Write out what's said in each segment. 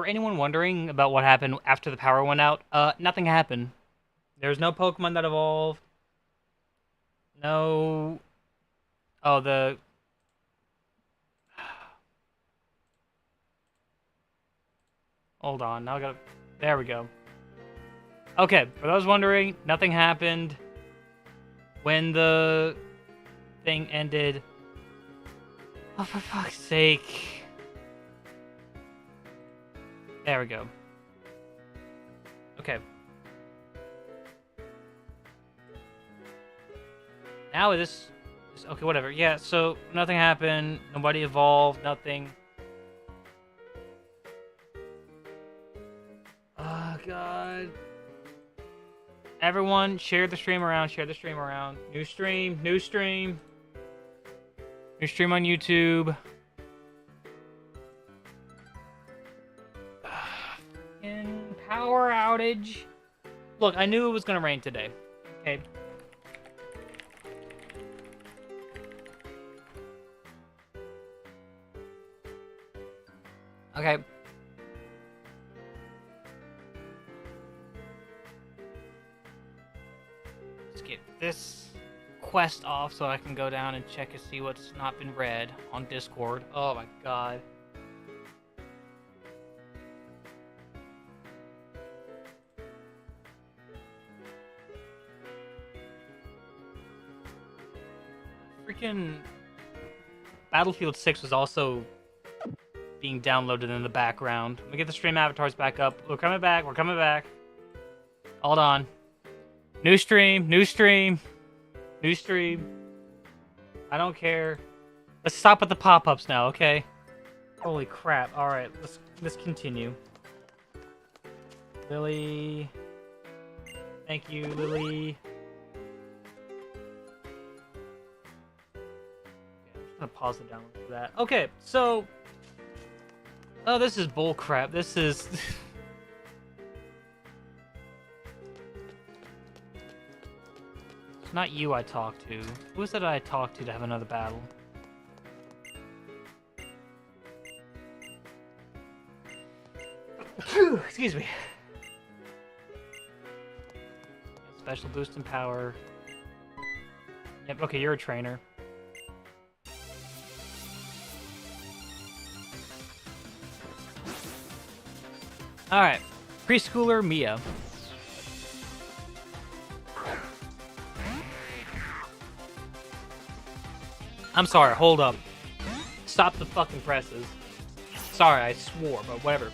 For anyone wondering about what happened after the power went out, nothing happened. There's no Pokemon that evolved. No. Oh, the. Hold on. Now I gotta. There we go. Okay, for those wondering, nothing happened when the thing ended. Oh, for fuck's sake. There we go. Okay. Now this... Okay, whatever. Yeah, so nothing happened. Nobody evolved. Nothing. Oh, God. Everyone, share the stream around. Share the stream around. New stream. New stream. New stream on YouTube. In power outage. Look, I knew it was gonna rain today. Okay. Okay. Let's get this quest off so I can go down and check and see what's not been read on Discord. Oh my god. Freaking Battlefield 6 was also being downloaded in the background. Let me get the stream avatars back up. We're coming back. We're coming back. Hold on. New stream. New stream. New stream. I don't care. Let's stop with the pop-ups now, okay? Holy crap. Alright, let's continue. Lily. Thank you, Lily. I'm gonna pause the download for that. Okay, so... Oh, this is bullcrap. This is... It's not you I talked to. Who is it I talked to have another battle? Excuse me. Special boost in power. Yep, okay, you're a trainer. Alright. Preschooler Mia. I'm sorry, hold up. Stop the fucking presses. Sorry, I swore, but whatever.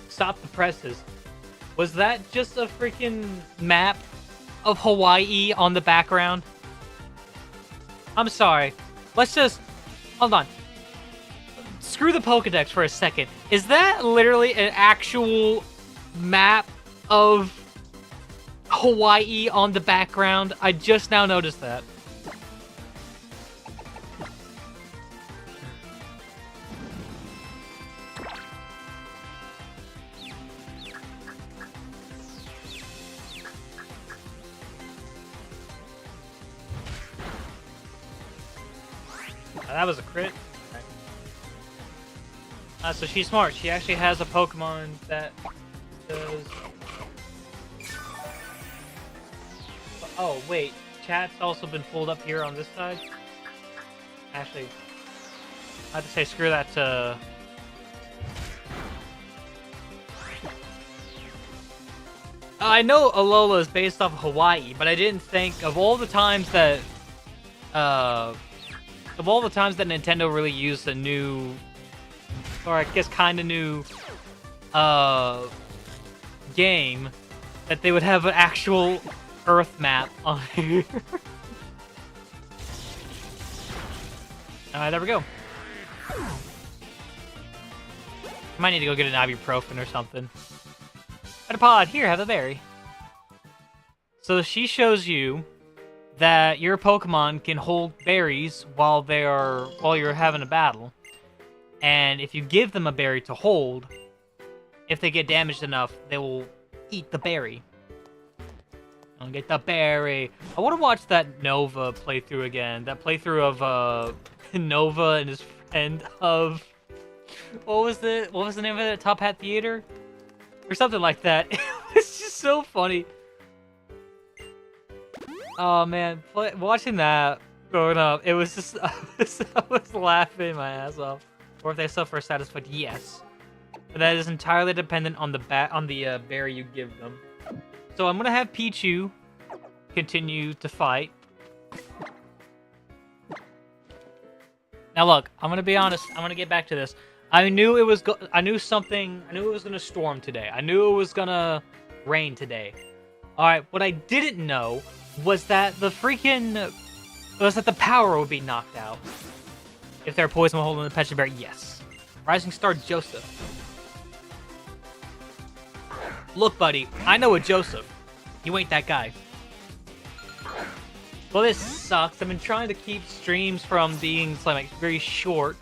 Stop the presses. Was that just a freaking map of Hawaii on the background? I'm sorry. Let's just... Hold on. Screw the Pokedex for a second. Is that literally an actual map of Hawaii on the background? I just now noticed that. That was a crit. So she's smart. She actually has a Pokemon that does... Oh, wait. Chat's also been pulled up here on this side? Actually, I have to say screw that to... I know Alola is based off of Hawaii, but I didn't think of all the times that... Of all the times that Nintendo really used a new... Or I guess kind of new game, that they would have an actual Earth map on here. Alright, there we go. Might need to go get an ibuprofen or something. Metapod, here, have a berry. So she shows you that your Pokemon can hold berries while you're having a battle. And if you give them a berry to hold, if they get damaged enough, they will eat the berry. I'll get the berry. I want to watch that Nova playthrough again. That playthrough of Nova and his friend of What was the name of it? Top Hat Theater? Or something like that. It's just so funny. Oh man, watching that growing up, it was just I was laughing my ass off. Or if they suffer satisfied, yes. But that is entirely dependent on the berry you give them. So I'm gonna have Pichu continue to fight. Now look, I'm gonna be honest. I'm gonna get back to this. I knew it was gonna storm today. I knew it was gonna rain today. All right. What I didn't know was that the power would be knocked out if they're poison while holding the Pecha Berry. Yes. Rising Star Joseph. Look, buddy. I know a Joseph. You ain't that guy. Well, this sucks. I've been trying to keep streams from being like very short.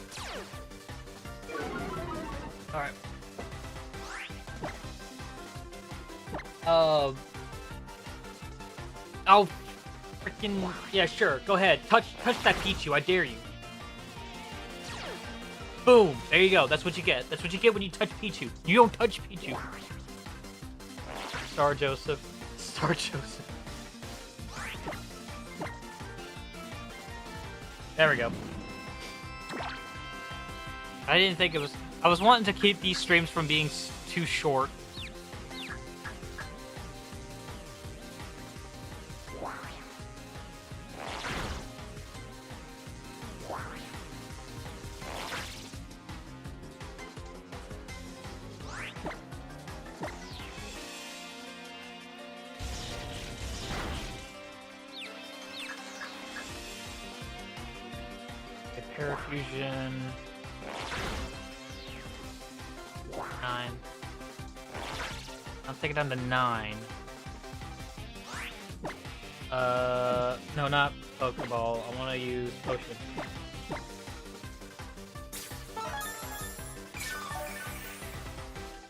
All right. Oh, freaking yeah, sure. Go ahead. Touch that Pichu. I dare you. Boom. There you go. That's what you get. That's what you get when you touch Pichu. You don't touch Pichu. Star Joseph. Star Joseph. There we go. I didn't think it was... I was wanting to keep these streams from being too short. Parafusion. 9. I'll take it down to 9. No, not Pokeball. I want to use Potion.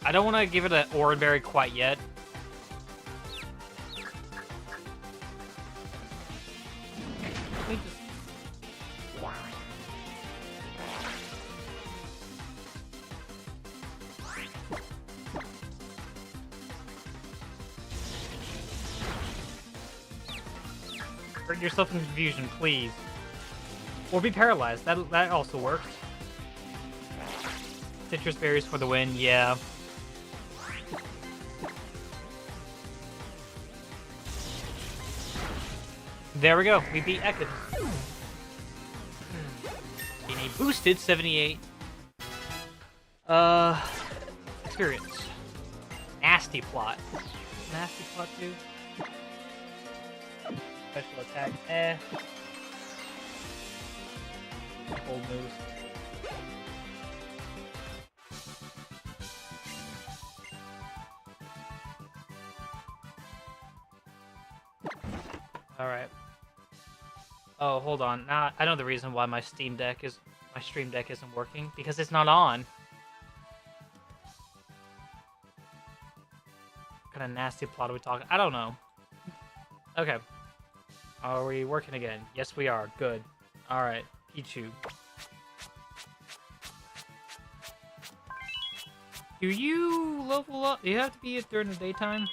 I don't want to give it an Orre Berry quite yet. Hurt yourself in confusion, please. Or be paralyzed. That also works. Citrus berries for the win, yeah. There we go. We beat Ekans. In a boosted 78. Experience. Nasty plot. Nasty plot too. Special attack, Hold moves. Alright. Oh, hold on. Now I know the reason why my Stream Deck isn't working. Because it's not on. What kind of nasty plot are we talking? I don't know. Okay. Are we working again? Yes, we are. Good. Alright. Pichu. Do you level up? Do you have to be during the daytime?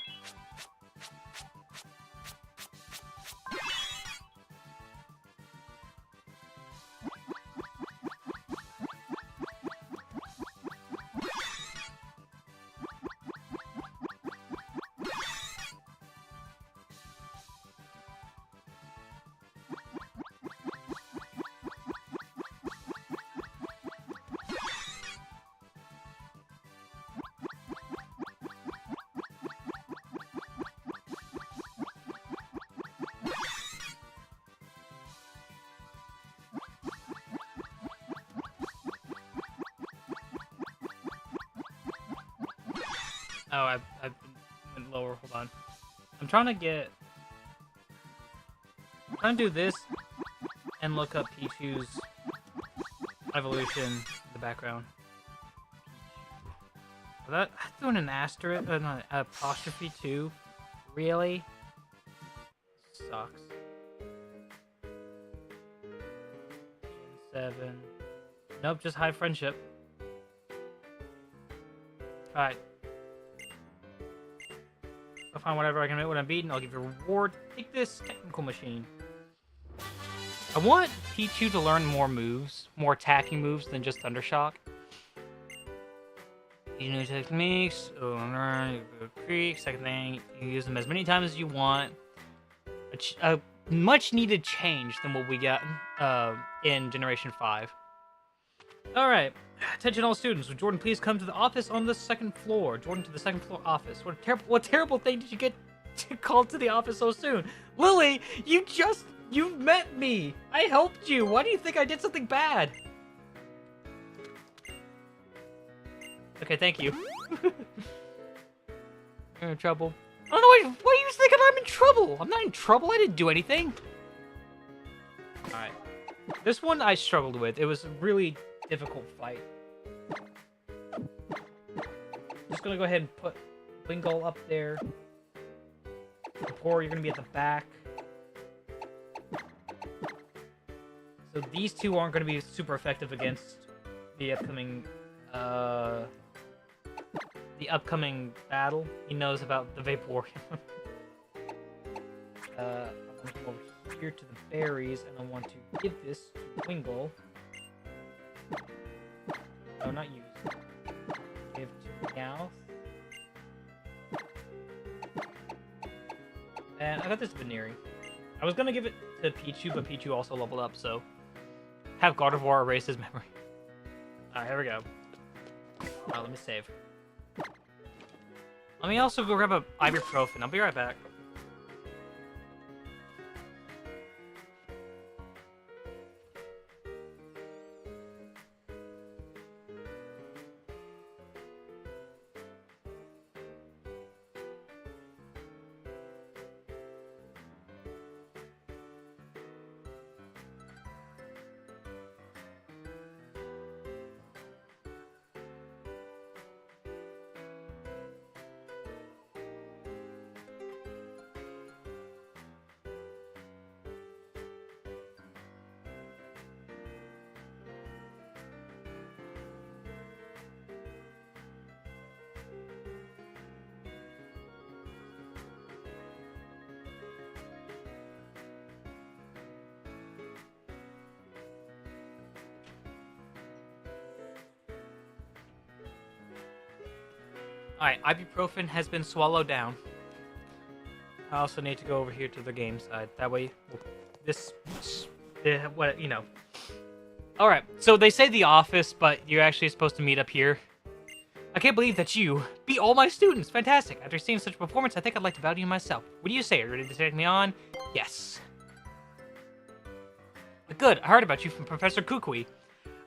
Oh, I've been lower. Hold on. I'm trying to do this and look up Pichu's evolution in the background. That's doing an asterisk, not an apostrophe too. Really? Sucks. 7. Nope, just high friendship. Alright. I'll find whatever I can make when I'm beaten. I'll give you a reward. Take this technical machine. I want Pichu to learn more moves, more attacking moves than just Thundershock. You new techniques. Creek. Second thing, you can use them as many times as you want. A much needed change than what we got in Generation 5. Alright. Attention all students. Would Jordan please come to the office on the second floor? Jordan to the second floor office. What terrible thing did you get called to the office so soon? Lily, you met me. I helped you. Why do you think I did something bad? Okay, thank you. You're in trouble. I don't know why are you thinking I'm in trouble? I'm not in trouble. I didn't do anything. Alright. This one I struggled with. It was a really difficult fight. Just gonna go ahead and put Wingull up there. Or you're gonna be at the back. So these two aren't gonna be super effective against the upcoming battle. He knows about the Vaporeon. I want to go over here to the berries, and I want to give this to Wingull. No, not use. Give to Meowth. And I got this Veneering. I was gonna give it to Pichu, but Pichu also leveled up, so have Gardevoir erase his memory. Alright, here we go. Alright, let me save. Let me also go grab a ibuprofen. I'll be right back. Alright, ibuprofen has been swallowed down. I also need to go over here to the game side. That way, you know. Alright, so they say the office, but you're actually supposed to meet up here. I can't believe that you beat all my students. Fantastic. After seeing such a performance, I think I'd like to bow to you myself. What do you say? Are you ready to take me on? Yes. Good. I heard about you from Professor Kukui.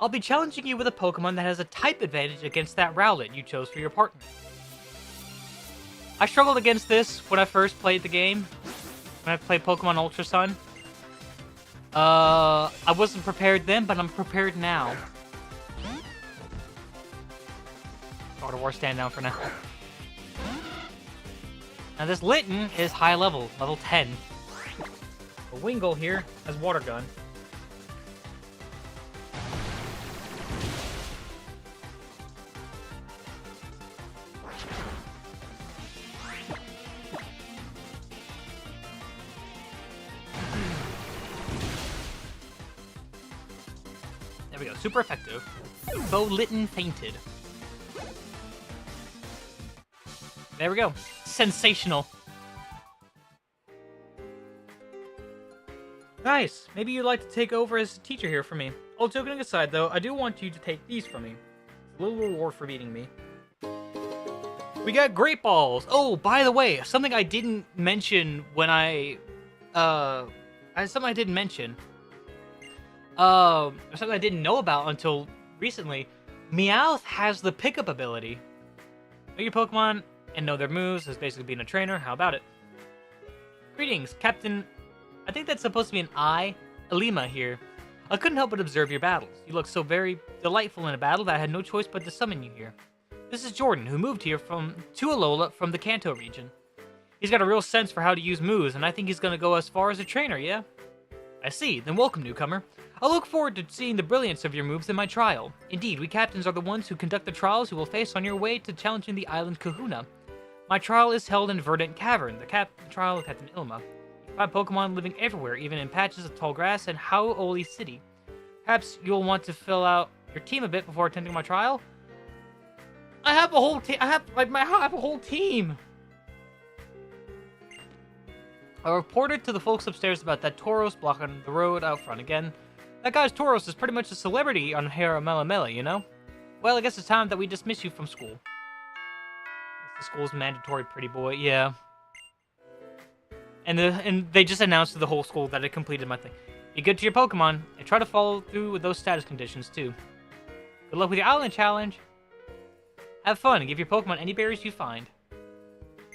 I'll be challenging you with a Pokemon that has a type advantage against that Rowlet you chose for your partner. I struggled against this when I first played the game. When I played Pokemon Ultra Sun. I wasn't prepared then, but I'm prepared now. Gardevoir, stand down for now. Now this Litten is high level 10. A Wingull here has Water Gun. There we go, super effective. Bo Litten fainted. There we go. Sensational. Nice. Maybe you'd like to take over as a teacher here for me. All joking aside, though, I do want you to take these from me. A little reward for beating me. We got Great Balls. Oh, by the way, something I didn't mention when something I didn't mention. Something I didn't know about until recently. Meowth has the pickup ability. Know your Pokemon and know their moves as basically being a trainer. How about it? Greetings, Captain. I think that's supposed to be an I, Alima here. I couldn't help but observe your battles. You look so very delightful in a battle that I had no choice but to summon you here. This is Jordan, who moved here to Alola from the Kanto region. He's got a real sense for how to use moves, and I think he's gonna go as far as a trainer, yeah? I see. Then welcome, newcomer. I look forward to seeing the brilliance of your moves in my trial. Indeed, we captains are the ones who conduct the trials you will face on your way to challenging the island Kahuna. My trial is held in Verdant Cavern, the trial of Captain Ilma. You find Pokemon living everywhere, even in patches of tall grass in Hau'oli City. Perhaps you'll want to fill out your team a bit before attending my trial? I have a whole team. I have a whole team. I reported to the folks upstairs about that Tauros blocking the road out front again. That guy's Tauros is pretty much a celebrity on Hera Melamela, you know? Well, I guess it's time that we dismiss you from school. The school's mandatory, pretty boy, yeah. And they just announced to the whole school that I completed my thing. Be good to your Pokemon, and try to follow through with those status conditions, too. Good luck with your island challenge. Have fun, and give your Pokemon any berries you find.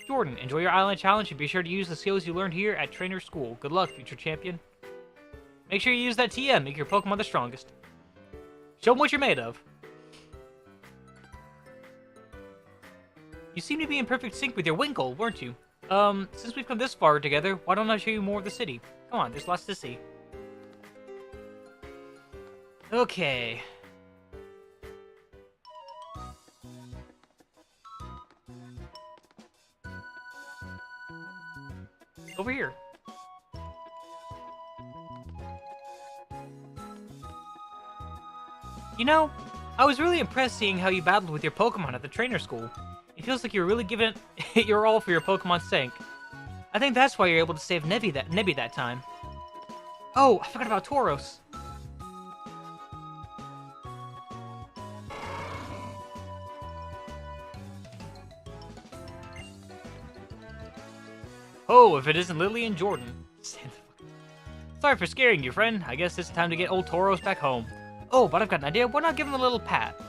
Jordan, enjoy your island challenge, and be sure to use the skills you learned here at Trainer School. Good luck, future champion. Make sure you use that TM, make your Pokemon the strongest. Show them what you're made of. You seem to be in perfect sync with your Winkle, weren't you? Since we've come this far together, why don't I show you more of the city? Come on, there's lots to see. Okay. Over here. You know, I was really impressed seeing how you battled with your Pokemon at the trainer school. It feels like you're really giving it your all for your Pokemon's sake. I think that's why you're able to save Nebby that time. Oh, I forgot about Tauros. Oh, if it isn't Lily and Jordan. Sorry for scaring you, friend. I guess it's time to get old Tauros back home. Oh, but I've got an idea. Why not give him a little pat?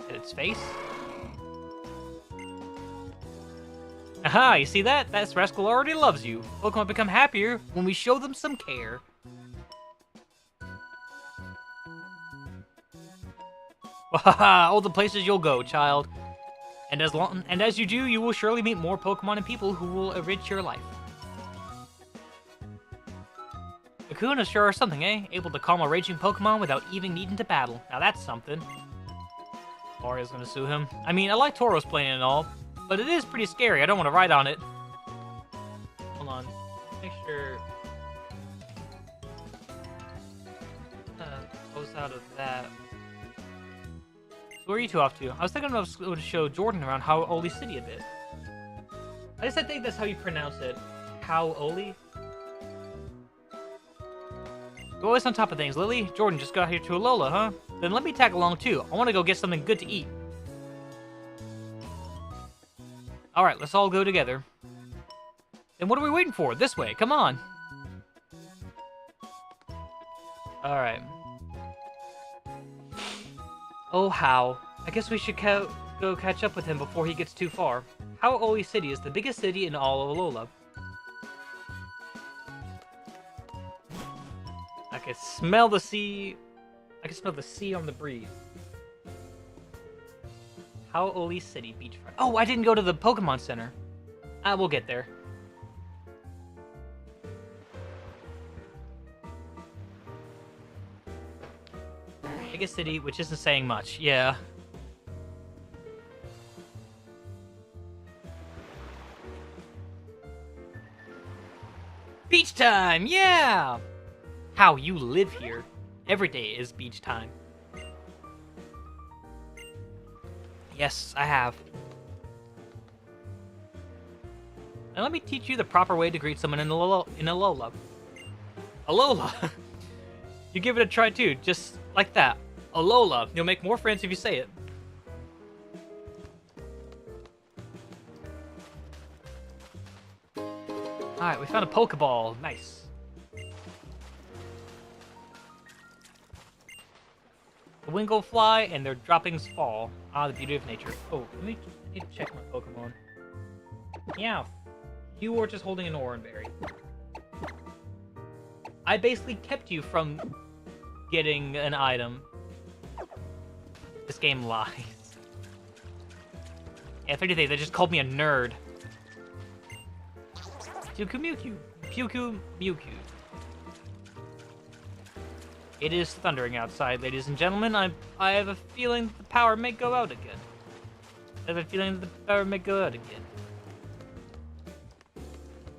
At its face. Aha, you see that? That rascal already loves you. Pokemon become happier when we show them some care. Wahaha, all the places you'll go, child. And as you do, you will surely meet more Pokemon and people who will enrich your life. The Kahunas sure are something, eh? Able to calm a raging Pokemon without even needing to battle. Now that's something. Mario's gonna sue him. I mean, I like Tauros playing and all, but it is pretty scary. I don't want to ride on it. Hold on. Make sure... close out of that. So where are you two off to? I was thinking I was going to show Jordan around Hau'oli City a bit. I just think that's how you pronounce it. Hau'oli? You're always on top of things, Lily. Jordan just got here to Alola, huh? Then let me tag along too. I want to go get something good to eat. Alright, let's all go together. Then what are we waiting for? This way, come on. Alright. Oh, how. I guess we should go catch up with him before he gets too far. Hau'oli City is the biggest city in all of Alola. I can smell the sea. I can smell the sea on the breeze. Hau'oli City beachfront. Oh, I didn't go to the Pokemon Center. We'll get there. Biggest city, which isn't saying much. Yeah. Beach time! Yeah! How you live here. Every day is beach time. Yes, I have. Now let me teach you the proper way to greet someone in Alola. Alola! You give it a try too, just like that. Alola. You'll make more friends if you say it. Alright, we found a Pokeball. Nice. The wing go fly and their droppings fall. Ah, the beauty of nature. Oh, let me need to check my Pokemon. Yeah. You were just holding an Oranberry. I basically kept you from getting an item. This game lies. Yeah, if anything, they just called me a nerd. Mewtwo, Mewtwo. Mewtwo, Mewtwo. It is thundering outside, ladies and gentlemen. I have a feeling the power may go out again. I have a feeling the power may go out again.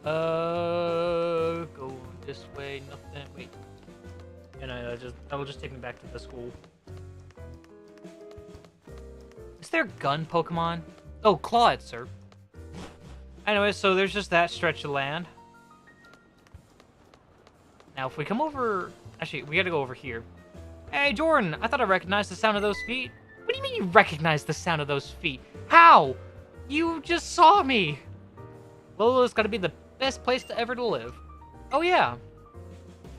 Go this way, nothing. Wait. And that'll just take me back to the school. Is there a gun Pokemon? Oh, claw it, sir. Anyway, so there's just that stretch of land. Now, if we come over... Actually, we gotta go over here. Hey, Jordan, I thought I recognized the sound of those feet. What do you mean you recognize the sound of those feet? How? You just saw me. Lola's gotta be the best place to ever to live. Oh, yeah.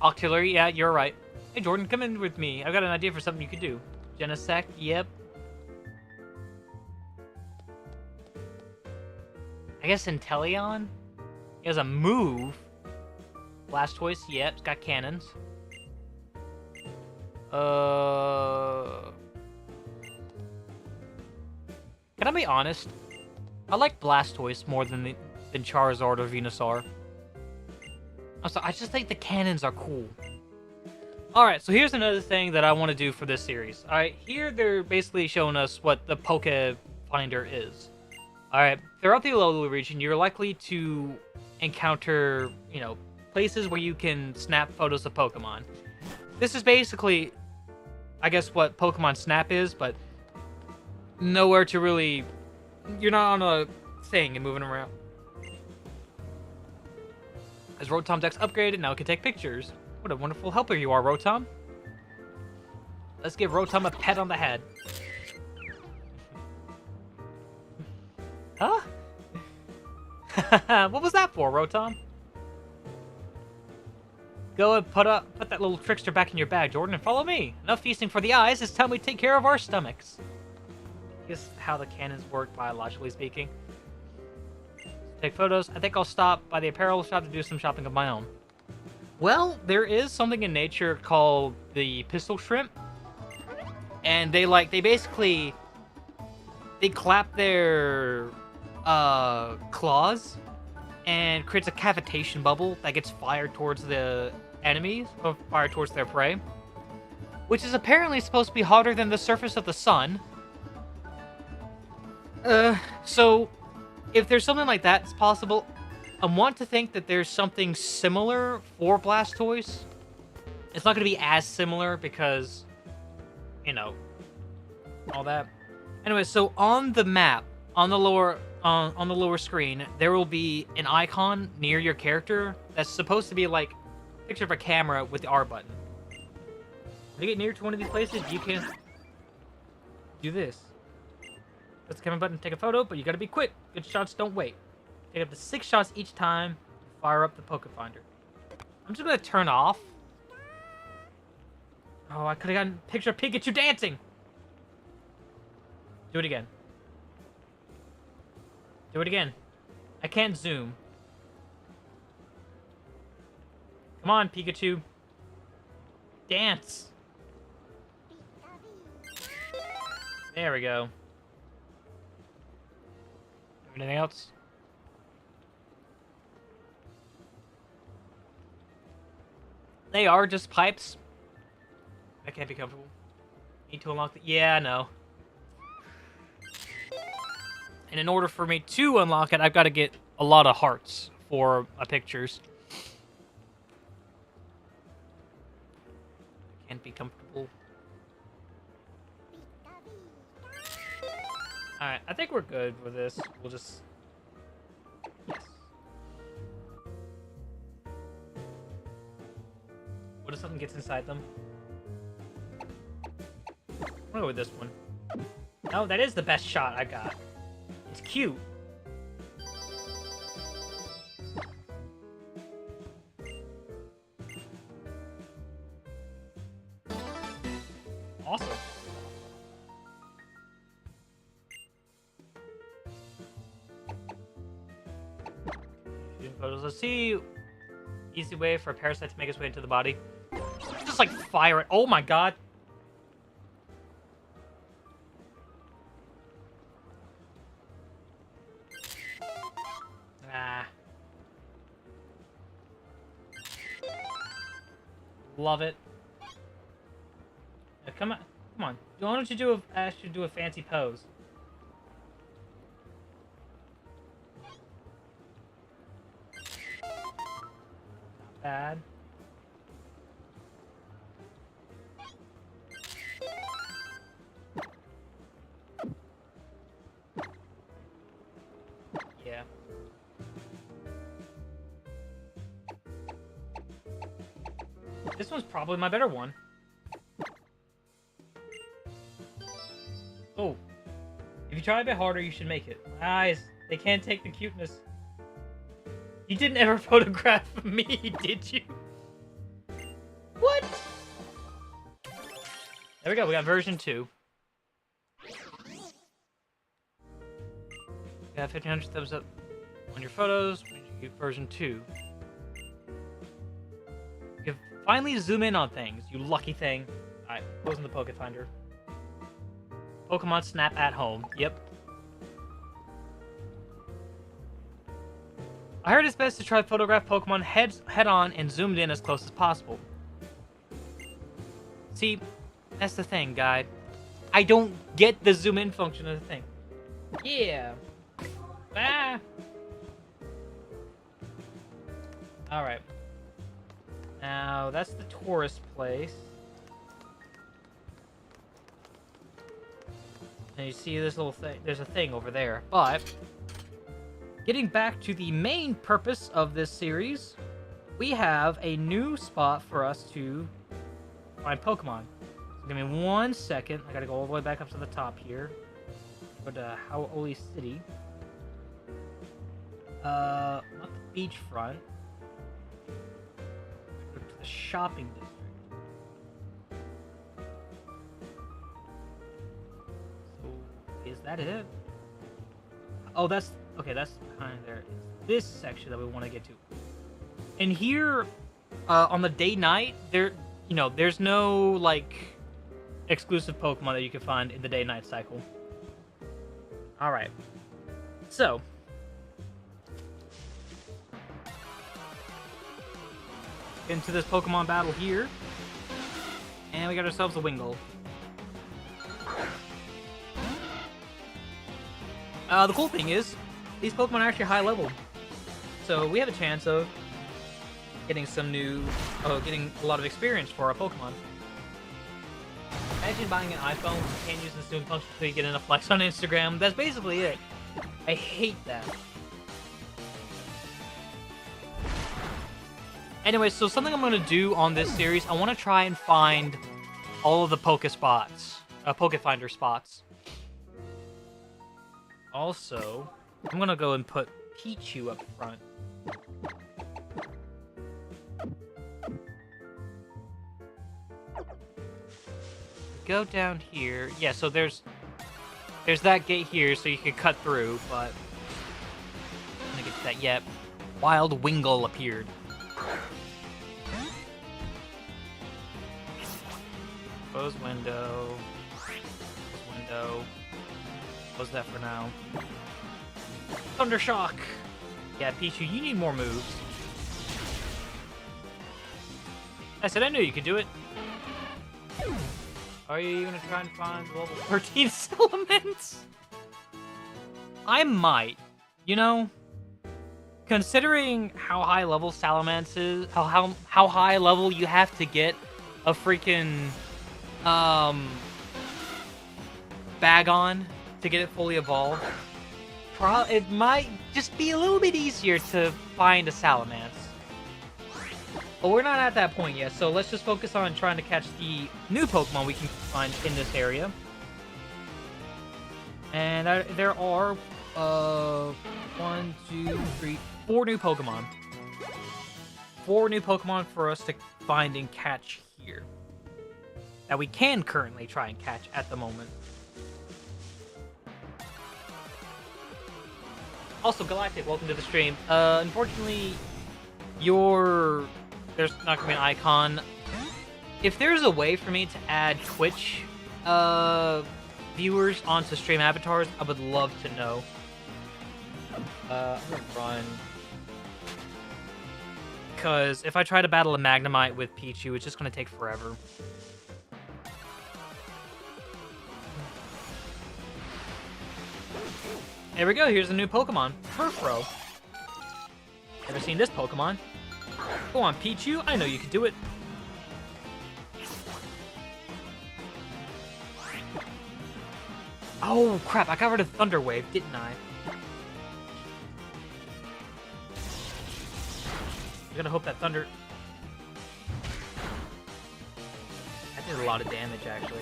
Octillery, yeah, you're right. Hey, Jordan, come in with me. I've got an idea for something you could do. Genesect, yep. I guess Inteleon? He has a move. Blastoise, yep, it's got cannons. Can I be honest? I like Blastoise more than Charizard or Venusaur. I just think the cannons are cool. Alright, so here's another thing that I want to do for this series. Alright, here they're basically showing us what the Poke Finder is. Alright, throughout the Alola region, you're likely to encounter, you know, places where you can snap photos of Pokemon. This is basically, I guess, what Pokemon Snap is, but nowhere to really... You're not on a thing and moving around. As Rotom Dex upgraded, now it can take pictures. What a wonderful helper you are, Rotom. Let's give Rotom a pat on the head. Huh? What was that for, Rotom? Go and put that little trickster back in your bag, Jordan, and follow me. Enough feasting for the eyes. It's time we take care of our stomachs. Guess how the cannons work, biologically speaking. Take photos. I think I'll stop by the apparel shop to do some shopping of my own. Well, there is something in nature called the pistol shrimp. And they basically... They clap their claws and creates a cavitation bubble that gets fired towards the enemies, or fired towards their prey. Which is apparently supposed to be hotter than the surface of the sun. So... If there's something like that, it's possible. I want to think that there's something similar for Blastoise. It's not going to be as similar because, you know, all that. Anyway, so on the map, on the lower screen, there will be an icon near your character that's supposed to be like a picture of a camera with the R button. When you get near to one of these places, you can do this. Press the camera button, take a photo, but you gotta be quick. Good shots don't wait. Take up to 6 shots each time. Fire up the Poke Finder. I'm just gonna turn off. Oh, I could've gotten a picture of Pikachu dancing. Do it again. Do it again. I can't zoom. Come on, Pikachu. Dance. There we go. Anything else? They are just pipes. That can't be comfortable. Need to unlock the... Yeah, I know. And in order for me to unlock it, I've got to get a lot of hearts for pictures. Can't be comfortable. Alright, I think we're good with this. We'll just... Yes. What if something gets inside them? I'll go with this one. No, that is the best shot I got. It's cute. Awesome. Photos. Let's see. Easy way for a parasite to make its way into the body. Just like fire it. Oh my god. Ah. Love it. Now, come on. Come on. Why don't you do a fancy pose? Not bad. Yeah. This one's probably my better one. Oh. If you try a bit harder, you should make it. Eyes, they can't take the cuteness. You didn't ever photograph me, did you? What? There we go, we got version 2. We got 1,500 thumbs up on your photos. We get version 2. You can finally zoom in on things, you lucky thing. Alright, closing the Poke Finder. Pokemon Snap at home. Yep. I heard it's best to try to photograph Pokemon head-on and zoomed in as close as possible. See, that's the thing, guy. I don't get the zoom in function of the thing. Yeah. Ah. Alright. Now, that's the tourist place. And you see this little thing, there's a thing over there. But, getting back to the main purpose of this series, we have a new spot for us to find Pokemon. So give me 1 second. I gotta go all the way back up to the top here. Go to Howoli City. Not the beachfront. Go to the shopping district. Is that it? Oh, that's... Okay, that's behind there. It's this section that we want to get to. And here, on the day-night, there's no, like, exclusive Pokemon that you can find in the day-night cycle. Alright. So. Into this Pokemon battle here. And we got ourselves a Wingull. The cool thing is, these Pokemon are actually high level. So we have a chance of getting getting a lot of experience for our Pokemon. Imagine buying an iPhone, you can't use the zoom function until you get enough likes on Instagram. That's basically it. I hate that. Anyway, so something I'm going to do on this series, I want to try and find all of the Poke Finder spots. Also, I'm gonna go and put Pichu up front. Go down here. Yeah, so there's that gate here, so you can cut through, but I'm gonna get to that yet. Wild Wingull appeared. Close window. Close window. Close that for now. Thundershock! Yeah, Pichu, you need more moves. I said I knew you could do it. Are you gonna try and find level 13 Salamence? I might. You know, considering how high level Salamence is, how high level you have to get a freaking Bagon to get it fully evolved, it might just be a little bit easier to find a Salamence. But we're not at that point yet, so let's just focus on trying to catch the new Pokemon we can find in this area. And there are 1, 2, 3, 4 new Pokemon. 4 new Pokemon for us to find and catch here that we can currently try and catch at the moment. Also, Galactic, welcome to the stream. Unfortunately, there's not gonna be an icon. If there's a way for me to add Twitch viewers onto stream avatars, I would love to know. I'm gonna run Because if I try to battle a Magnemite with Pichu, it's just going to take forever. There we go. Here's a new Pokemon. Furfrou. Never seen this Pokemon. Go on, Pichu. I know you can do it. Oh, crap. I got rid of Thunder Wave, didn't I? I gotta hope that Thunder... That did a lot of damage, actually.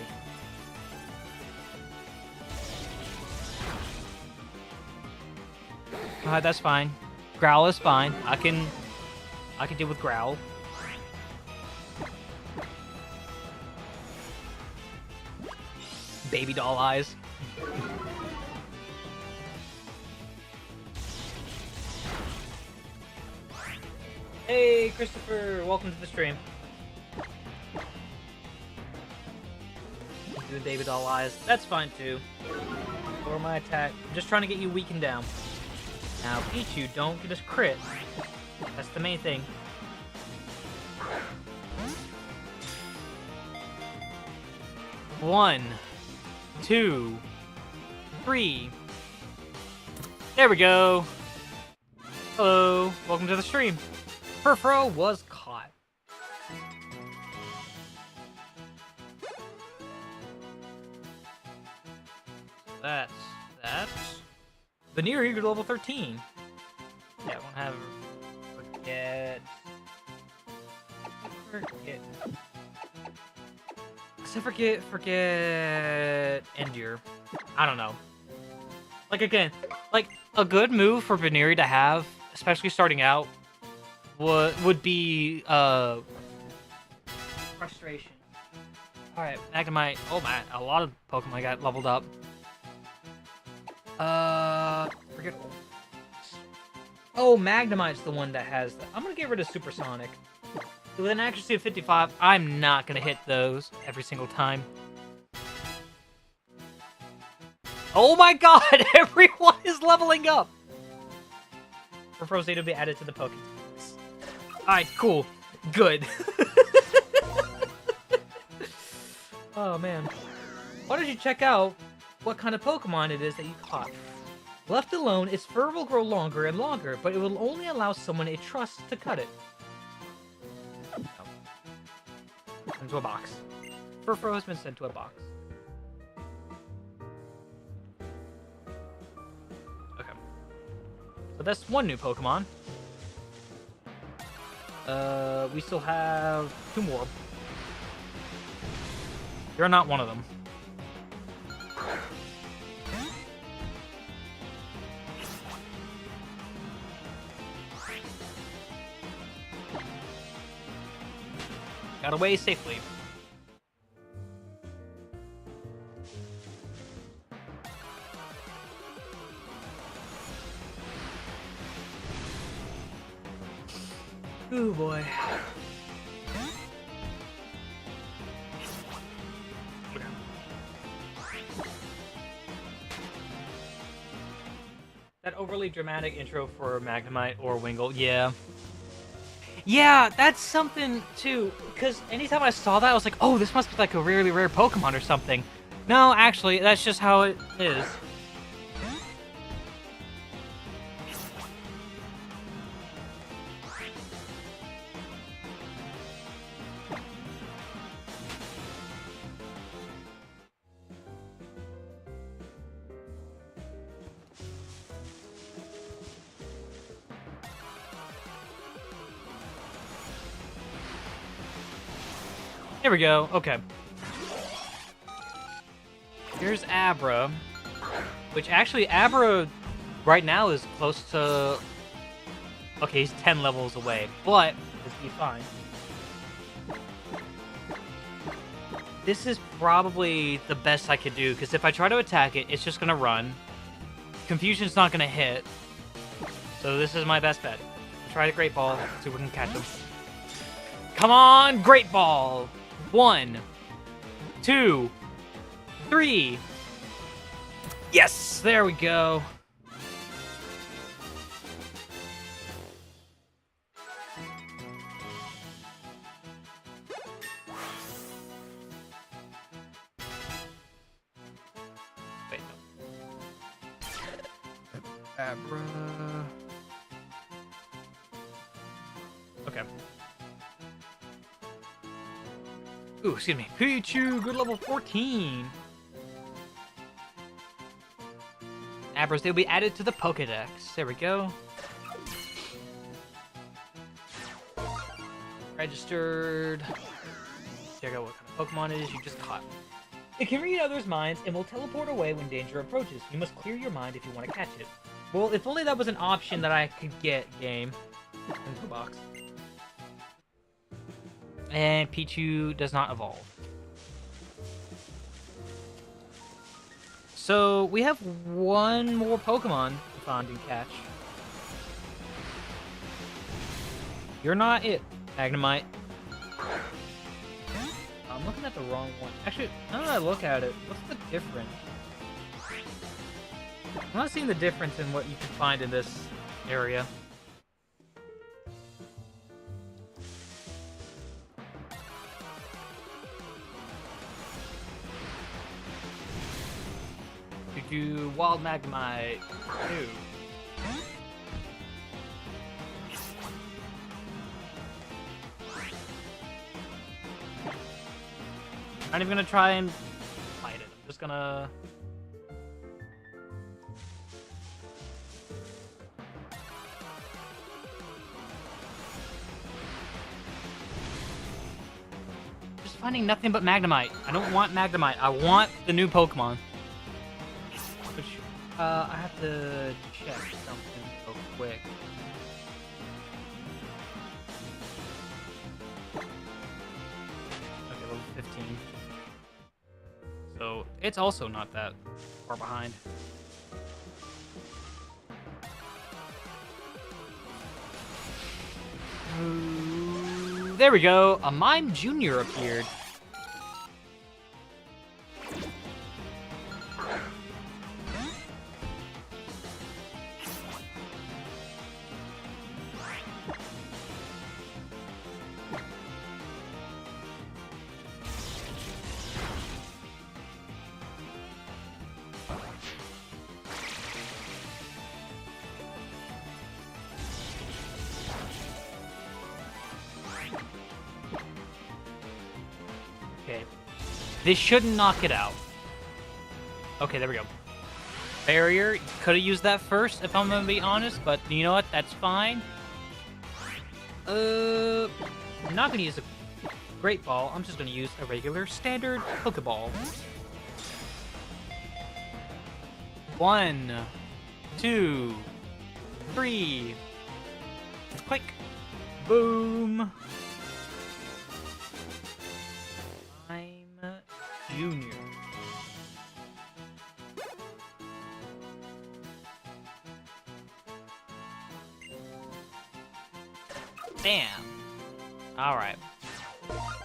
That's fine. Growl is fine. I can deal with Growl. Baby doll eyes. Hey, Christopher, welcome to the stream. Do baby doll eyes. That's fine too. Or my attack. I'm just trying to get you weakened down. Now, Pichu, don't get us crit. That's the main thing. One, 2, 3. There we go. Hello, welcome to the stream. Furfrou was caught. That's Veneer, you're level 13. Yeah, I won't have forget Endure. I don't know. Like, again, like, a good move for Veneer to have, especially starting out, would be frustration. Alright, Magnemite. Oh man, a lot of Pokemon got leveled up. Forget. Oh, Magnemite's the one that has that. I'm gonna get rid of Supersonic. With an accuracy of 55, I'm not gonna hit those every single time. Oh my god, everyone is leveling up! For Frozen to be added to the Pokedex. Alright, cool. Good. Oh man. Why don't you check out what kind of Pokemon it is that you caught? Left alone, its fur will grow longer and longer, but it will only allow someone it trusts to cut it. Into a box. Furfrou has been sent to a box. Okay. So that's one new Pokemon. We still have 2 more. You're not one of them. Got away safely. Ooh boy. That overly dramatic intro for Magnemite or Wingull, yeah. Yeah, that's something too, because anytime I saw that, I was like, oh, this must be like a really rare Pokemon or something. No, actually, that's just how it is. Here we go. Okay. Here's Abra, which actually Abra right now is close to... Okay, he's 10 levels away, but this will be fine. This is probably the best I could do, because if I try to attack it, it's just going to run. Confusion's not going to hit. So this is my best bet. Try the Great Ball, see if we can catch him. Come on, Great Ball! 1, 2, 3. Yes, there we go. Abra. Okay. Ooh, excuse me. Pichu, good level 14. Abras, they'll be added to the Pokedex. There we go. Registered. Check out what kind of Pokemon it is you just caught. It can read others' minds and will teleport away when danger approaches. You must clear your mind if you want to catch it. Well, if only that was an option that I could get, game. Info box. And Pichu does not evolve. So, we have one more Pokemon to find and catch. You're not it, Magnemite. I'm looking at the wrong one. Actually, now that I look at it, what's the difference? I'm not seeing the difference in what you can find in this area. Do Wild Magnemite 2. Not even gonna try and fight it. I'm just gonna... Just finding nothing but Magnemite. I don't want Magnemite. I want the new Pokemon. Which, I have to check something real quick. Okay, level 15. So, it's also not that far behind. There we go. A Mime Jr. appeared. Okay. This shouldn't knock it out. Okay, there we go. Barrier. Could have used that first, if I'm gonna be honest, but you know what? That's fine. I'm not gonna use a Great Ball. I'm just gonna use a regular standard Pokeball. 1, 2, 3. Click. Boom. I'm Junior. Bam. All right.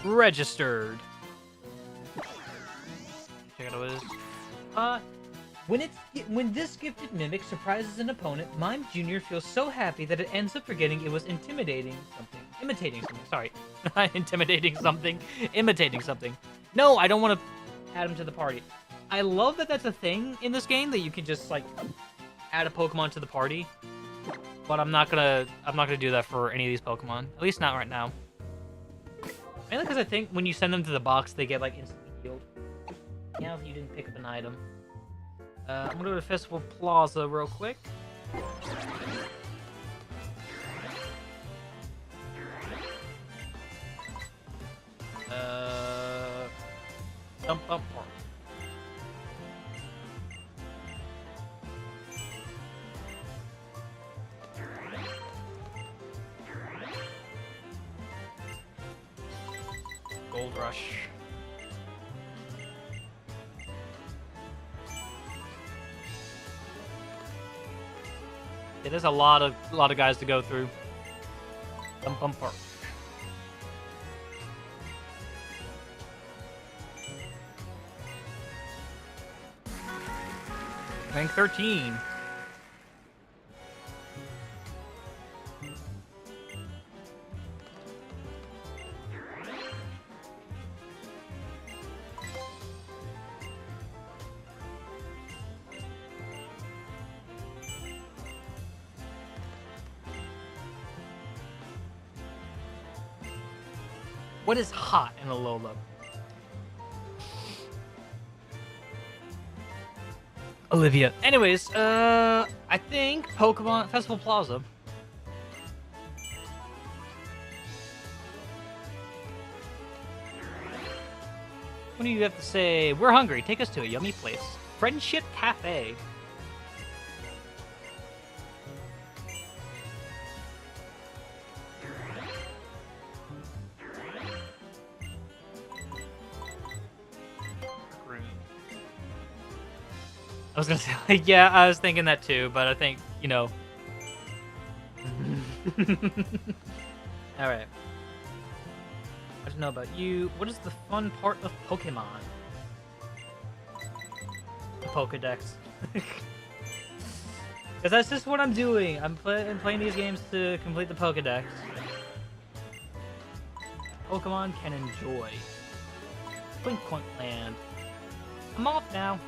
Registered. Check out what it is. When this gifted mimic surprises an opponent, Mime Jr. feels so happy that it ends up forgetting it was imitating something. Sorry. Intimidating something. Imitating something. No, I don't want to add him to the party. I love that that's a thing in this game, that you can just, like, add a Pokemon to the party. But I'm not gonna do that for any of these Pokemon. At least not right now. Mainly because I think when you send them to the box, they get, like, instantly healed. Yeah, if you didn't pick up an item. I'm gonna go to Festival Plaza real quick. Jump up park. Gold Rush. Yeah, there's a lot of guys to go through. Bump Park. Rank 13. What is hot in Alola? Olivia. Anyways, I think Pokemon Festival Plaza. What do you have to say? We're hungry. Take us to a yummy place. Friendship Cafe. I was gonna say, like, yeah, I was thinking that too, but I think, you know. Alright. I don't know about you. What is the fun part of Pokemon? The Pokedex. Because that's just what I'm doing. I'm playing these games to complete the Pokedex. Pokemon can enjoy. Blink Land. I'm off now.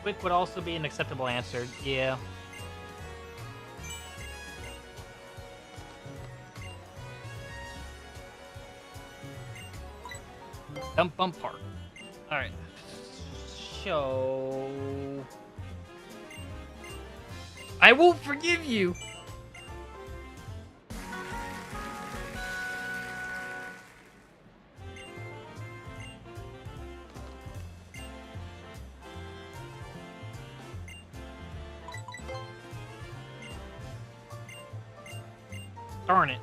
Quick would also be an acceptable answer. Yeah. Dump Bump Park. Alright. So... I won't forgive you! Darn it.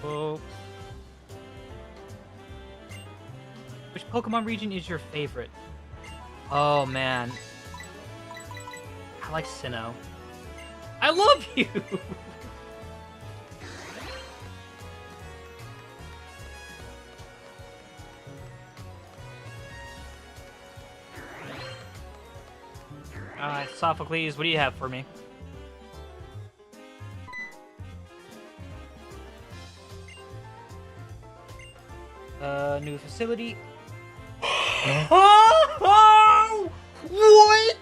Oh. Which Pokemon region is your favorite? Oh, man. I like Sinnoh. I love you! Alright, Sophocles, what do you have for me? New facility. Oh! What?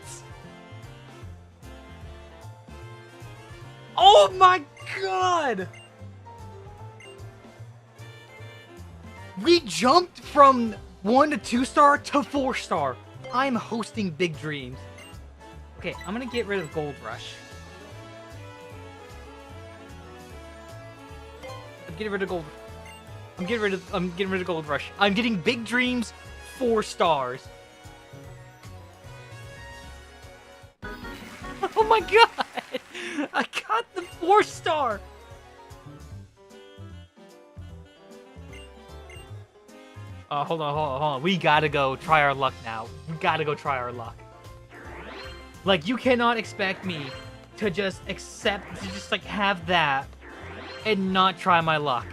Oh my god! We jumped from 1 to 2-star to 4-star. I'm hosting big dreams. Okay, I'm gonna get rid of Gold Rush. I'm getting rid of Gold. I'm getting rid of Gold Rush. I'm getting Big Dreams 4 stars. Oh my god! I got the 4-star! Hold on. We gotta go try our luck now. We gotta go try our luck. Like, you cannot expect me to just accept, to just, like, have that and not try my luck.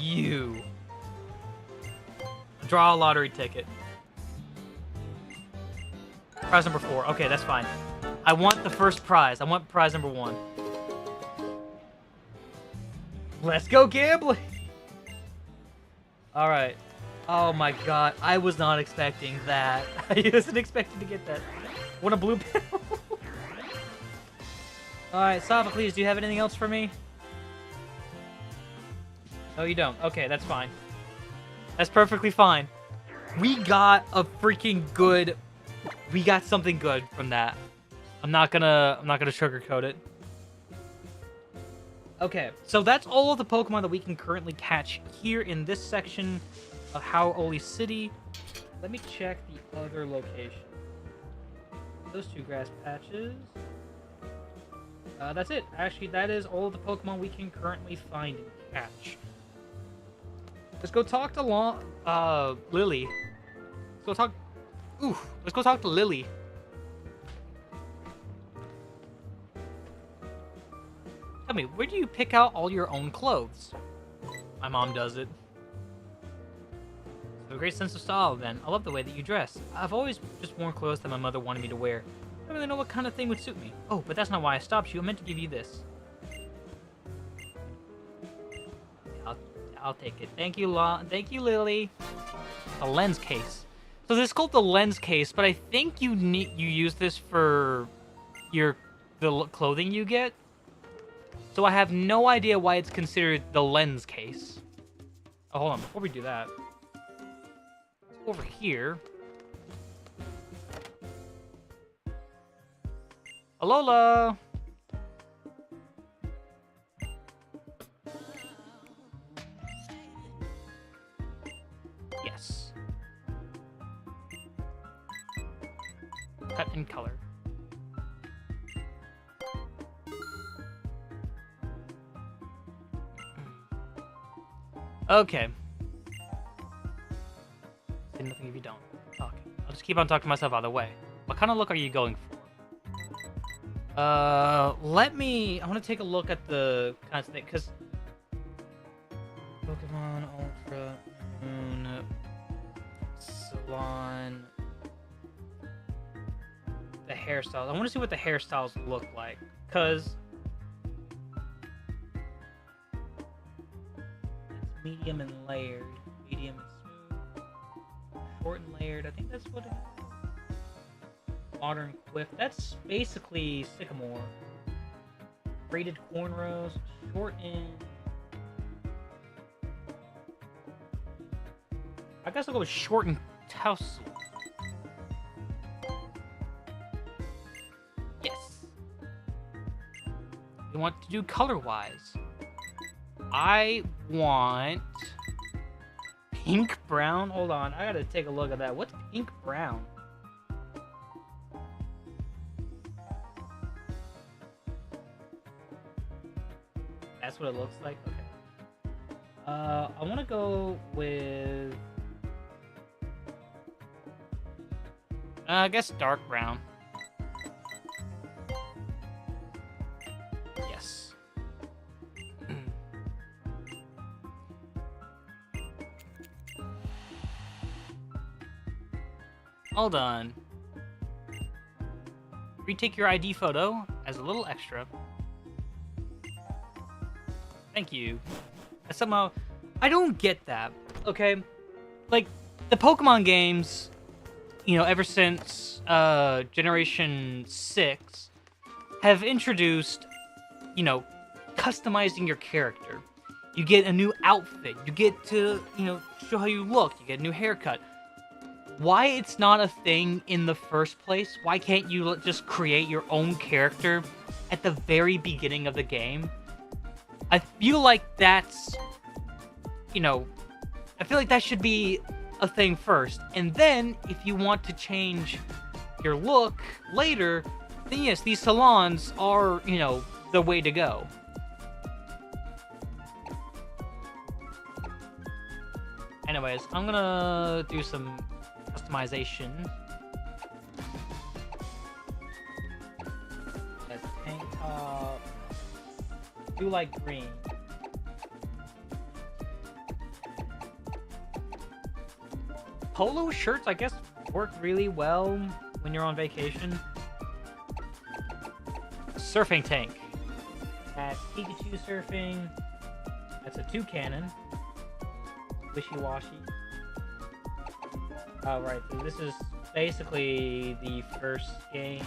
You. Draw a lottery ticket. Prize number 4. Okay, that's fine. I want the first prize. I want prize number 1. Let's go gambling! Alright. Oh my god. I was not expecting that. I wasn't expecting to get that. What a blue pill. Alright, Sophocles, do you have anything else for me? No, you don't. Okay, that's fine. That's perfectly fine. We got a freaking good... We got something good from that. I'm not gonna sugarcoat it. Okay, so that's all of the Pokemon that we can currently catch here in this section of Howoli City. Let me check the other location. Those 2 grass patches. That's it. Actually, that is all of the Pokemon we can currently find and catch. Let's go talk to Lily. Let's go talk... Ooh, let's go talk to Lily. Tell me, where do you pick out all your own clothes? My mom does it. You have a great sense of style, then. I love the way that you dress. I've always just worn clothes that my mother wanted me to wear. I don't really know what kind of thing would suit me. Oh, but that's not why I stopped you. I meant to give you this. I'll take it. Thank you, Lily. A lens case. So this is called the lens case, but I think you use this for the clothing you get. So I have no idea why it's considered the lens case. Oh, hold on. Before we do that, let's go over here. Alola! Yes. Cut and color. Okay. Say nothing if you don't. Okay. I'll just keep on talking myself out of the way. What kind of look are you going for? I want to take a look at the kind of thing, because Pokemon Ultra Moon Salon, the hairstyles. I want to see what the hairstyles look like, because it's medium and layered, medium and smooth, short and layered. I think that's what it is. Modern quiff. That's basically Sycamore. Braided cornrows, short and... I guess I'll go with short and tousle. Yes. You want to do color-wise. I want... pink brown? Hold on, I gotta take a look at that. What's pink brown? That's what it looks like? Okay. I want to go with... I guess dark brown. Yes. Hold on. Retake your ID photo as a little extra. Thank you. Somehow, I don't get that, okay? Like, the Pokemon games, you know, ever since Generation 6, have introduced, you know, customizing your character. You get a new outfit. You get to, you know, show how you look. You get a new haircut. Why it's not a thing in the first place? Why can't you just create your own character at the very beginning of the game? I feel like that's, you know, I feel like that should be a thing first. And then, if you want to change your look later, then yes, these salons are, you know, the way to go. Anyways, I'm gonna do some customization. That tank top. I do like green. Polo shirts, I guess, work really well when you're on vacation. Surfing tank. That's Pikachu surfing. That's a toucannon. Wishy-washy. Alright, so this is basically the first game.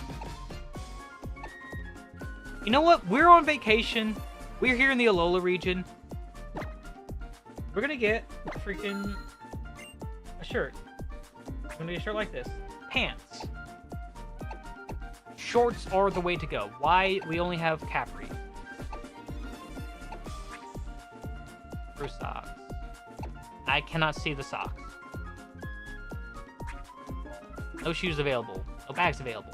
You know what? We're on vacation. We're here in the Alola region. We're gonna get freaking a shirt. We're gonna get a shirt like this. Pants. Shorts are the way to go. Why we only have Capri? For socks. I cannot see the socks. No shoes available. No bags available.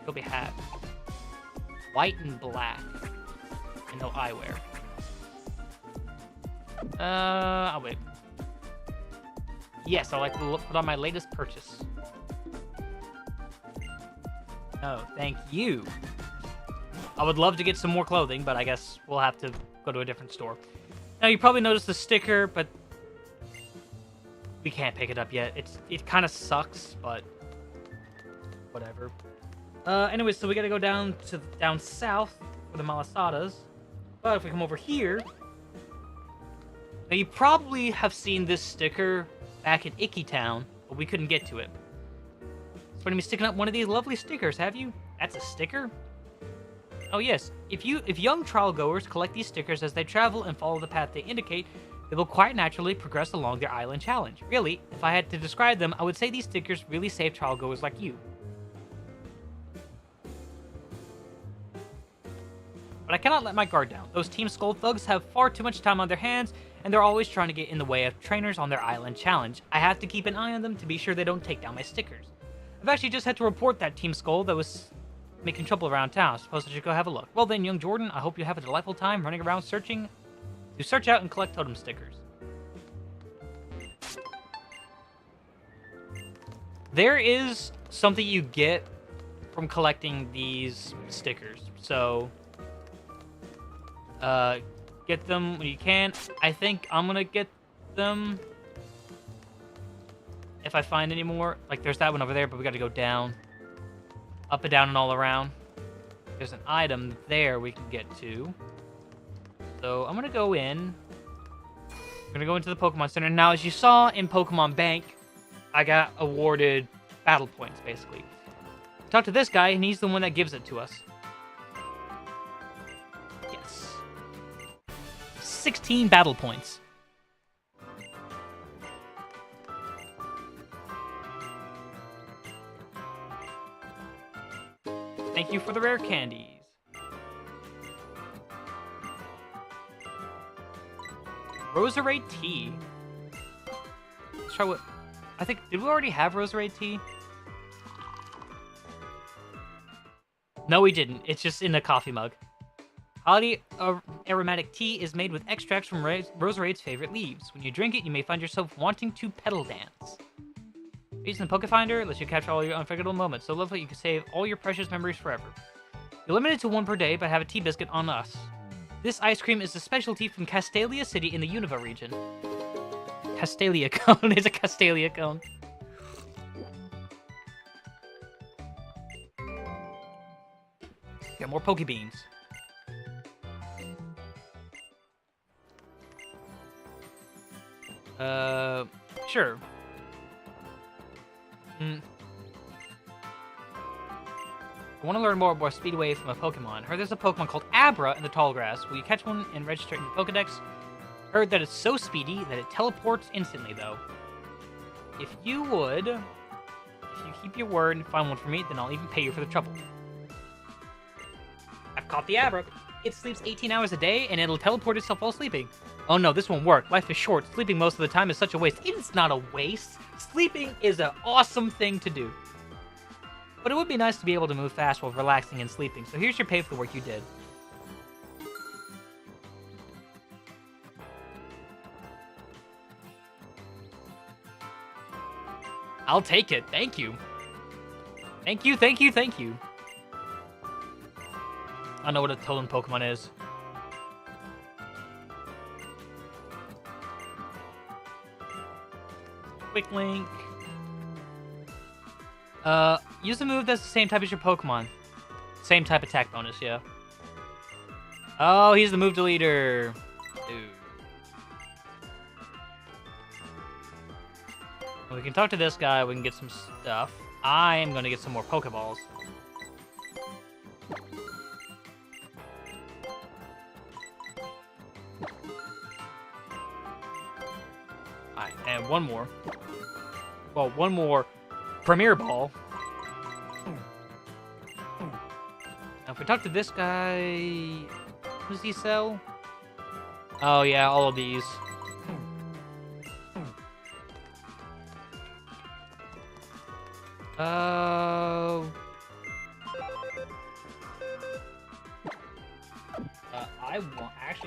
Kobe hat. White and black. And no eyewear. I'll wait. Yes, I'd like to put on my latest purchase. Oh, thank you. I would love to get some more clothing, but I guess we'll have to go to a different store. Now, you probably noticed the sticker, but we can't pick it up yet. It kind of sucks, but whatever. Anyways, so we gotta go down south for the Malasadas. But if we come over here, now you probably have seen this sticker back in Icky Town, but we couldn't get to it. So we're gonna be sticking up one of these lovely stickers, have you? That's a sticker? Oh yes, if young trial goers collect these stickers as they travel and follow the path they indicate, they will quite naturally progress along their island challenge. Really, if I had to describe them, I would say these stickers really save trial goers like you. But I cannot let my guard down. Those Team Skull thugs have far too much time on their hands, and they're always trying to get in the way of trainers on their island challenge. I have to keep an eye on them to be sure they don't take down my stickers. I've actually just had to report that Team Skull that was making trouble around town. I suppose I should go have a look. Well then, young Jordan, I hope you have a delightful time running around searching to search out and collect totem stickers. There is something you get from collecting these stickers, so get them when you can. I think I'm gonna get them if I find any more. Like, there's that one over there, but we gotta go down. Up and down and all around. There's an item there we can get to. So I'm gonna go in. I'm gonna go into the Pokemon Center. Now, as you saw in Pokemon Bank, I got awarded battle points, basically. Talk to this guy, and he's the one that gives it to us. Yes. 16 battle points. Thank you for the rare candies. Roserade tea. Let's try what... I think... Did we already have Roserade tea? No, we didn't. It's just in a coffee mug. Holiday aromatic tea is made with extracts from Roserade's favorite leaves. When you drink it, you may find yourself wanting to pedal dance. Using the Poke Finder lets you capture all your unforgettable moments. So lovely you can save all your precious memories forever. You're limited to one per day, but have a tea biscuit on us. This ice cream is a specialty from Castalia City in the Unova region. Castalia cone is a Castalia cone. Got more Poke Beans. Sure. I want to learn more about Speedway from a Pokemon. Heard there's a Pokemon called Abra in the tall grass. Will you catch one and register it in the Pokedex? Heard that it's so speedy that it teleports instantly, though. If you keep your word and find one for me, then I'll even pay you for the trouble. I've caught the Abra. It sleeps 18 hours a day, and it'll teleport itself while sleeping. Oh no, this won't work. Life is short. Sleeping most of the time is such a waste. It's not a waste. Sleeping is an awesome thing to do. But it would be nice to be able to move fast while relaxing and sleeping, so here's your pay for the work you did. I'll take it. Thank you. Thank you, thank you, thank you. I know what a totem Pokemon is. Quick Link. Use a move that's the same type as your Pokemon. Same type attack bonus, yeah. Oh, he's the move deleter. Dude. Well, we can talk to this guy, we can get some stuff. I am gonna get some more Pokeballs. Alright, and one more. Well, one more Premier Ball. Now, if we talk to this guy... What does he sell? Oh, yeah, all of these.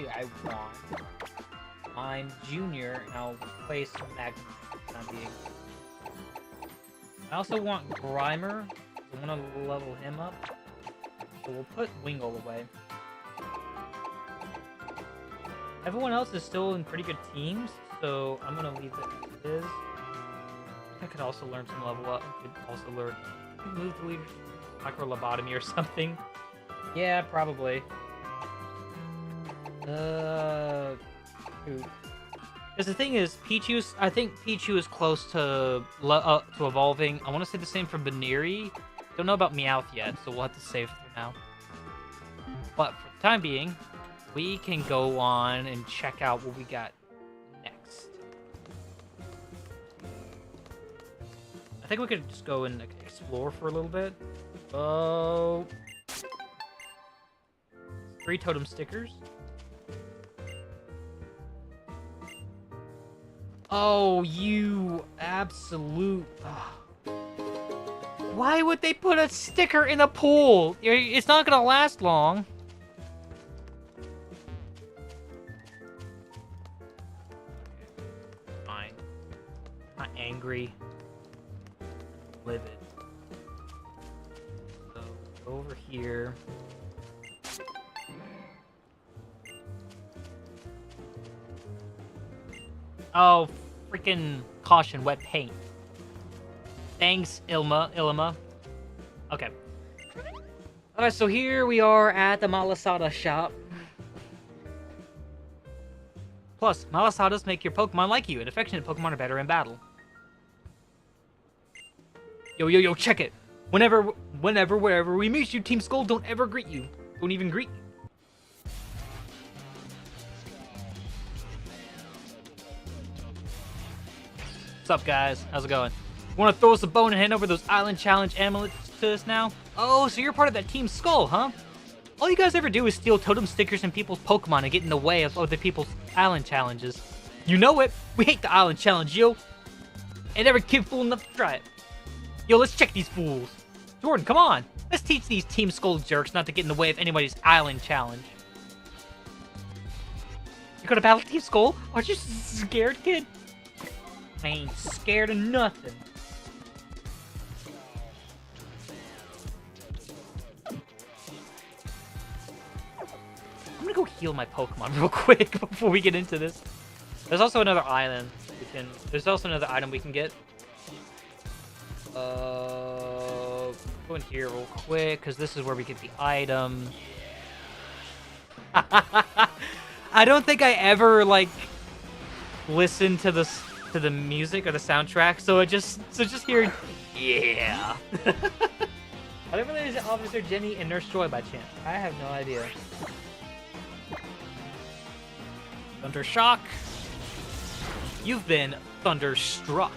I want I'm Junior, and I'll play some Magnum for the time being. I also want Grimer. I want to level him up. So we'll put Wingull away. Everyone else is still in pretty good teams, so I'm going to leave it as it is. I could also learn some level up. I could also learn move the leader, micro lobotomy or something. Yeah, probably. Because the thing is, I think Pichu is close to evolving. I want to say the same for Baneri. Don't know about Meowth yet, so we'll have to save for now. But for the time being, we can go on and check out what we got next. I think we could just go and explore for a little bit. Oh. 3 totem stickers. Oh, you absolute... Why would they put a sticker in a pool? It's not gonna last long. Fine. I'm not angry. I'm livid. So, go over here. Oh, freaking caution, wet paint. Thanks, Ilma. Okay. Alright, so here we are at the Malasada shop. Plus, Malasadas make your Pokemon like you, and affectionate Pokemon are better in battle. Yo, check it! Whenever, wherever we meet you, Team Skull don't ever greet you. Don't even greet you. What's up, guys? How's it going? Want to throw us a bone and hand over those Island Challenge amulets to us now? Oh, so you're part of that Team Skull, huh? All you guys ever do is steal totem stickers and people's Pokemon and get in the way of other people's Island Challenges. You know it! We hate the Island Challenge, yo! And every kid fool enough to try it. Yo, let's check these fools. Jordan, come on! Let's teach these Team Skull jerks not to get in the way of anybody's Island Challenge. You gonna battle Team Skull? Aren't you scared, kid? I ain't scared of nothing. I'm gonna go heal my Pokemon real quick before we get into this. There's also another island there's also another item we can get. Go in here real quick, because this is where we get the item. I don't think I ever, like, listened to the music or the soundtrack, so just hear, yeah. I didn't realize Officer Jenny and Nurse Joy by chance. I have no idea. Thunder Shock. You've been thunderstruck.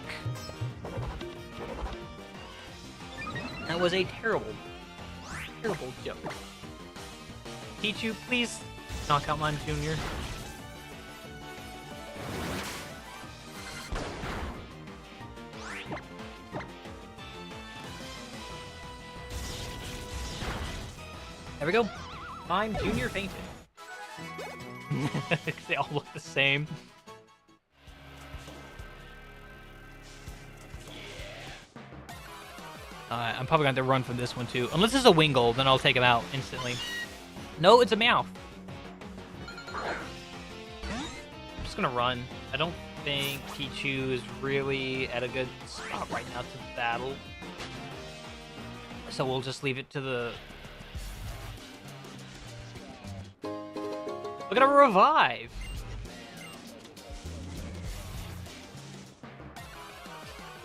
That was a terrible joke. Pichu, please knock out mine, Junior. There we go. Mime Junior fainted. They all look the same. I'm probably going to have to run from this one too. Unless it's a Wingull, then I'll take him out instantly. No, it's a Meowth. I'm just going to run. I don't think Pichu is really at a good spot right now to battle. So we'll just leave it to the... Look at a revive!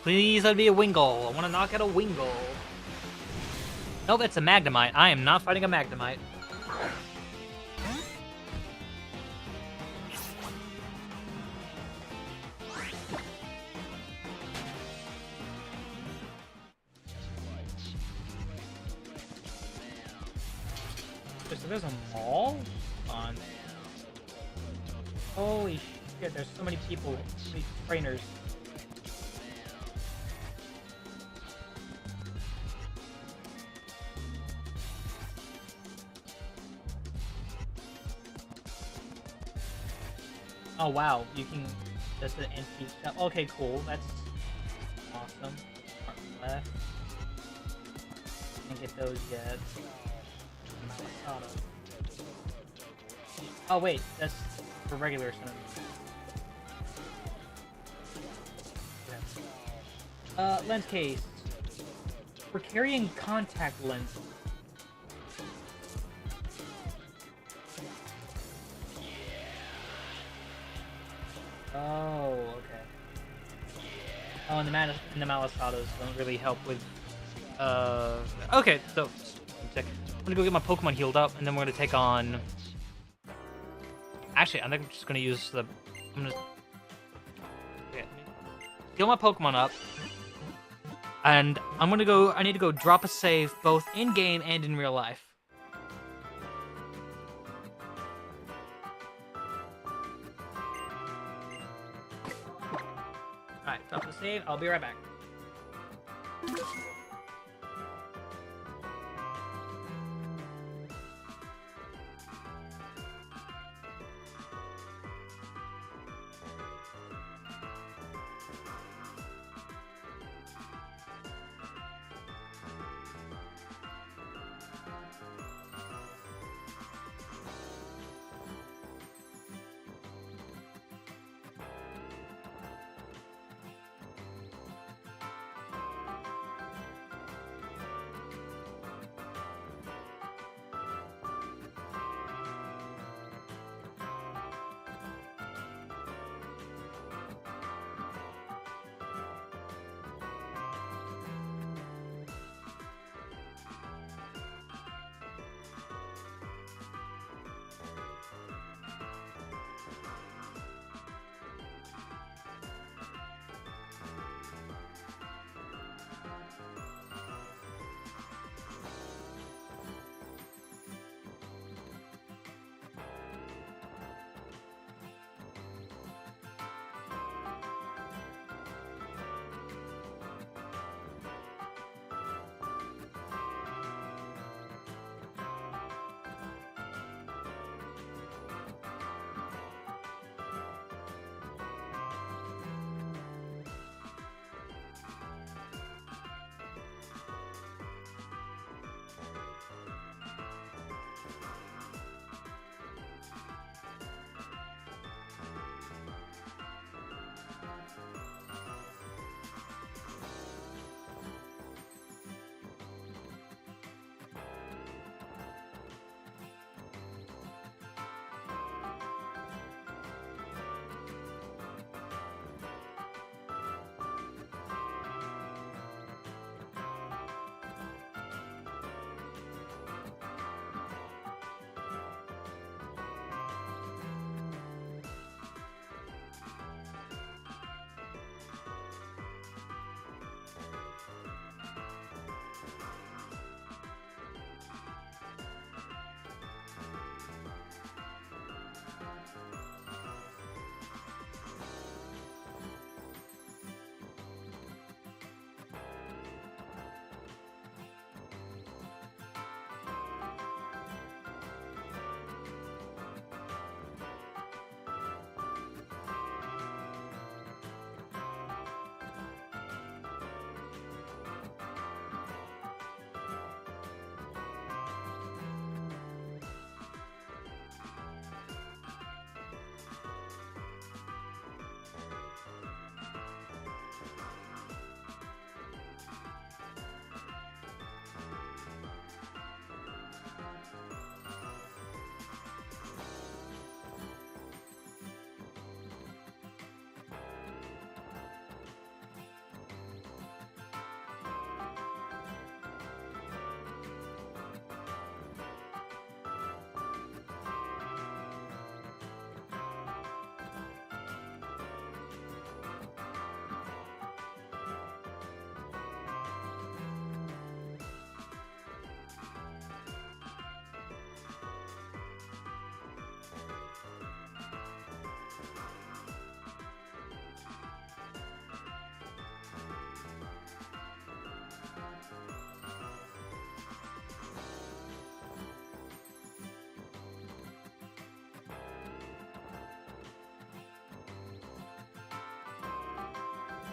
Please let it be a Wingull. I want to knock out a Wingull. No, that's a Magnemite. I am not fighting a Magnemite. So there's a mall? On. Holy shit, there's so many people, so many trainers. Oh wow, you can, that's the antique shop. Okay, cool, that's awesome. Front left. Can't get those yet. Oh wait, that's for regular cinnamon. Yeah. Lens case. We're carrying contact lenses. Oh, okay. Oh, and the Malasadas don't really help with, okay, so, check. I'm gonna go get my Pokemon healed up, and then we're gonna take on... Actually, I think I'm just gonna use the... I'm gonna... Okay, heal my Pokemon up. And I'm gonna go... I need to go drop a save both in-game and in real life. Alright, drop the save. I'll be right back.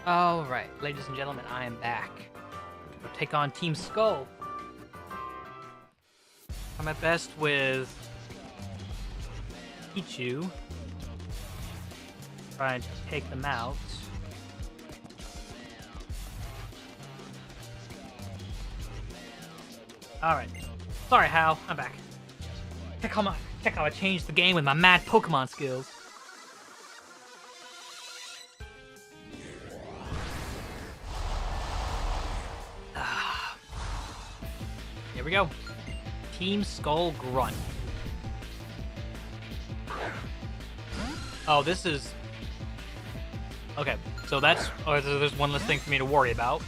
Alright, ladies and gentlemen, I am back. We'll take on Team Skull. I'm at best with Pichu. Trying to take them out. Alright. Sorry, Hal. I'm back. Check how I changed the game with my mad Pokemon skills. Here we go. Team Skull Grunt. Oh, this is... Okay, so that's... Oh, there's one less thing for me to worry about.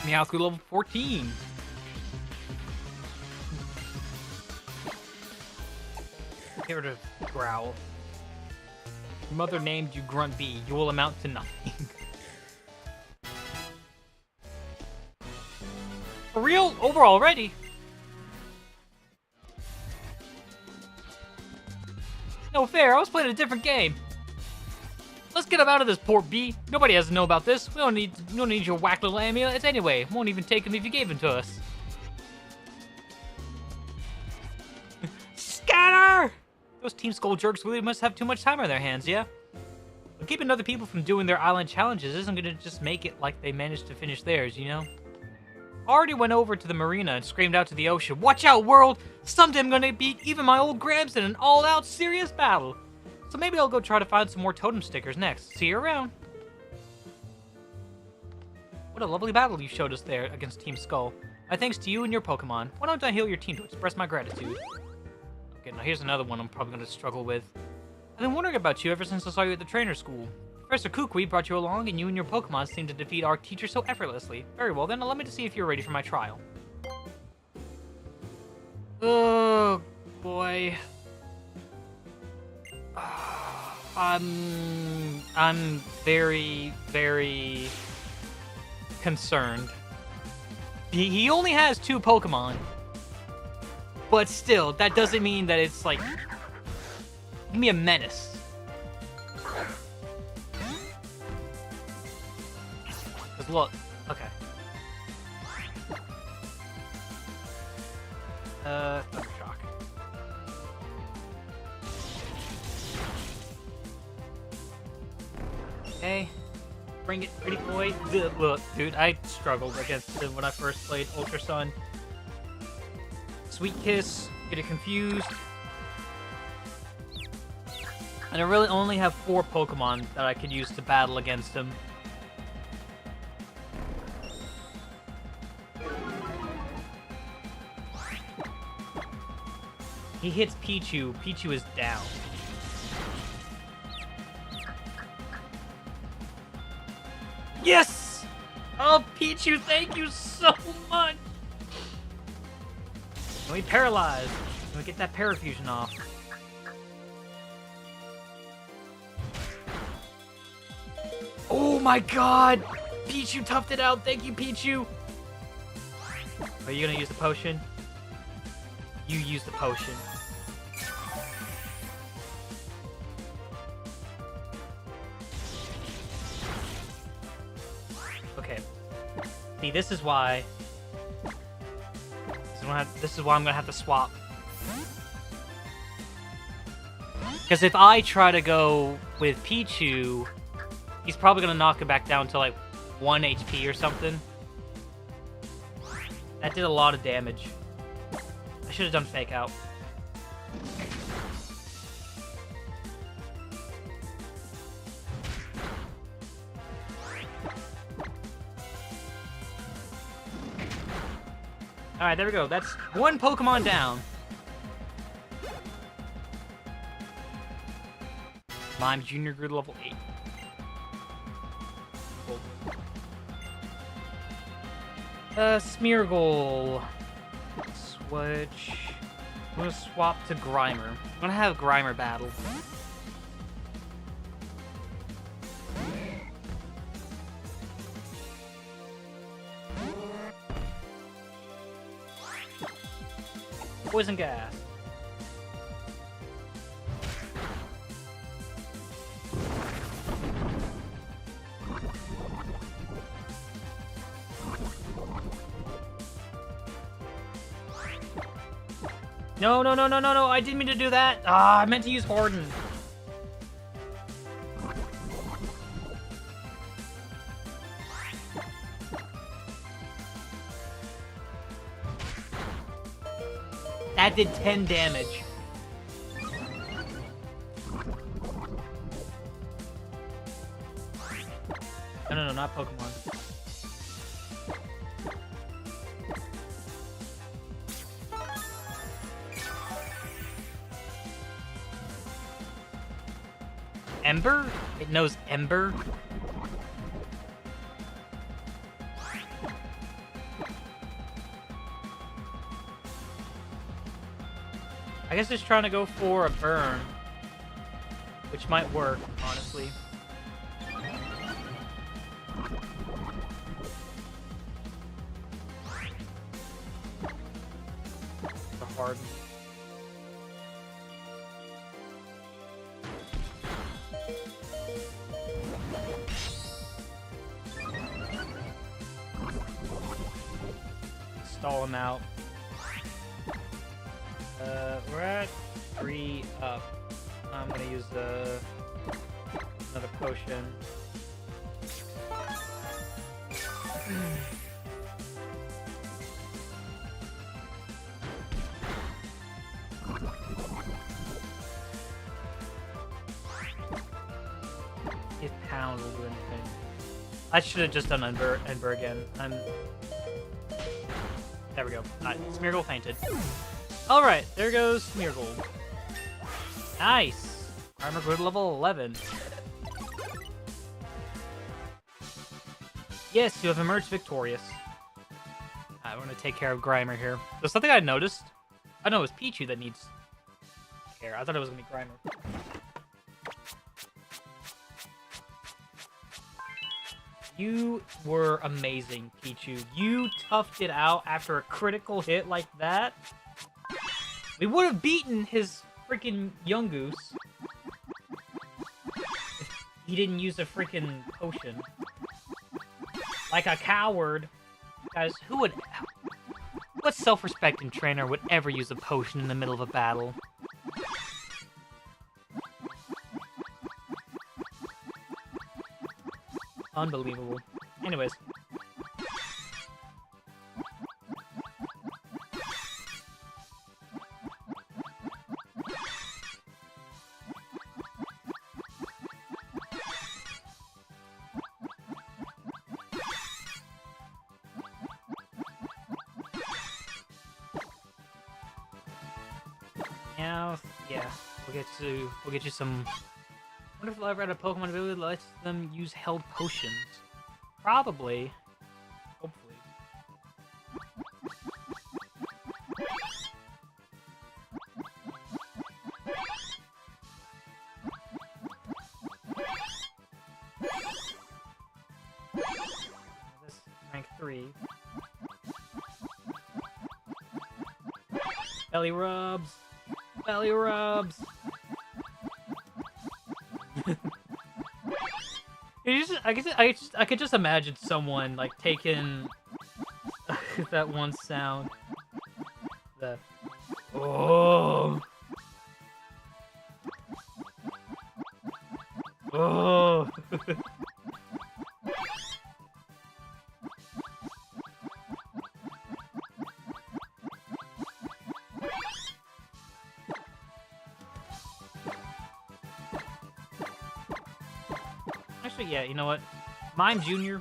Meowth level 14. Get rid of Growl. Your mother named you Grunt B. You will amount to nothing. For real? Over already? No fair. I was playing a different game. Let's get him out of this, Port B. Nobody has to know about this. We don't need your whack little amulets anyway. Won't even take him if you gave him to us. Scatter! Those Team Skull jerks really must have too much time on their hands, yeah? But keeping other people from doing their island challenges isn't gonna just make it like they managed to finish theirs, you know? Already went over to the marina and screamed out to the ocean, "Watch out, world! Someday I'm gonna beat even my old Gramps in an all-out serious battle." So maybe I'll go try to find some more totem stickers next. See you around. What a lovely battle you showed us there against Team Skull. My thanks to you and your Pokemon. Why don't I heal your team to express my gratitude? Okay, now here's another one I'm probably going to struggle with. I've been wondering about you ever since I saw you at the trainer school. Professor Kukui brought you along, and you and your Pokemon seemed to defeat our teacher so effortlessly. Very well then, allow me to see if you're ready for my trial. Oh, boy. I'm very, very concerned. He only has 2 Pokemon. But still, that doesn't mean that it's like... Give me a menace. Cause look, okay. Thunder Shock. Okay. Bring it, pretty boy. Look, dude, I struggled against him when I first played Ultra Sun. Sweet Kiss, get it confused. And I really only have 4 Pokemon that I could use to battle against him. He hits Pichu. Pichu is down. Yes! Oh, Pichu, thank you so much! Can we paralyze? Can we get that parafusion off? Oh my god! Pichu toughed it out. Thank you, Pichu. Are you gonna use the potion? You use the potion. Okay. See, this is why... This is why I'm gonna have to swap. Because if I try to go with Pichu, he's probably gonna knock it back down to like 1 HP or something. That did a lot of damage. I should have done Fake Out. Alright, there we go. That's 1 Pokemon down. Mime Junior grew to level 8. Smeargle. Switch. I'm gonna swap to Grimer. I'm gonna have Grimer battle. Poison Gas. No, no, no, no, no, no, I didn't mean to do that. Ah, I meant to use Harden. That did 10 damage. No, not Pokemon. Ember? It knows Ember? I guess it's trying to go for a burn, which might work, honestly. The hard. Stall him out. We're at 3 up. I'm gonna use another potion. If pound will do anything. I should have just done Ember again. There we go. Smeargle fainted. Alright, there goes Smeargle. Nice! Armor grew to level 11. Yes, you have emerged victorious. I want to take care of Grimer here. There's something I noticed. I know it was Pichu that needs care. I thought it was going to be Grimer. You were amazing, Pichu. You toughed it out after a critical hit like that. We would have beaten his freaking Yungoos if he didn't use a freaking potion. Like a coward. Guys, what self-respecting trainer would ever use a potion in the middle of a battle? Unbelievable. Anyways. Now, yeah, we'll get you some. I wonder if I've ever had a Pokemon ability that lets them use held potions. Probably. Hopefully. This rank 3. Belly rubs. Belly rubs. I could just imagine someone like taking that one sound. The oh. Oh. Actually, yeah, you know what? Mime Jr.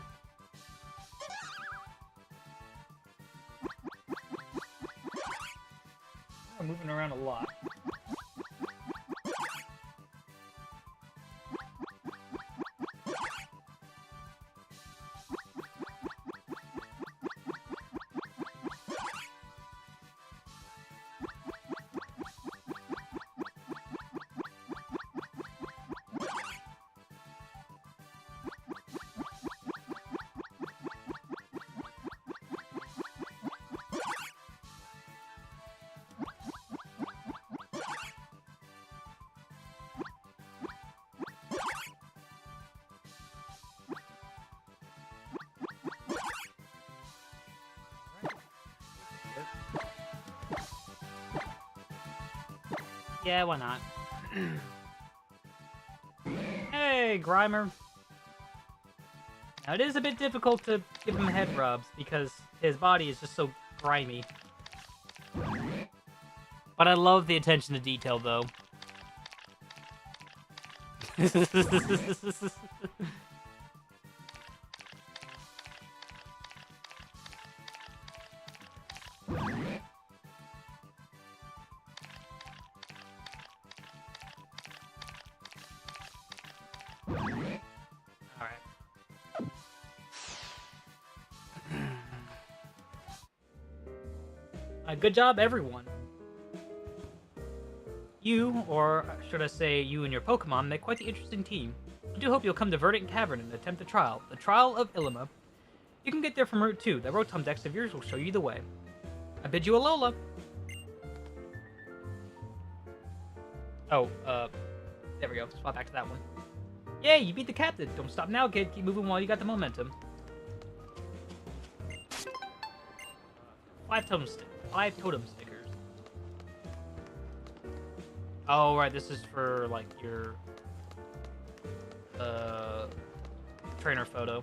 I'm moving around a lot. Yeah, why not? Hey, Grimer. Now, it is a bit difficult to give him head rubs because his body is just so grimy. But I love the attention to detail, though. Good job, everyone. You, or should I say you and your Pokemon, make quite the interesting team. I do hope you'll come to Verdant Cavern and attempt the trial of Ilima. You can get there from Route 2. That Rotom-Dex of yours will show you the way. I bid you Alola. Oh, there we go. Swap back to that one. Yay, you beat the captain. Don't stop now, kid. Keep moving while you got the momentum. 5 totem stickers. Oh, right. This is for, like, your trainer photo.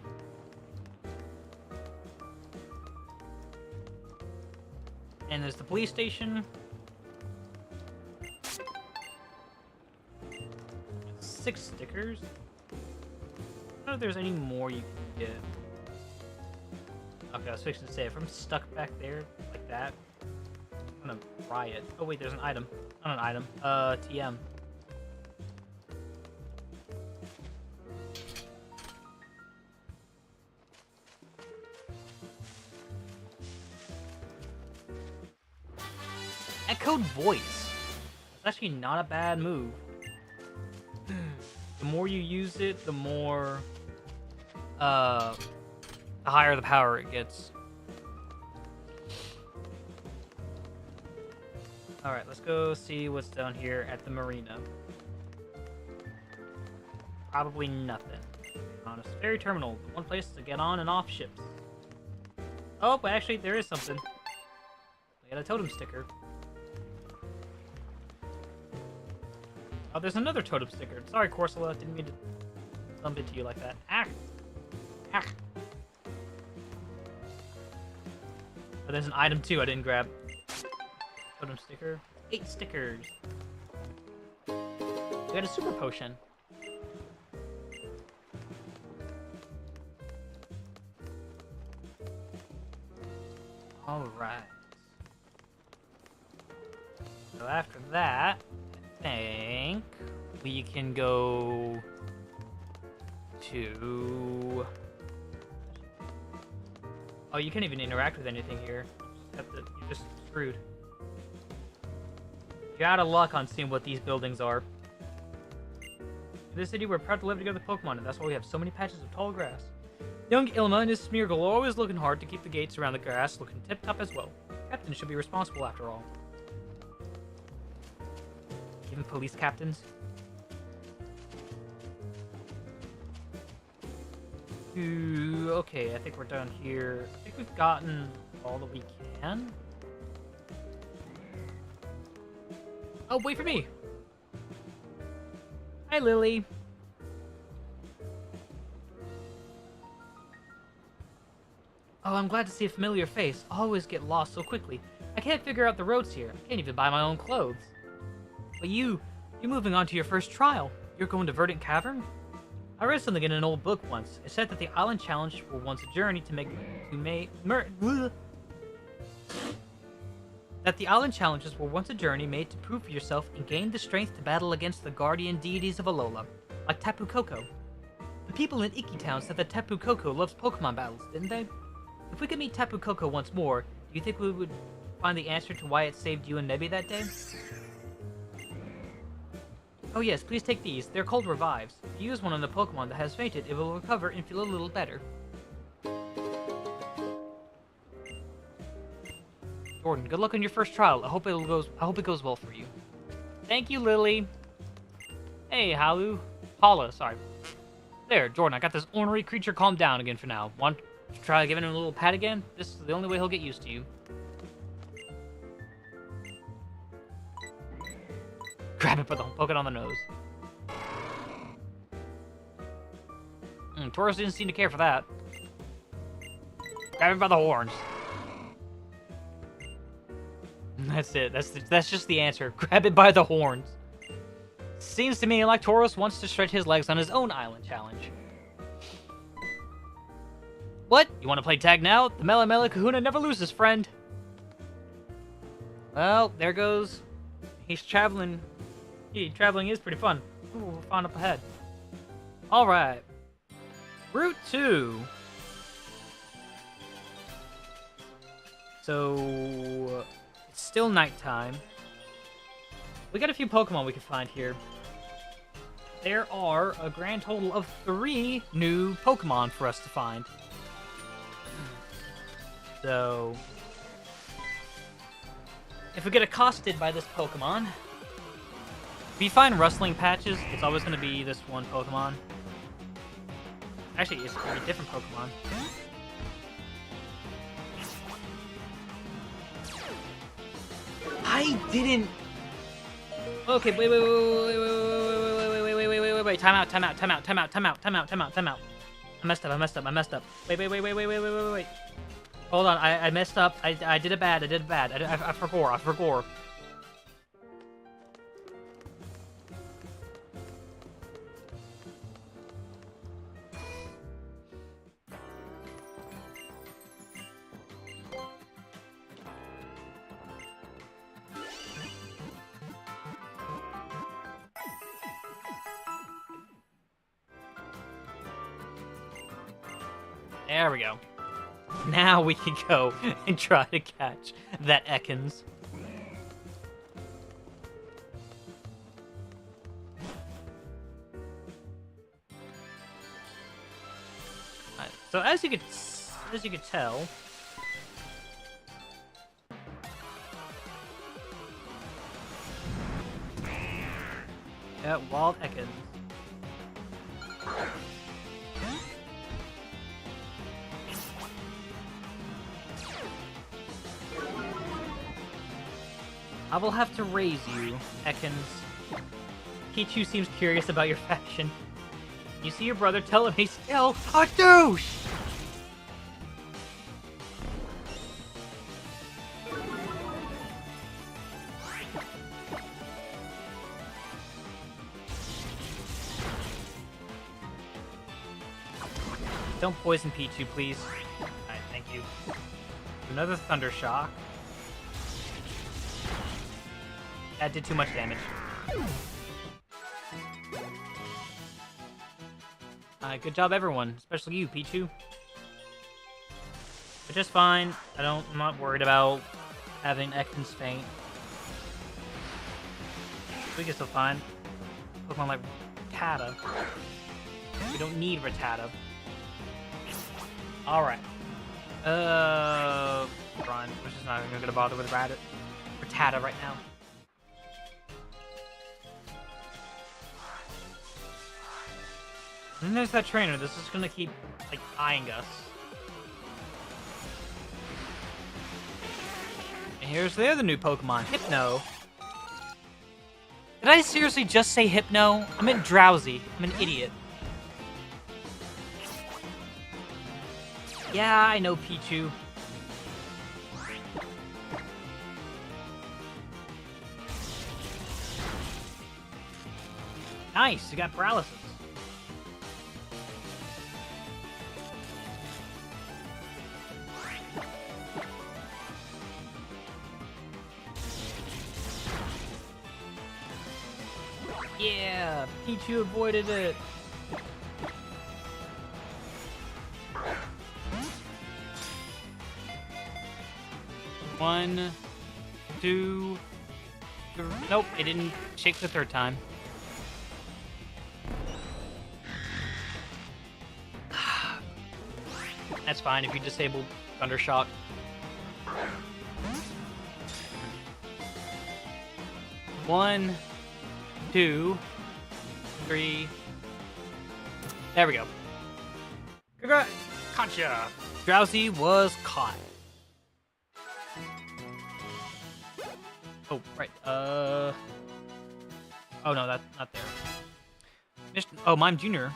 And there's the police station. 6 stickers. I don't know if there's any more you can get. Okay, I was fixing to say, if I'm stuck back there like that, I'm gonna riot. Oh wait, there's an item. Not an item. TM. Echoed voice. It's actually not a bad move. The more you use it, the more, the higher the power it gets. Alright, let's go see what's down here at the marina. Probably nothing. On a ferry terminal, the one place to get on and off ships. Oh, but actually, there is something. We got a totem sticker. Oh, there's another totem sticker. Sorry, Corsola, didn't mean to bump into you like that. Ah! Ah! Oh, there's an item too I didn't grab. Totem sticker. 8 stickers. We got a super potion. Alright. So after that, I think we can go to... Oh, you can't even interact with anything here. You're just screwed. You're out of luck on seeing what these buildings are. In this city, we're proud to live together with Pokemon, and that's why we have so many patches of tall grass. Young Ilma and his Smeargle are always looking hard to keep the gates around the grass looking tip-top as well. Captain should be responsible after all. Even police captains. Ooh, okay, I think we're done here. I think we've gotten all that we can. Oh, wait for me! Hi, Lily. Oh, I'm glad to see a familiar face. I always get lost so quickly. I can't figure out the roads here. I can't even buy my own clothes. But you're moving on to your first trial. You're going to Verdant Cavern? I read something in an old book once. It said that the island challenge were once a journey that the island challenges were once a journey made to prove for yourself and gain the strength to battle against the guardian deities of Alola, like Tapu Koko. The people in Iki Town said that Tapu Koko loves Pokemon battles, didn't they? If we could meet Tapu Koko once more, do you think we would find the answer to why it saved you and Nebby that day? Oh yes, please take these. They're called Revives. If you use one on the Pokemon that has fainted, it will recover and feel a little better. Jordan, good luck on your first trial. I hope it goes well for you. Thank you, Lily. Hey, Paula, sorry. There, Jordan, I got this ornery creature calmed down again for now. Want to try giving him a little pat again? This is the only way he'll get used to you. Grab it, poke it on the nose. Tauros didn't seem to care for that. Grab it by the horns. That's it. That's just the answer. Grab it by the horns. Seems to me like Tauros wants to stretch his legs on his own island challenge. What? You want to play tag now? The Melamela Kahuna never loses, friend. Well, there goes. He's traveling. Traveling is pretty fun. Ooh, we're fine up ahead. Alright. Route 2. So, it's still nighttime. We got a few Pokemon we can find here. There are a grand total of 3 new Pokemon for us to find. So, if we get accosted by this Pokemon, if you find rustling patches, it's always going to be this one Pokemon. Actually, it's a different Pokemon. I didn't. Okay, wait. Time out. I messed up. Wait. Hold on, I messed up. I did it bad. I forgot. There we go. Now we can go and try to catch that Ekans. Right, so as you could tell, yeah, wild Ekans. I will have to raise you, Ekans. Pichu seems curious about your fashion. You see your brother, tell him he's still a douche! Don't poison Pichu, please. Alright, thank you. Another Thunder Shock. That did too much damage. Good job, everyone. Especially you, Pichu. But just fine. I'm not worried about having Ekans faint. We can still find Pokemon like Rattata. We don't need Rattata. Alright. Run. We're just not even gonna bother with Rattata right now. And then there's that trainer. This is gonna keep, like, eyeing us. And here's the other new Pokemon, Hypno. Did I seriously just say Hypno? I meant Drowsy. I'm an idiot. Yeah, I know, Pichu. Nice, you got paralysis. Yeah, Pichu avoided it. One, two, three. Nope, it didn't shake the third time. That's fine if you disable Thunder Shock. One, two, three. There we go. Congrats! Gotcha! Drowsy was caught. Oh, right. Oh no, that's not there. Oh, Mime Jr.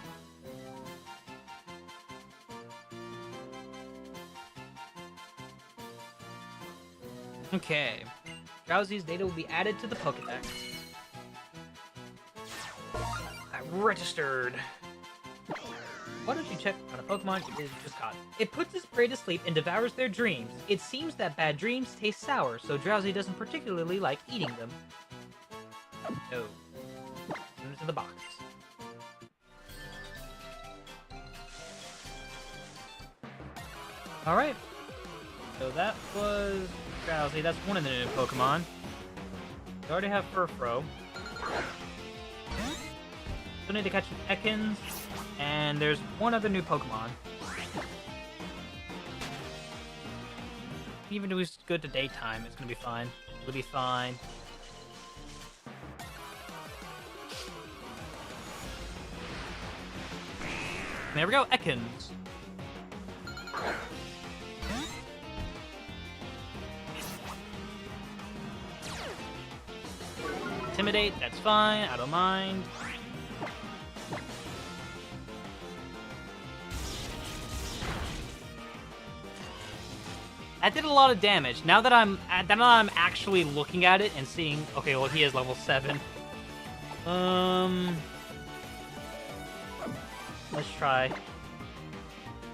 Okay. Drowsy's data will be added to the Pokedex. I registered. Why don't you check on a Pokemon you just caught? It puts its prey to sleep and devours their dreams. It seems that bad dreams taste sour, so Drowsy doesn't particularly like eating them. No. Into the box. Alright. So that was Drowsy. That's one of the new Pokemon. We already have Furfro. Still need to catch an Ekans. And there's one other new Pokemon. Even if it's good to daytime, it's gonna be fine. It'll be fine. There we go, Ekans. Intimidate, that's fine, I don't mind. That did a lot of damage. Now that I'm actually looking at it and seeing, okay, well he is level 7. Let's try.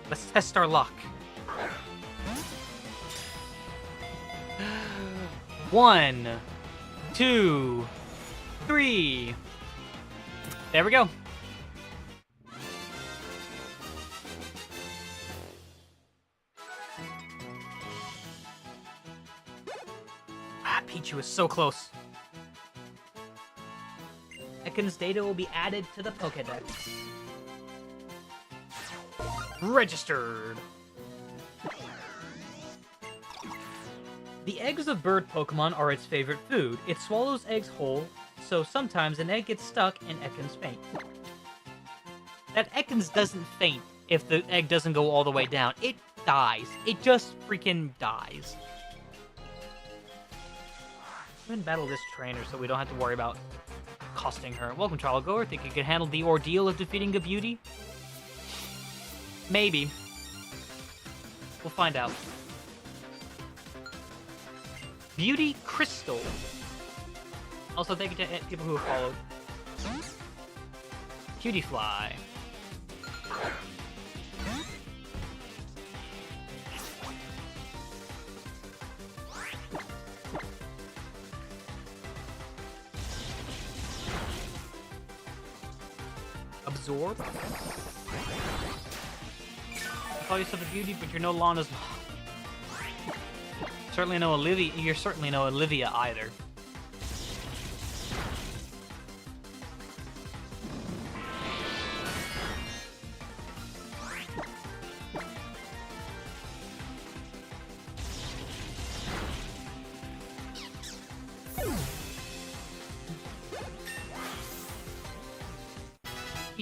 Let's test our luck. 1, 2, 3. There we go. Pichu is so close. Ekans' data will be added to the Pokedex. Registered. The eggs of bird Pokemon are its favorite food. It swallows eggs whole, so sometimes an egg gets stuck and Ekans faint. That Ekans doesn't faint if the egg doesn't go all the way down. It dies. It just freaking dies. I'm gonna battle this trainer so we don't have to worry about costing her. Welcome, trial goer. Think you can handle the ordeal of defeating a beauty? Maybe. We'll find out. Beauty Crystal. Also, thank you to people who have followed. Cutie Fly. Absorb. You call yourself a beauty, but you're no Lana's mom. Certainly no Olivia. You're certainly no Olivia either.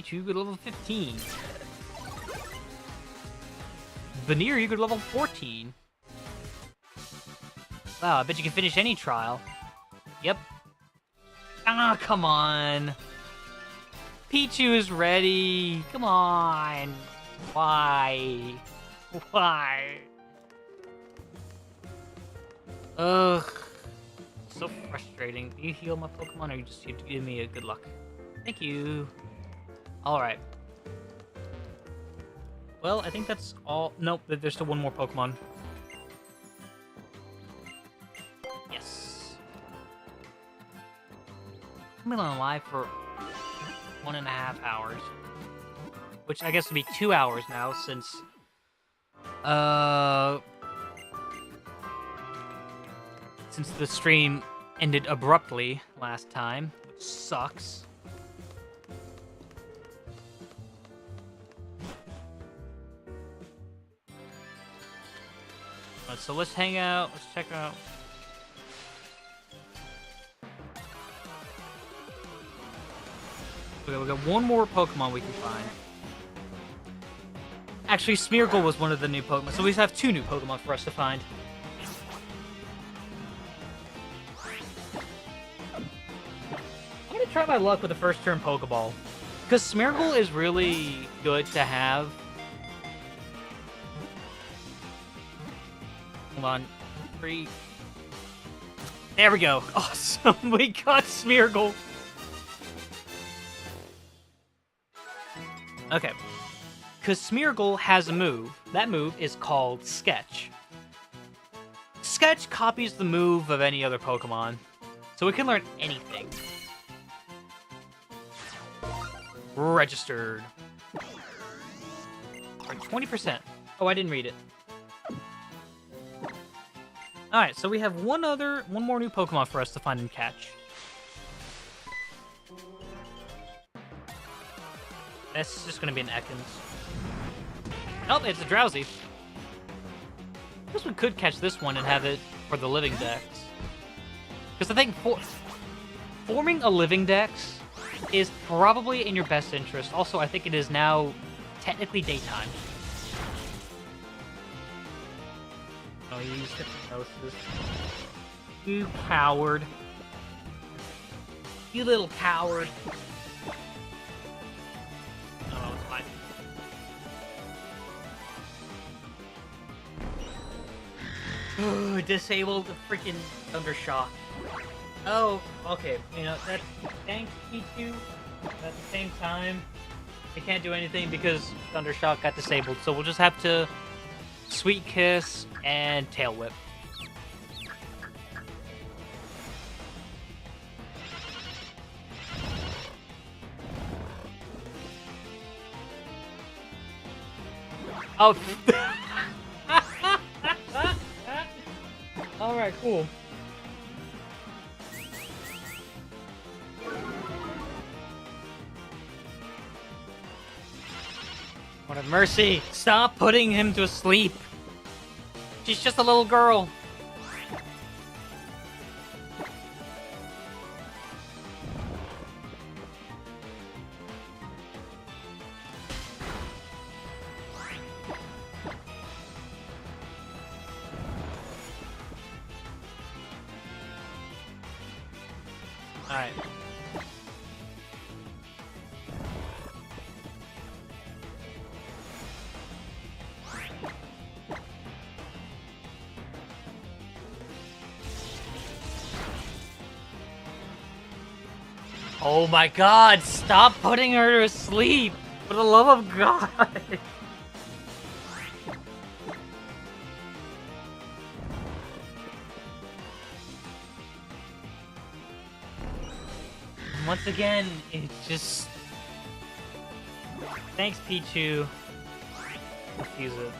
You go to level 15. Veneer, you go to level 14. Wow, I bet you can finish any trial. Yep. Ah, come on. Pichu is ready. Come on. Why? Why? Ugh. So frustrating. Do you heal my Pokemon or you just give me a good luck? Thank you. Alright. Well, I think that's all. Nope, there's still one more Pokemon. Yes. I've been alive for 1.5 hours. Which I guess would be 2 hours now, since... Since the stream ended abruptly last time, which sucks. So let's hang out, let's check out. Okay, we got one more Pokemon we can find. Actually, Smeargle was one of the new Pokemon, so we have 2 new Pokemon for us to find. I'm gonna try my luck with the first turn Pokeball. Because Smeargle is really good to have. Hold on. 3. There we go. Awesome. We got Smeargle. Okay. Because Smeargle has a move. That move is called Sketch. Sketch copies the move of any other Pokemon, so it can learn anything. Registered. For 20%. Oh, I didn't read it. Alright, so we have one more new Pokemon for us to find and catch. That's just gonna be an Ekans. Oh, it's a Drowsy. I guess we could catch this one and have it for the Living Dex. Because I think forming a Living Dex is probably in your best interest. Also, I think it is now technically daytime. Oh, you used Hypnosis. You coward. You little coward. Oh, it's fine. Disabled the freaking Thundershock. Oh, okay. You know, that. Thanks, P2. At the same time, I can't do anything because Thundershock got disabled, so we'll just have to Sweet Kiss and Tail Whip. Oh. Alright, cool. What a mercy! Stop putting him to sleep! She's just a little girl! Alright. Oh my god, stop putting her to sleep! For the love of God! Once again, it just... Thanks, Pichu. Refuse it.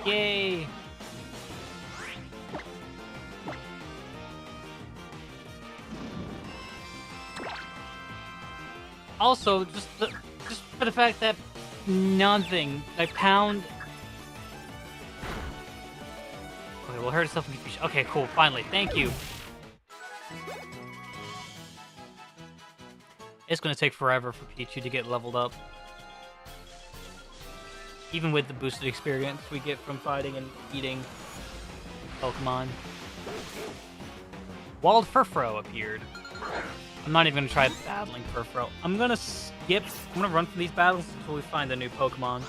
Yay! Also, just for the fact that nothing, like Pound. Okay, well, hurt itself in confusion. Okay, cool. Finally, thank you. It's gonna take forever for Pichu to get leveled up. Even with the boosted experience we get from fighting and eating Pokemon. Wild Furfrou appeared. I'm not even gonna try battling Furfrou. I'm gonna skip. I'm gonna run from these battles until we find a new Pokemon.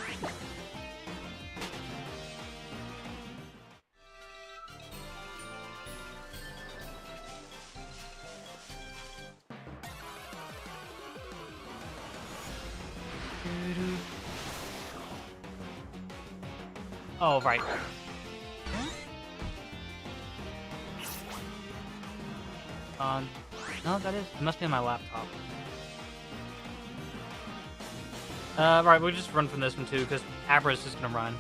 Oh, right. No, that is... It must be on my laptop. Right, we'll just run from this one, too, because Abra's just gonna run.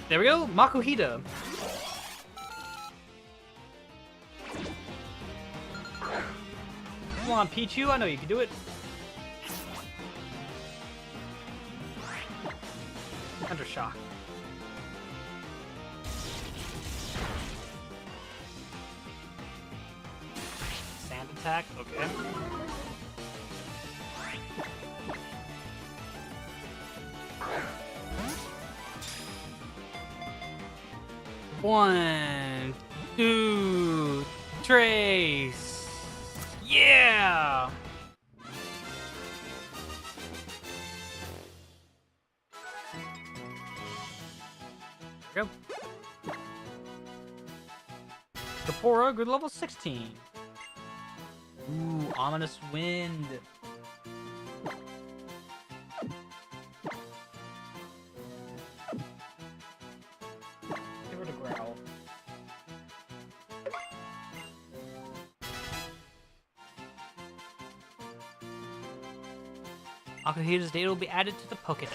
There we go! Makuhita! Come on, Pichu, I know you can do it. Thunder Shock. Sand attack, okay. One, two, trace. Yeah. There we go. Kapora, good level 16. Ooh, ominous wind. Give her the growl. Akahita's data will be added to the Pokedex.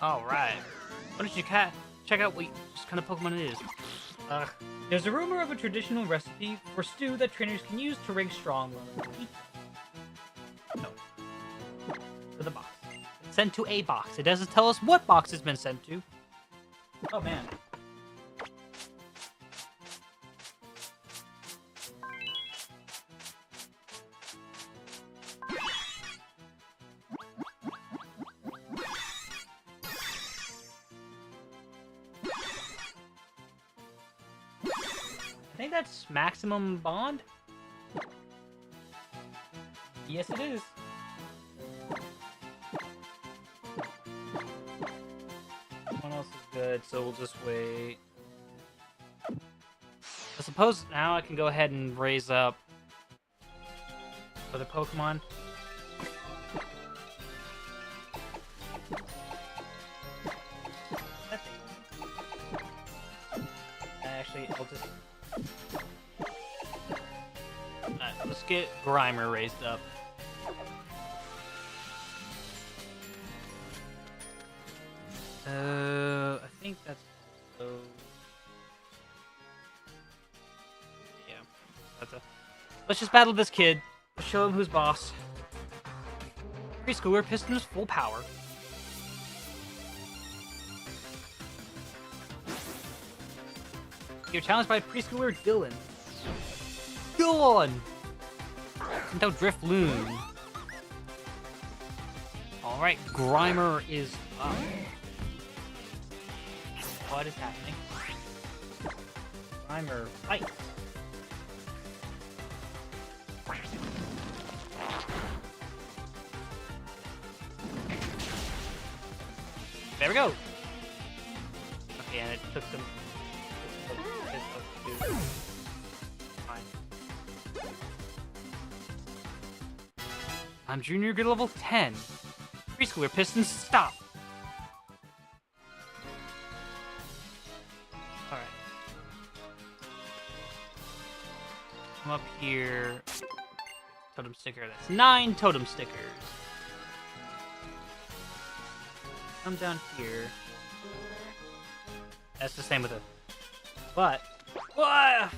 Alright. Why don't you check out what kind of Pokemon it is? There's a rumor of a traditional recipe for stew that trainers can use to rig strong. No. To the box. It's sent to a box. It doesn't tell us what box it's been sent to. Oh man. I think that's maximum bond. Yes, it is. One else is good, so we'll just wait. I suppose now I can go ahead and raise up other Pokemon. Actually, I'll just... Alright, let's get Grimer raised up. I think that's... yeah, that's a... Let's just battle this kid. Let's show him who's boss. Preschooler Piston is full power. You're challenged by Preschooler Dylan. Go on! Kanto Drift Loon. Alright, Grimer is up. What is happening? Grimer, fight! There we go! Okay, and it took some... Fine. I'm Junior, good level 10. Preschooler Pistons, stop! Alright. Come up here. Totem sticker, that's 9 totem stickers. Come down here. That's the same with it. But, I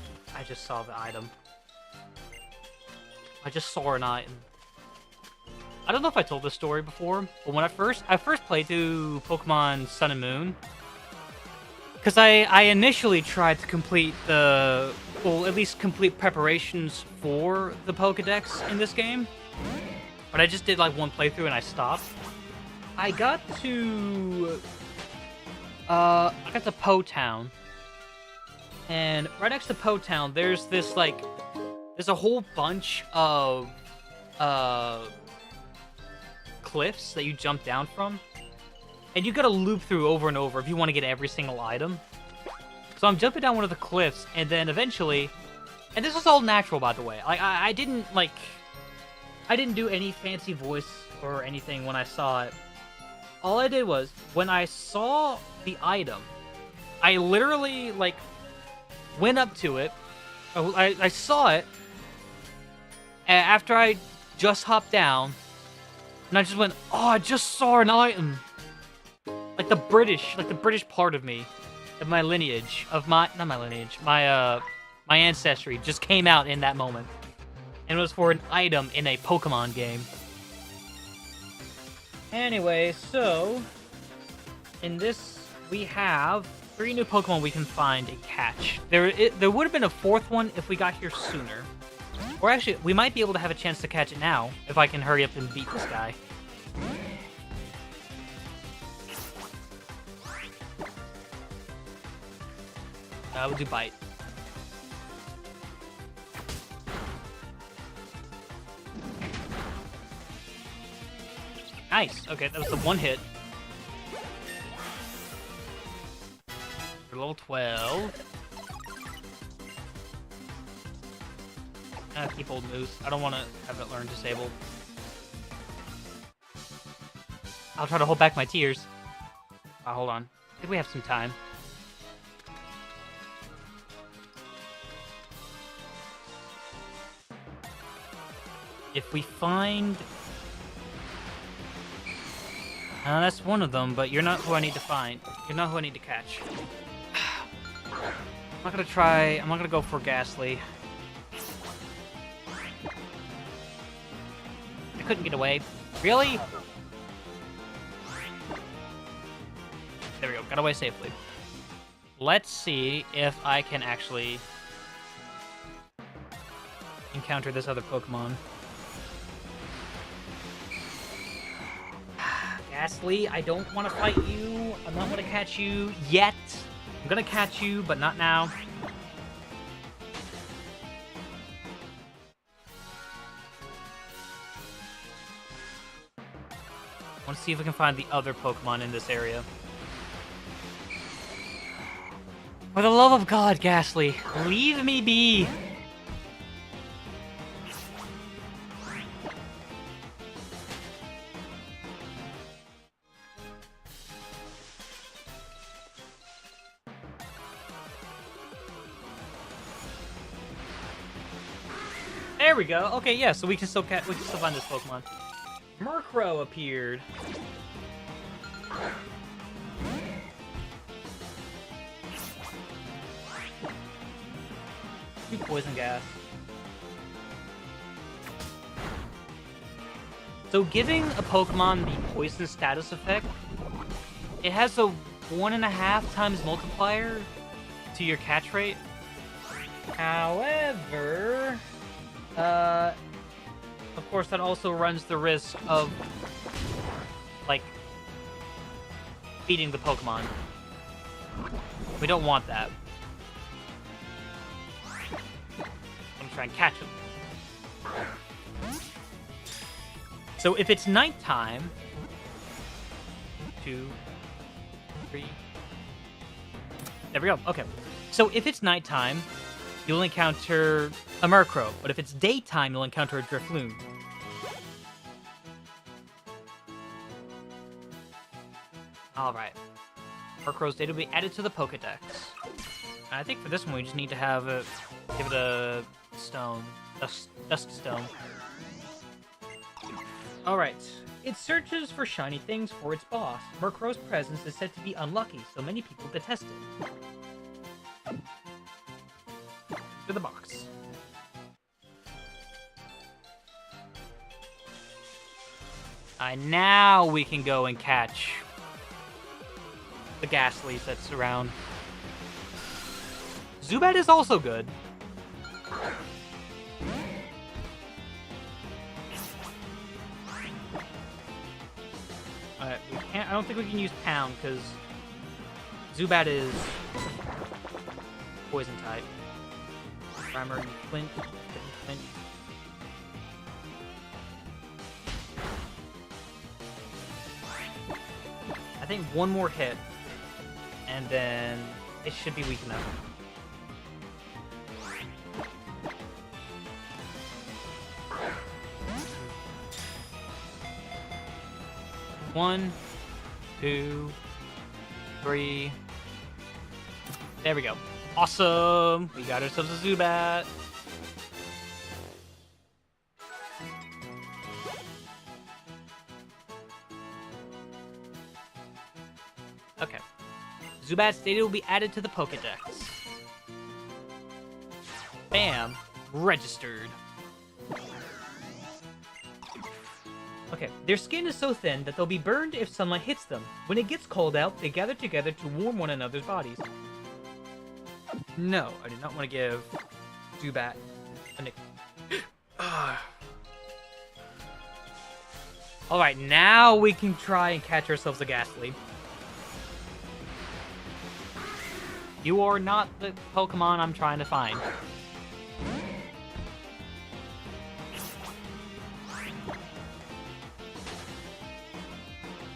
just saw the item. I just saw an item. I don't know if I told this story before, but when I first played through Pokemon Sun and Moon, because I initially tried to complete the, well, at least complete preparations for the Pokedex in this game, but I just did like one playthrough and I stopped. I got to Po Town. And right next to Po Town, there's this, like, there's a whole bunch of, cliffs that you jump down from. And you gotta loop through over and over if you want to get every single item. So I'm jumping down one of the cliffs, and then eventually... And this was all natural, by the way. Like, I didn't do any fancy voice or anything when I saw it. All I did was, when I saw the item, I literally, like... went up to it. I saw it. And after I just hopped down, and I just went, oh, I just saw an item. Like the British part of me, of my lineage, not my lineage, my My ancestry just came out in that moment. And it was for an item in a Pokemon game. Anyway, so... in this, we have 3 new Pokemon we can find and catch. There would have been a 4th one if we got here sooner. Or actually, we might be able to have a chance to catch it now, if I can hurry up and beat this guy. We'll do Bite. Nice. Okay, that was the 1 hit. For level 12. Keep Old Moose. I don't want to have it learn Disable. I'll try to hold back my tears. Hold on. I think we have some time. If we find... that's one of them, but you're not who I need to find. You're not who I need to catch. I'm not gonna go for Ghastly. I couldn't get away. Really? There we go, got away safely. Let's see if I can actually encounter this other Pokemon. Ghastly, I don't want to fight you. I'm not going to catch you yet. I'm going to catch you, but not now. I want to see if we can find the other Pokemon in this area. For the love of God, Ghastly, leave me be. There we go. Okay, yeah, so we can still find this Pokemon. Murkrow appeared. Poison gas. So giving a Pokemon the poison status effect, it has a 1.5 times multiplier to your catch rate. However, of course that also runs the risk of, like, beating the Pokemon. We don't want that. I'm trying to catch him. So if it's nighttime, 2, 3. There we go. Okay. So if it's nighttime, you'll encounter a Murkrow, but if it's daytime, you'll encounter a Drifloon. Alright. Murkrow's data will be added to the Pokedex. And I think for this one, we just need to have it, give it a stone. Dust stone. Alright. It searches for shiny things for its boss. Murkrow's presence is said to be unlucky, so many people detest it. To the box. Now we can go and catch the Ghastlies that's around. Zubat is also good. Alright, we can't. I don't think we can use Pound because Zubat is poison type. Primer, Flint, Flint. I think one more hit, and then it should be weak enough. One, 2, 3. There we go. Awesome! We got ourselves a Zubat. Okay. Zubat's data will be added to the Pokedex. Bam. Registered. Okay, their skin is so thin that they'll be burned if sunlight hits them. When it gets cold out, they gather together to warm one another's bodies. No, I do not want to give Zubat a nickname. Alright, now we can try and catch ourselves a Ghastly. You are not the Pokemon I'm trying to find.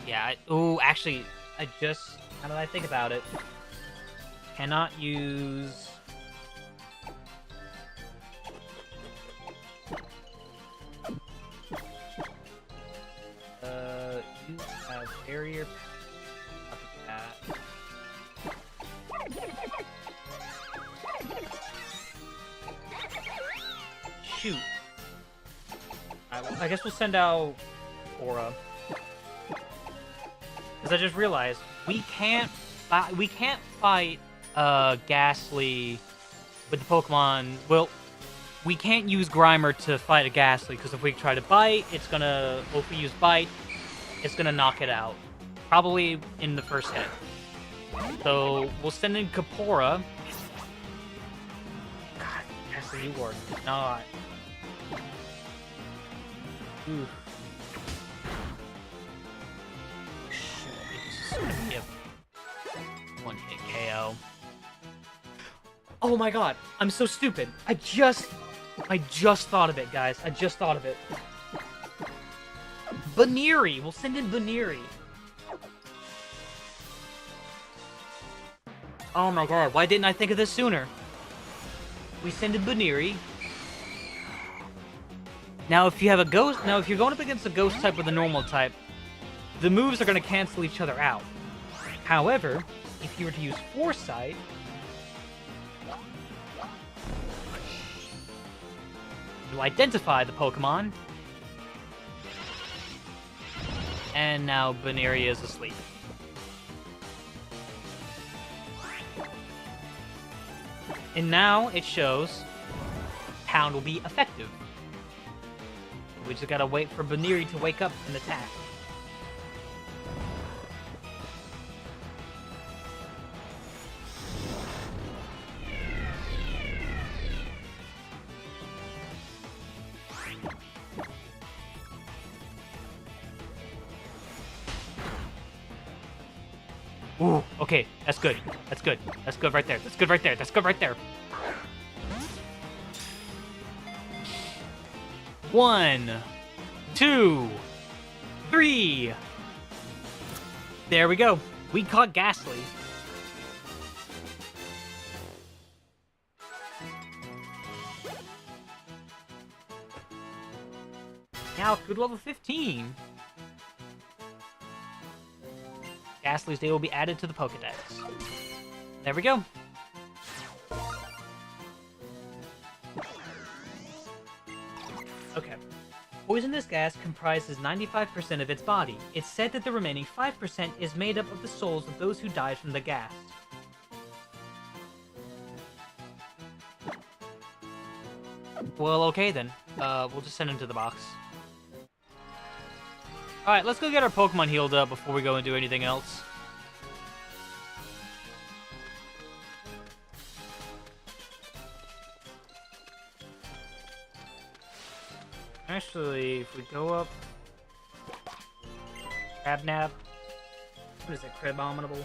Yeah, ooh, actually, now that I think about it, cannot use... You have barrier... Shoot. I guess we'll send out Orre. Because I just realized we can't fight Ghastly with the Pokemon. Well, we can't use Grimer to fight a Ghastly because if we try to bite, it's gonna. Well, if we use bite, it's gonna knock it out, probably in the first hit. So we'll send in Kapora. God, Ghastly, you are not. Oof. Yep. One hit KO. Oh my god, I'm so stupid. I just thought of it, guys. I just thought of it. Baniri. We'll send in Baniri. Oh my god, why didn't I think of this sooner? We send in Baniri. Now, if you have a ghost, if you're going up against a ghost type with a normal type, the moves are going to cancel each other out. However, if you were to use Foresight, you identify the Pokemon, and now Baniri is asleep. And now it shows Pound will be effective. We just gotta wait for Baniri to wake up and attack. Ooh, okay, that's good. That's good. That's good right there. That's good right there. That's good right there. 1, 2, 3. There we go. We caught Ghastly. Now, good level 15. Ghastly's Day will be added to the Pokedex. There we go. Okay. Poisonous gas comprises 95% of its body. It's said that the remaining 5% is made up of the souls of those who died from the gas. Well, okay then. We'll just send him to the box. Alright, let's go get our Pokemon healed up before we go and do anything else. Actually, if we go up... Crabnap. What is it? Crabominable?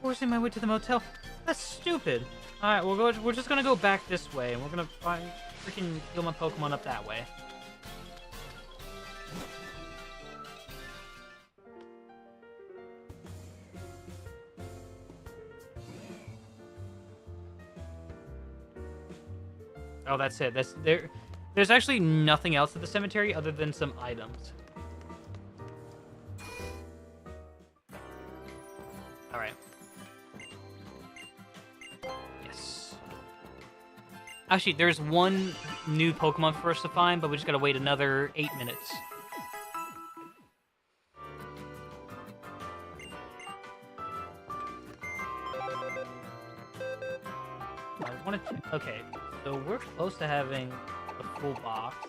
Forcing my way to the motel? That's stupid. Alright, we're just gonna go back this way, and we're gonna freaking heal my Pokemon up that way. Oh, that's it. There's actually nothing else at the cemetery other than some items. Alright. Yes. Actually, there's one new Pokemon for us to find, but we just gotta wait another 8 minutes. I want to check. Okay, so we're close to having the full box.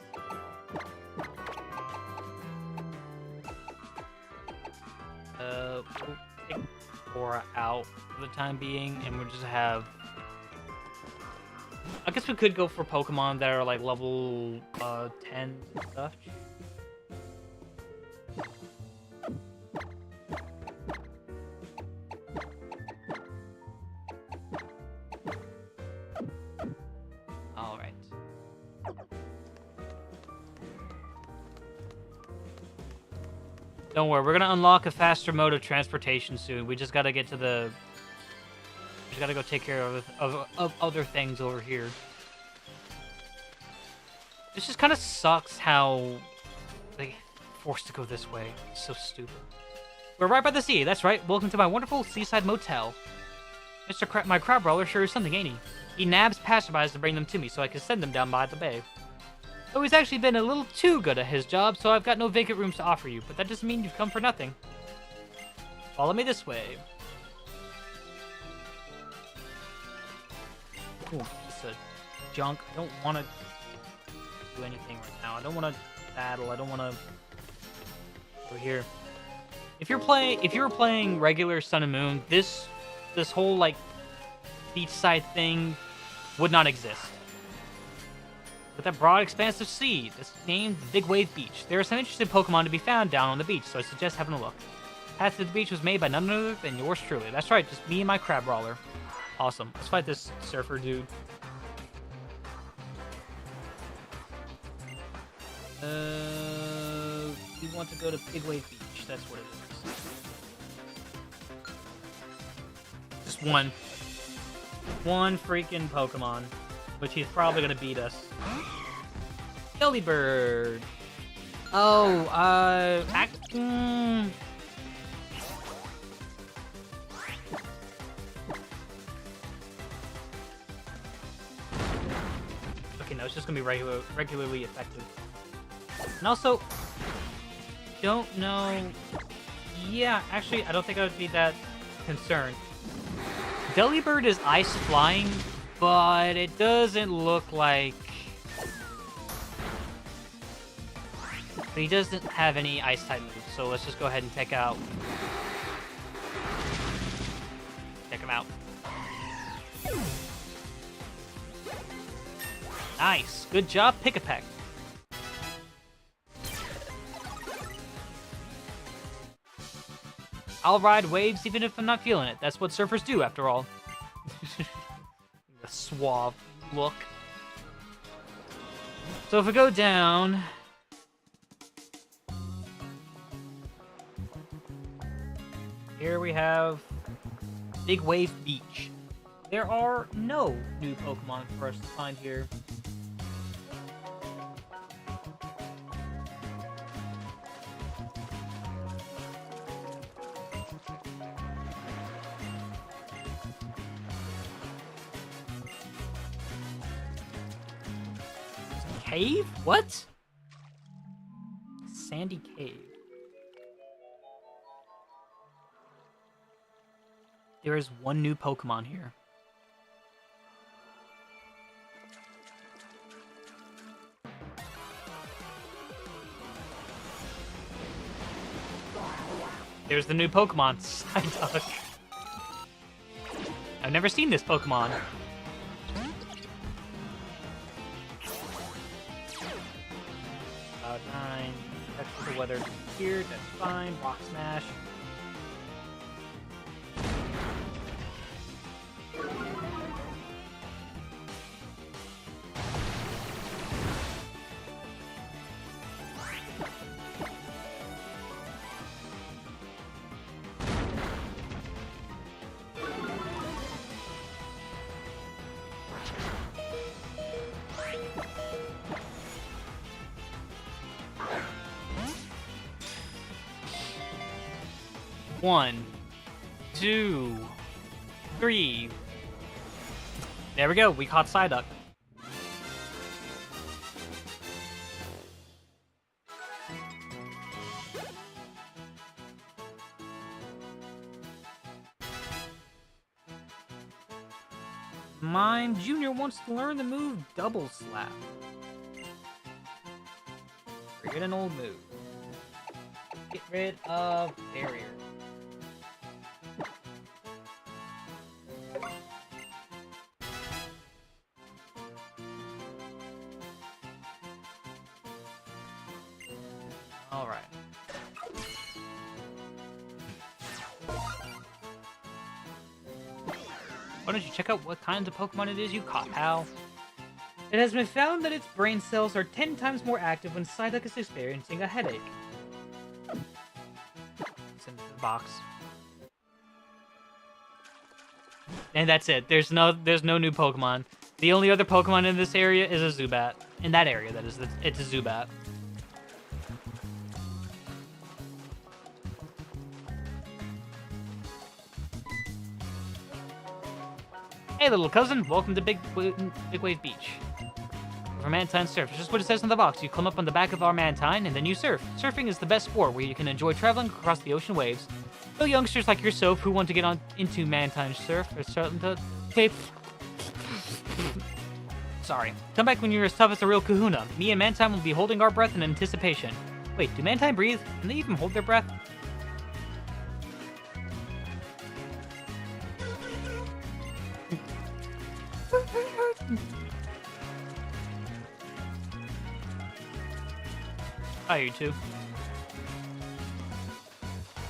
We'll take Orre out for the time being, and we'll just have... I guess we could go for Pokemon that are like level 10 and stuff. Alright. Don't worry, we're gonna unlock a faster mode of transportation soon. We just gotta get to the... We just gotta go take care of other things over here. This just kind of sucks how they forced to go this way. It's so stupid. We're right by the sea. That's right. Welcome to my wonderful seaside motel. My crab roller sure is something, ain't he? He nabs passerbys to bring them to me so I can send them down by the bay. Though he's actually been a little too good at his job, so I've got no vacant rooms to offer you, but that doesn't mean you've come for nothing. Follow me this way. Ooh, it's a junk. I don't want to do anything right now. I don't want to battle. I don't want to... Over here. If you were playing regular Sun and Moon, this whole like beachside thing would not exist. With that broad expanse of sea, that's named Big Wave Beach. There are some interesting Pokemon to be found down on the beach, so I suggest having a look. Path to the beach was made by none other than yours truly. That's right, just me and my crab roller. Awesome. Let's fight this surfer dude. We want to go to Big Wave Beach. That's what it is. Just one. One freaking Pokemon. Which he's probably gonna beat us. Delibird. Oh, Okay, no, it's just gonna be regularly effective. And also, don't know... Yeah, actually, I don't think I would be that concerned. Delibird is ice flying, but it doesn't look like... But he doesn't have any ice type moves, so let's just go ahead and take out... Take him out. Nice. Good job, Pick-a-Peck. I'll ride waves even if I'm not feeling it. That's what surfers do, after all. The suave look. So if we go down... Here we have Big Wave Beach. There are no new Pokemon for us to find here. Cave? What? Sandy Cave. There is one new Pokemon here. There's the new Pokemon, Psyduck. I've never seen this Pokemon. About 9. That's the weather here. That's fine. Rock Smash. One, 2, 3. There we go. We caught Psyduck. Mime Jr. wants to learn the move Double Slap. Forget an old move. Get rid of Barrier. Alright. Why don't you check out what kinds of Pokemon it is you caught, pal? It has been found that its brain cells are 10 times more active when Psyduck is experiencing a headache. Send it to the box. And that's it. There's no new Pokemon. The only other Pokemon in this area is a Zubat. In that area, that is. It's a Zubat. Hey, little cousin. Welcome to Big Wave Beach. For Mantine Surf. Just what it says on the box. You climb up on the back of our Mantine, and then you surf. Surfing is the best sport where you can enjoy traveling across the ocean waves. So youngsters like yourself who want to get into Mantine Surf are starting to tape. Sorry. Come back when you're as tough as a real kahuna. Me and Mantine will be holding our breath in anticipation. Wait, do Mantine breathe? Can they even hold their breath? Hi, you two.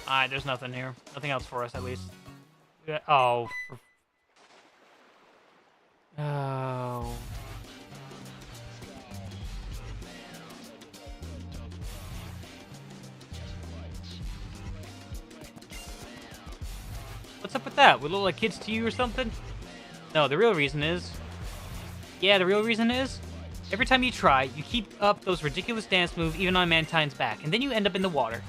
Alright, there's nothing here. Nothing else for us, at least. Oh. Oh. What's up with that? We look like kids to you or something? No, the real reason is... Yeah, the real reason is... Every time you try, you keep up those ridiculous dance moves even on Mantine's back, and then you end up in the water.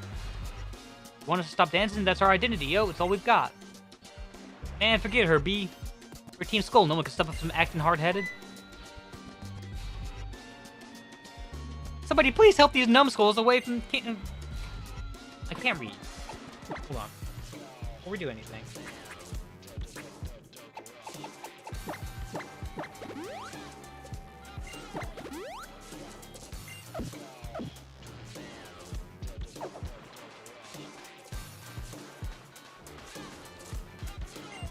You want us to stop dancing? That's our identity, yo. It's all we've got. Man, forget her, B. We're Team Skull. No one can stop us from acting hard-headed. Somebody please help these numbskulls away from... I can't read. Hold on. Before we do anything...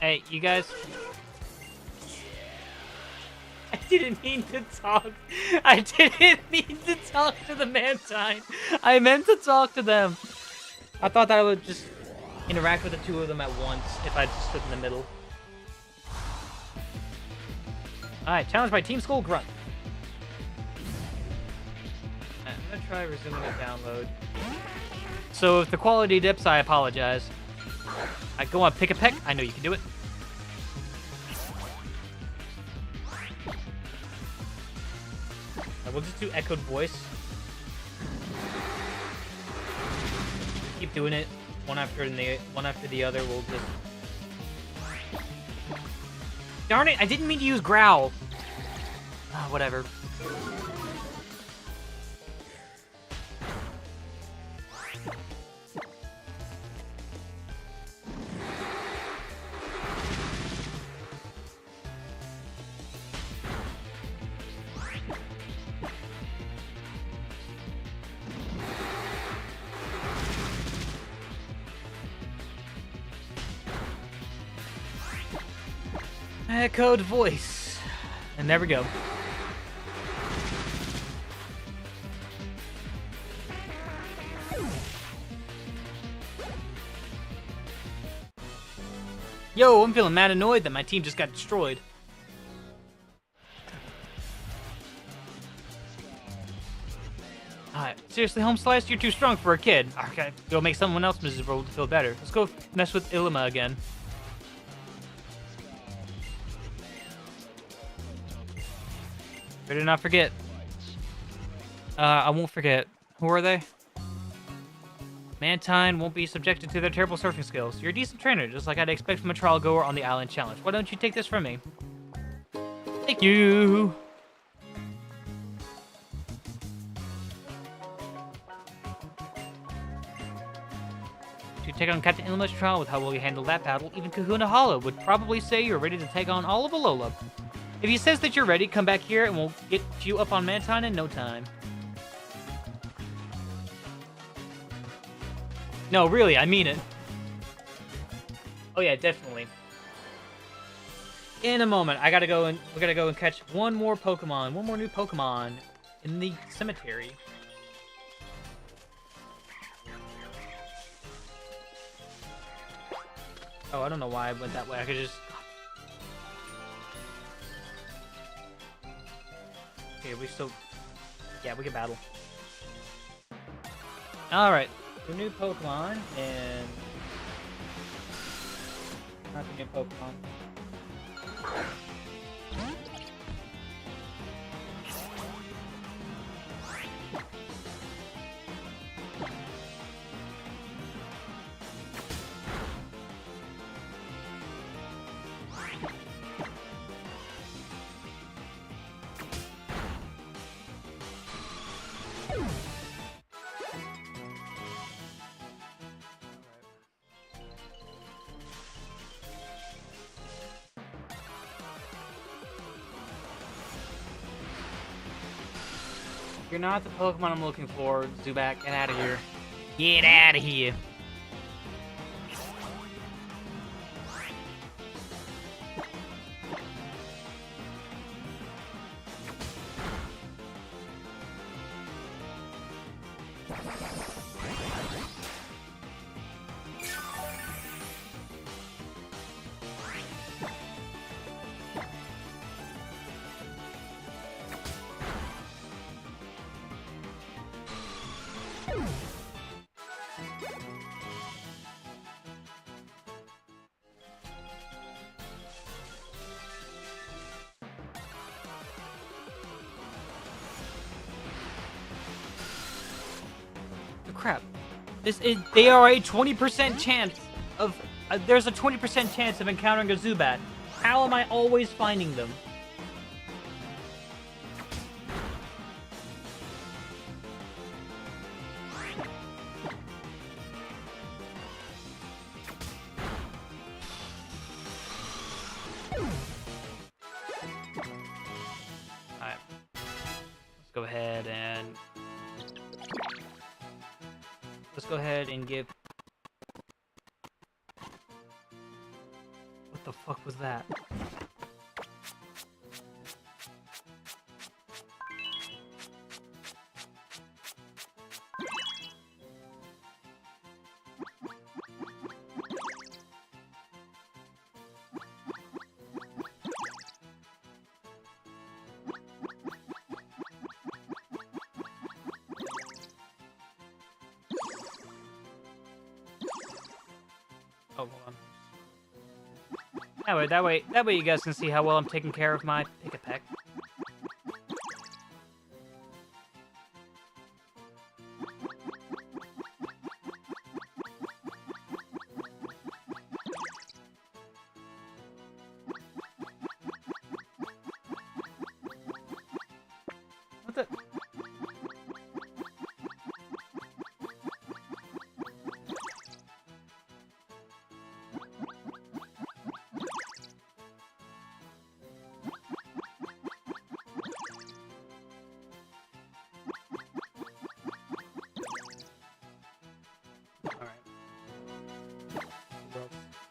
Hey, you guys. I didn't mean to talk. I didn't mean to talk to the Mantine. I meant to talk to them. I thought that I would just interact with the two of them at once if I just stood in the middle. Alright, challenged by Team Skull Grunt. I'm gonna try resuming the download. So if the quality dips, I apologize. Go on, pick a peck. I know you can do it. We'll just do echoed voice. Keep doing it one after the other. We'll just. Darn it! I didn't mean to use growl. Whatever. Echoed voice. And there we go. Yo, I'm feeling mad annoyed that my team just got destroyed. Seriously, Home Slice, you're too strong for a kid. Okay, go make someone else miserable to feel better. Let's go mess with Ilima again. Better not forget. I won't forget. Who are they? Mantine won't be subjected to their terrible surfing skills. You're a decent trainer, just like I'd expect from a trial goer on the island challenge. Why don't you take this from me? Thank you! take on Captain Illuminatron with how well you handle that battle, even Kahuna Hollow would probably say you're ready to take on all of Alola. If he says that you're ready, come back here and we'll get you up on Mantine in no time. No, really, I mean it. Oh yeah, definitely. In a moment, we gotta go and catch one more new Pokemon in the cemetery. Oh, I don't know why I went that way. I could just... Okay, we still... Yeah, we can battle. Alright, the new Pokemon, and... Not the new Pokemon. You're not the Pokemon I'm looking for, Zubat. Get out of here. Get out of here. Crap. They are a 20% chance of... there's a 20% chance of encountering a Zubat. How am I always finding them? Alright. Let's go ahead and... Let's go ahead and give... What the fuck was that? Oh, hold on. That way you guys can see how well I'm taking care of my Pick-a-Peck. What the...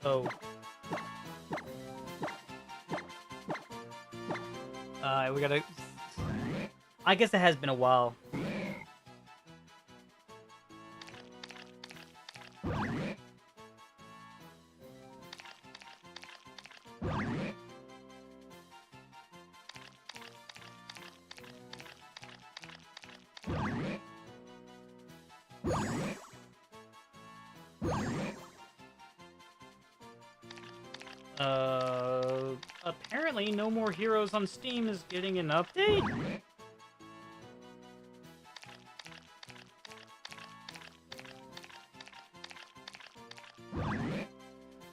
Oh. We gotta... I guess it has been a while. Apparently No More Heroes on Steam is getting an update?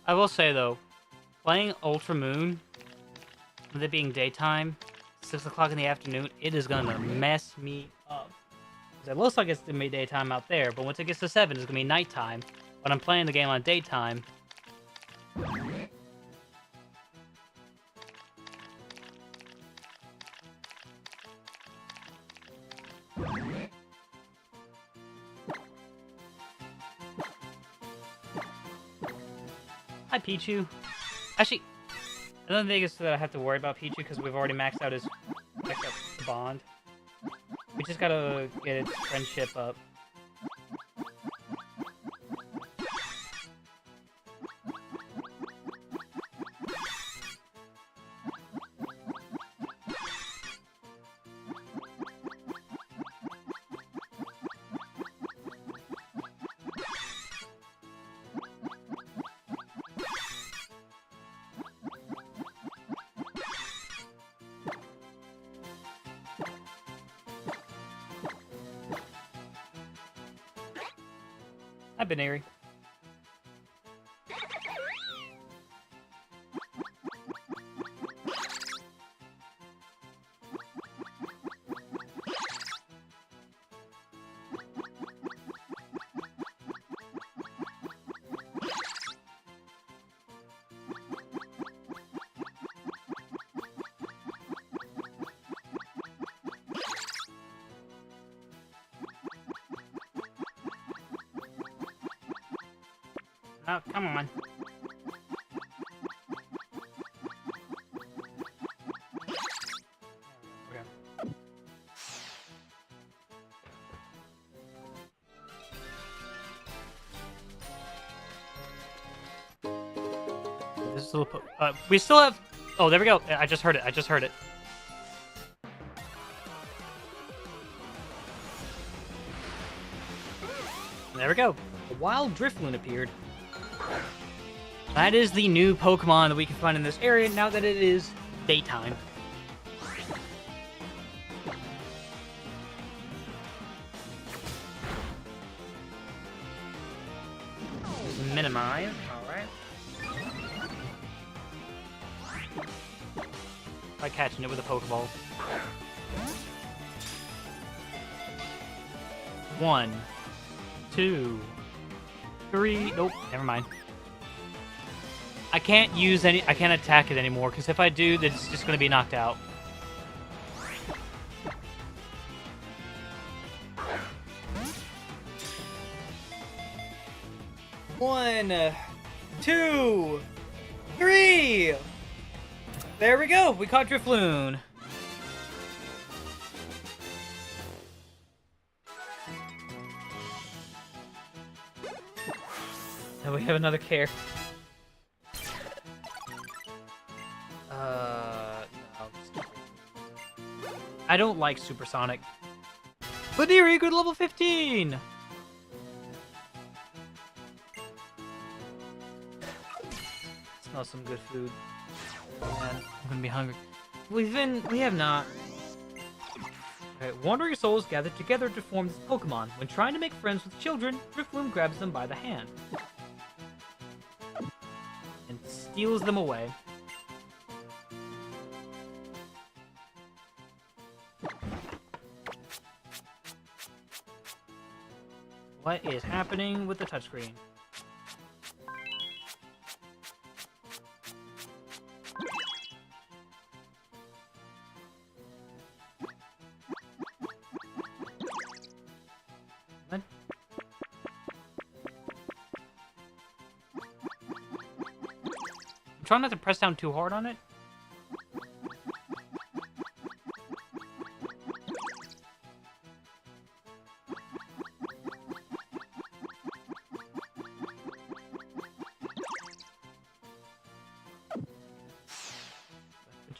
I will say though, playing Ultra Moon, with it being daytime, 6 o'clock in the afternoon, it is gonna mess me up. It looks like it's gonna be daytime out there, but once it gets to 7, it's gonna be nighttime. but I'm playing the game on daytime. Hi, Pichu. Actually, I don't think it's that I have to worry about Pichu because we've already maxed out his bond. We just gotta get its friendship up. I've been Airy. Oh, come on. Okay. This is a little... we still have... Oh, there we go. I just heard it. I just heard it. There we go. A wild Drifloon appeared. That is the new Pokemon that we can find in this area now that it is daytime. Minimize. Alright. By catching it with a Pokeball. 1, 2, 3. Nope, never mind. I can't attack it anymore, because if I do, then it's just going to be knocked out. One, 2, 3. There we go. We caught Drifloon. And we have another care. No. I don't like Supersonic. Badiri, good level 15! Smells some good food. Man, I'm gonna be hungry. We have not. Okay, wandering souls gather together to form this Pokemon. When trying to make friends with children, Drifloon grabs them by the hand. And steals them away. What is happening with the touchscreen? What? I'm trying not to press down too hard on it.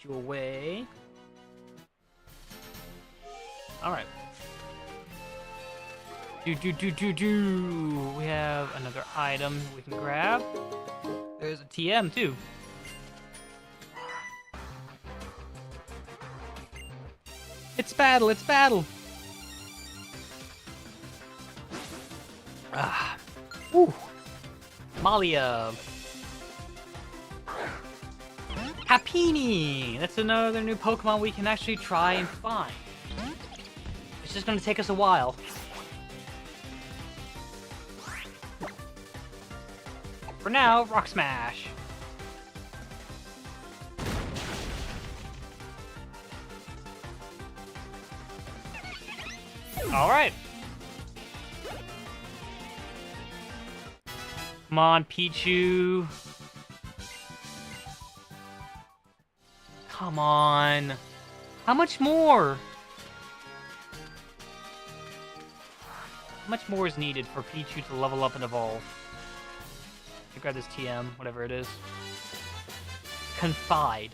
You away. All right. We have another item we can grab. There's a TM too. It's battle. It's battle. Ah. Woo. Malia. Happiny! That's another new Pokemon we can actually try and find. It's just gonna take us a while. for now, Rock Smash. Alright. Come on, Pichu. Come on. How much more? How much more is needed for Pichu to level up and evolve? I grab this TM, whatever it is. Confide.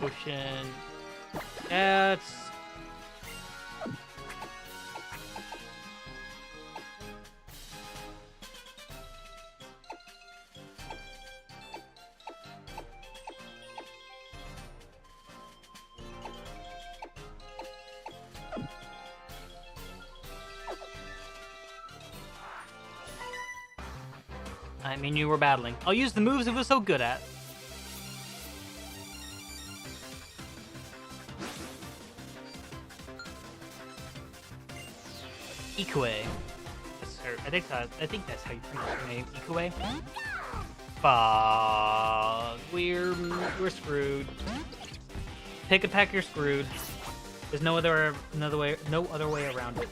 Ocean. That's... I mean, you were battling. I'll use the moves it was so good at. Ikue. I think that's how you pronounce her name. Ikue. Fuck. We're screwed. Pick a peck, you're screwed. There's no other way around it.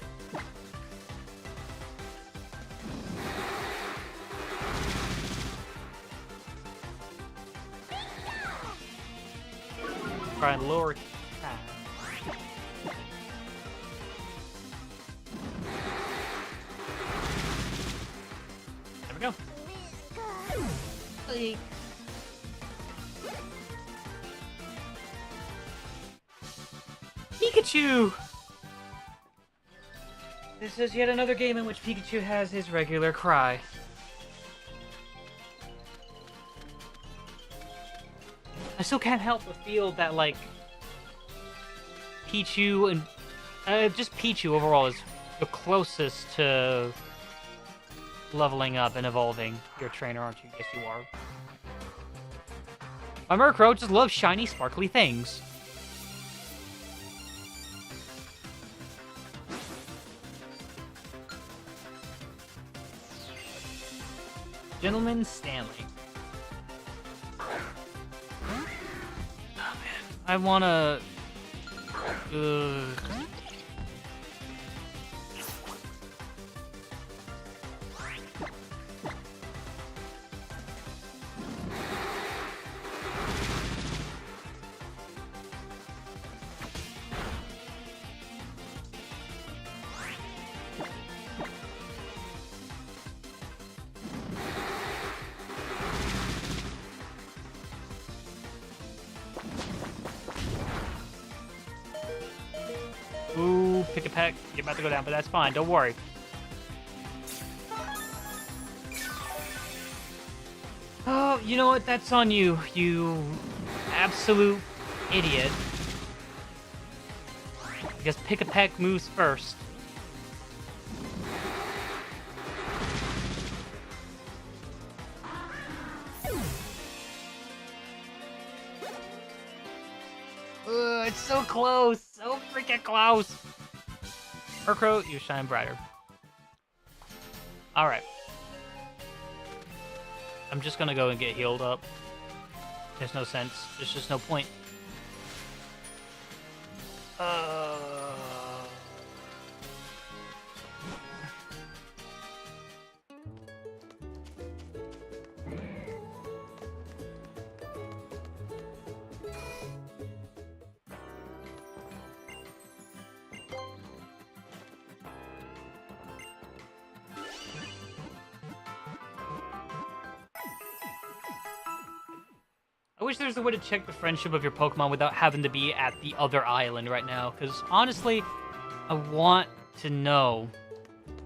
Try and lower attack. There we go. Like. Pikachu! This is yet another game in which Pikachu has his regular cry. I still can't help but feel that, like, Pichu and... just Pichu overall is the closest to leveling up and evolving your trainer, aren't you? Yes, you are. My Murkrow just loves shiny, sparkly things. Gentleman Stanley. I wanna... Ooh, pick a peck. You're about to go down, but that's fine. Don't worry. Oh, you know what? That's on you, you absolute idiot. Because pick a peck moves first. It's so close. So freaking close. Murkrow, you shine brighter. Alright. I'm just gonna go and get healed up. There's no sense. There's just no point. I wish there was a way to check the friendship of your Pokemon without having to be at the other island right now, because honestly, I want to know.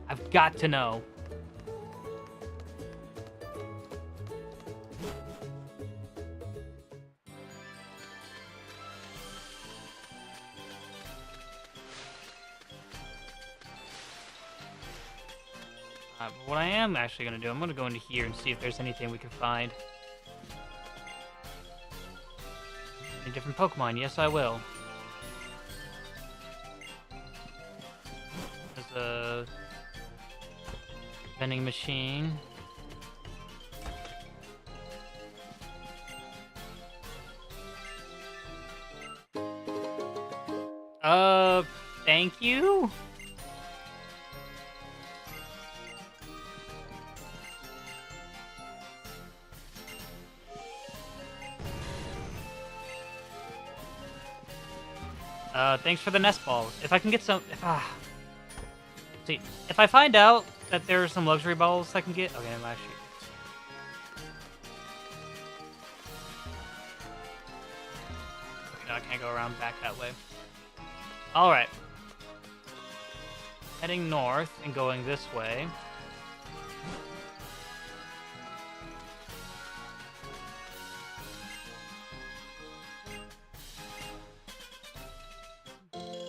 I've got to know. But what I am actually going to do, I'm going to go into here and see if there's anything we can find. Any different Pokemon? Yes, I will. There's a Vending machine. Thank you? Thanks for the nest balls. If I can get some... See, if I find out that there are some luxury balls I can get... Okay, I'm actually... Okay, no, I can't go around back that way. Alright. Heading north and going this way.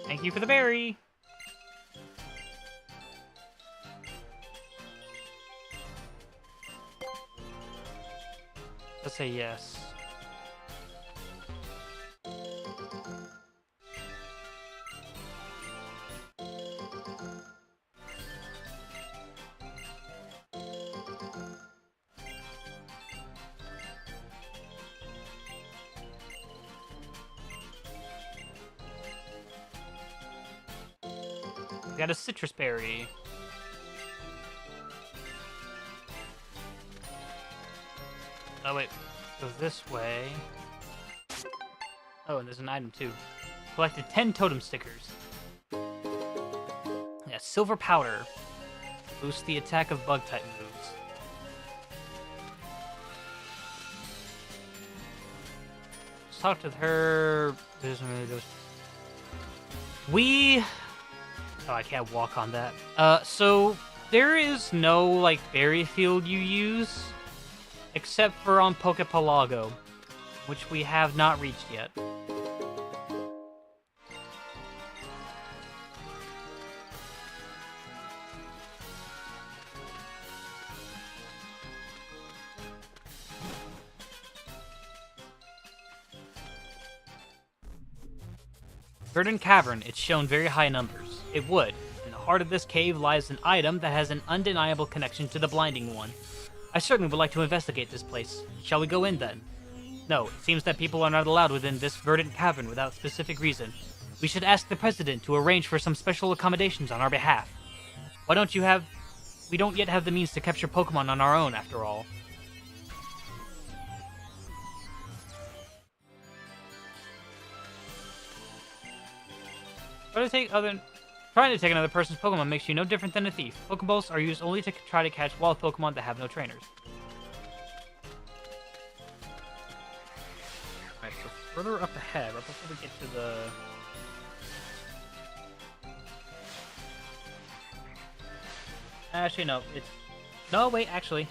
Thank you for the berry. Let's say yes. Got a citrus berry. Oh wait, goes this way. Oh, and there's an item too. Collected 10 totem stickers. Yeah, silver powder. Boosts the attack of bug type moves. Let's talk to her. Oh, I can't walk on that. So there is no, like, berry field you use, except for on Pokepelago, which we have not reached yet. Verdant Cavern, it's shown very high numbers. It would. In the heart of this cave lies an item that has an undeniable connection to the Blinding One. I certainly would like to investigate this place. Shall we go in then? No, it seems that people are not allowed within this Verdant Cavern without specific reason. We should ask the President to arrange for some special accommodations on our behalf. We don't yet have the means to capture Pokemon on our own, after all. Trying to take another person's Pokemon makes you no different than a thief. Pokeballs are used only to try to catch wild Pokemon that have no trainers. Alright, so further up ahead, right before we get to the... Actually, no, it's... No, wait, actually.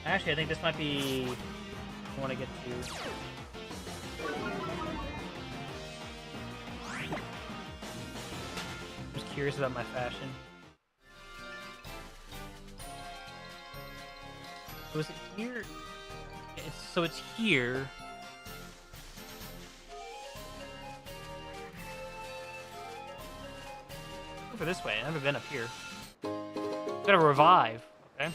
Actually, I think this might be... I want to get to... I'm just curious about my fashion. So is it here? So it's here. Over this way. I've never been up here. Gotta revive. Okay.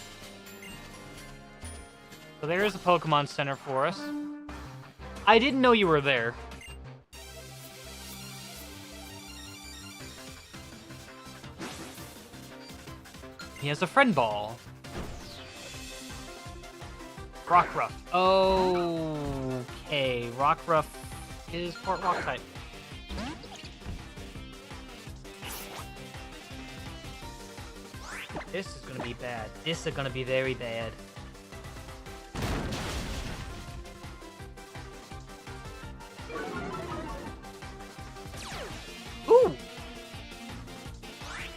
So there is a Pokemon Center for us. I didn't know you were there. He has a friend ball. Rockruff. Okay, Rockruff is part rock type. This is gonna be bad. This is gonna be very bad. Ooh!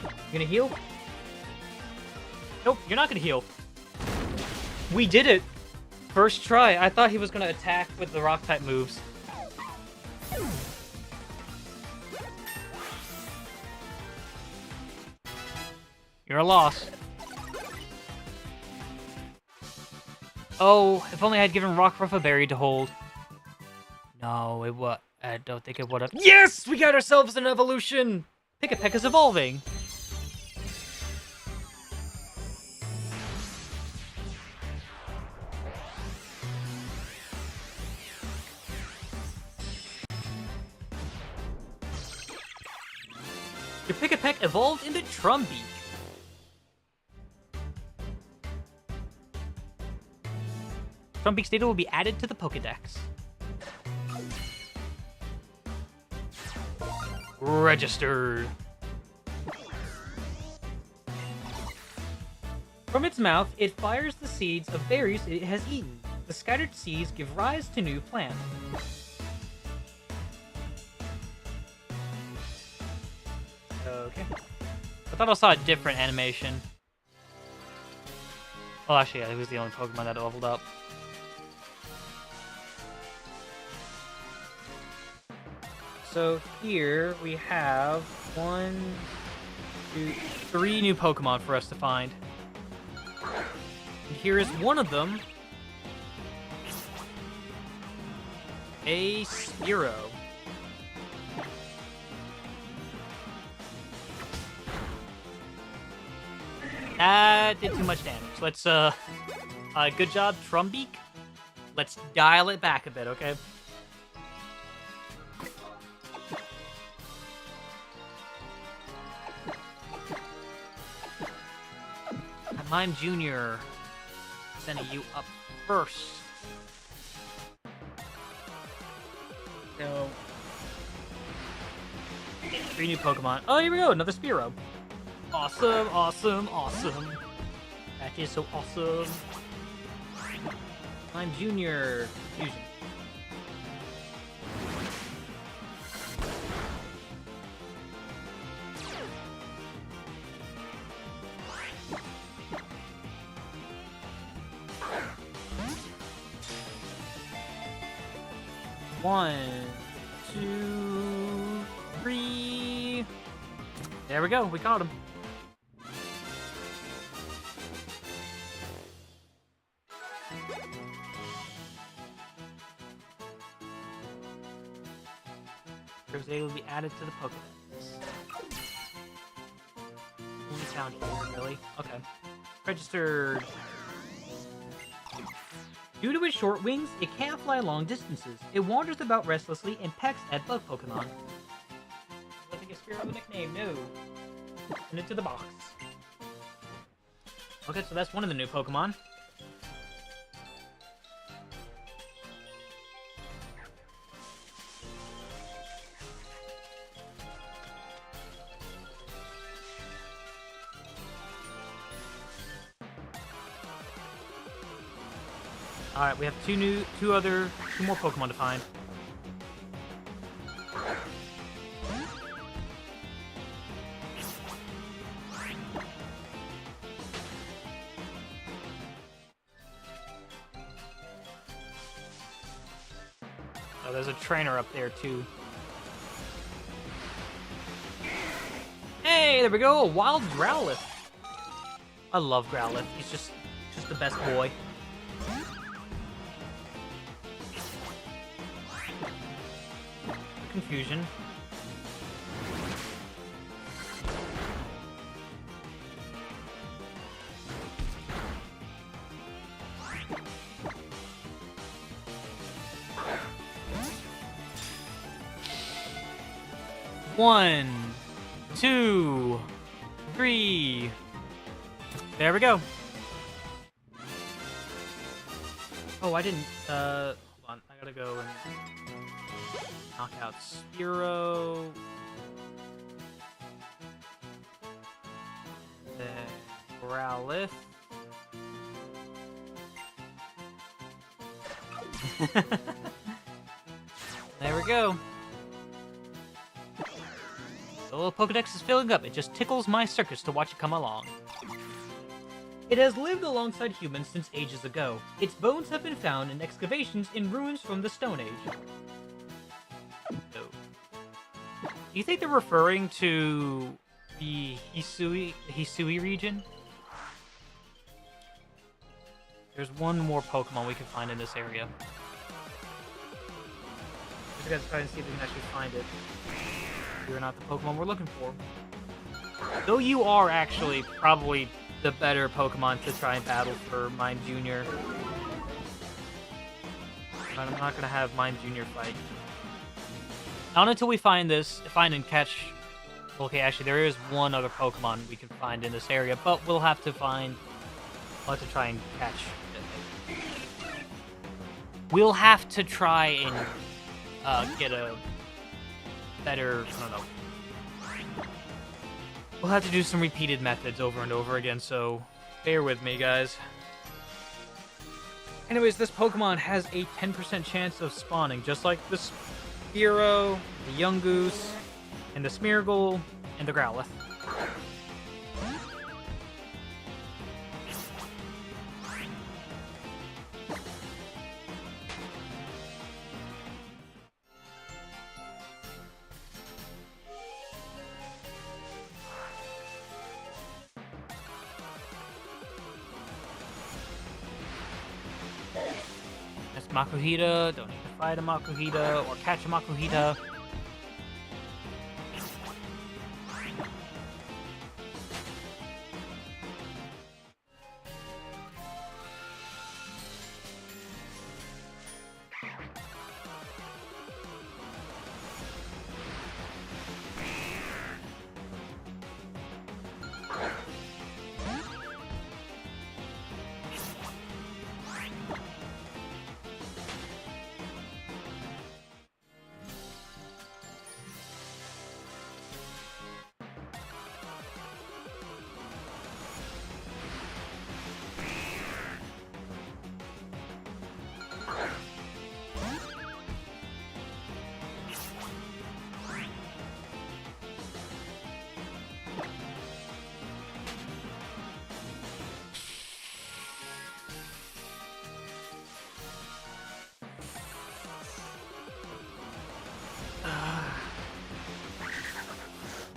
You gonna heal? Nope, you're not gonna heal. We did it! First try. I thought he was gonna attack with the rock type moves. You're a loss. Oh, if only I had given Rockruff a berry to hold. No, it was. I don't think it would have. Yes! We got ourselves an evolution! Pick-a-Peck is evolving. Your Pick-a-Peck evolved into Trumbeak. Trumbeak's data will be added to the Pokedex. Registered. From its mouth, it fires the seeds of berries it has eaten. The scattered seeds give rise to new plants. Okay. I thought I saw a different animation. Well, actually, yeah, he was the only Pokemon that leveled up. So here we have 1, 2, 3 new Pokemon for us to find. And here is one of them. A Spearow. That did too much damage. Let's, good job, Trumbeak. Let's dial it back a bit, okay? Mime Jr. Sending you up first. So, 3 new Pokemon. Oh, here we go, another Spearow. Awesome, awesome, awesome. That is so awesome. Mime Jr. Fusion. One, 2, 3. There we go. We caught him. They will be added to the Pokedex. Only found here, really? Okay. Registered. Due to its short wings, it can't fly long distances. It wanders about restlessly and pecks at bug Pokemon. Let me give Spearow a nickname. No. Send it to the box. Okay, so that's one of the new Pokemon. Alright, we have two more Pokemon to find. Oh, there's a trainer up there too. Hey, there we go, a wild Growlithe. I love Growlithe. He's just the best boy. Confusion. One, 2, 3. There we go. Oh, I didn't, hold on, I gotta go and knock out Spearow. Then Growlithe. There we go. The little Pokedex is filling up. It just tickles my circus to watch it come along. It has lived alongside humans since ages ago. Its bones have been found in excavations in ruins from the Stone Age. So, do you think they're referring to the Hisui region. There's one more Pokemon we can find in this area. Just gotta try and see if we can actually find it. You're not the Pokemon we're looking for. Though you are actually probably the better Pokemon to try and battle for Mime Jr. But I'm not gonna have Mime Jr. fight. Not until we find and catch... Okay, actually, there is one other Pokemon we can find in this area, but we'll have to find... We'll have to try and catch it. We'll have to try and get a better... I don't know. We'll have to do some repeated methods over and over again, so bear with me, guys. Anyways, this Pokemon has a 10% chance of spawning, just like the Spearow, the Yungoos, and the Smeargle, and the Growlithe. That's Makuhita. Don't need to fight a Makuhita or catch a Makuhita.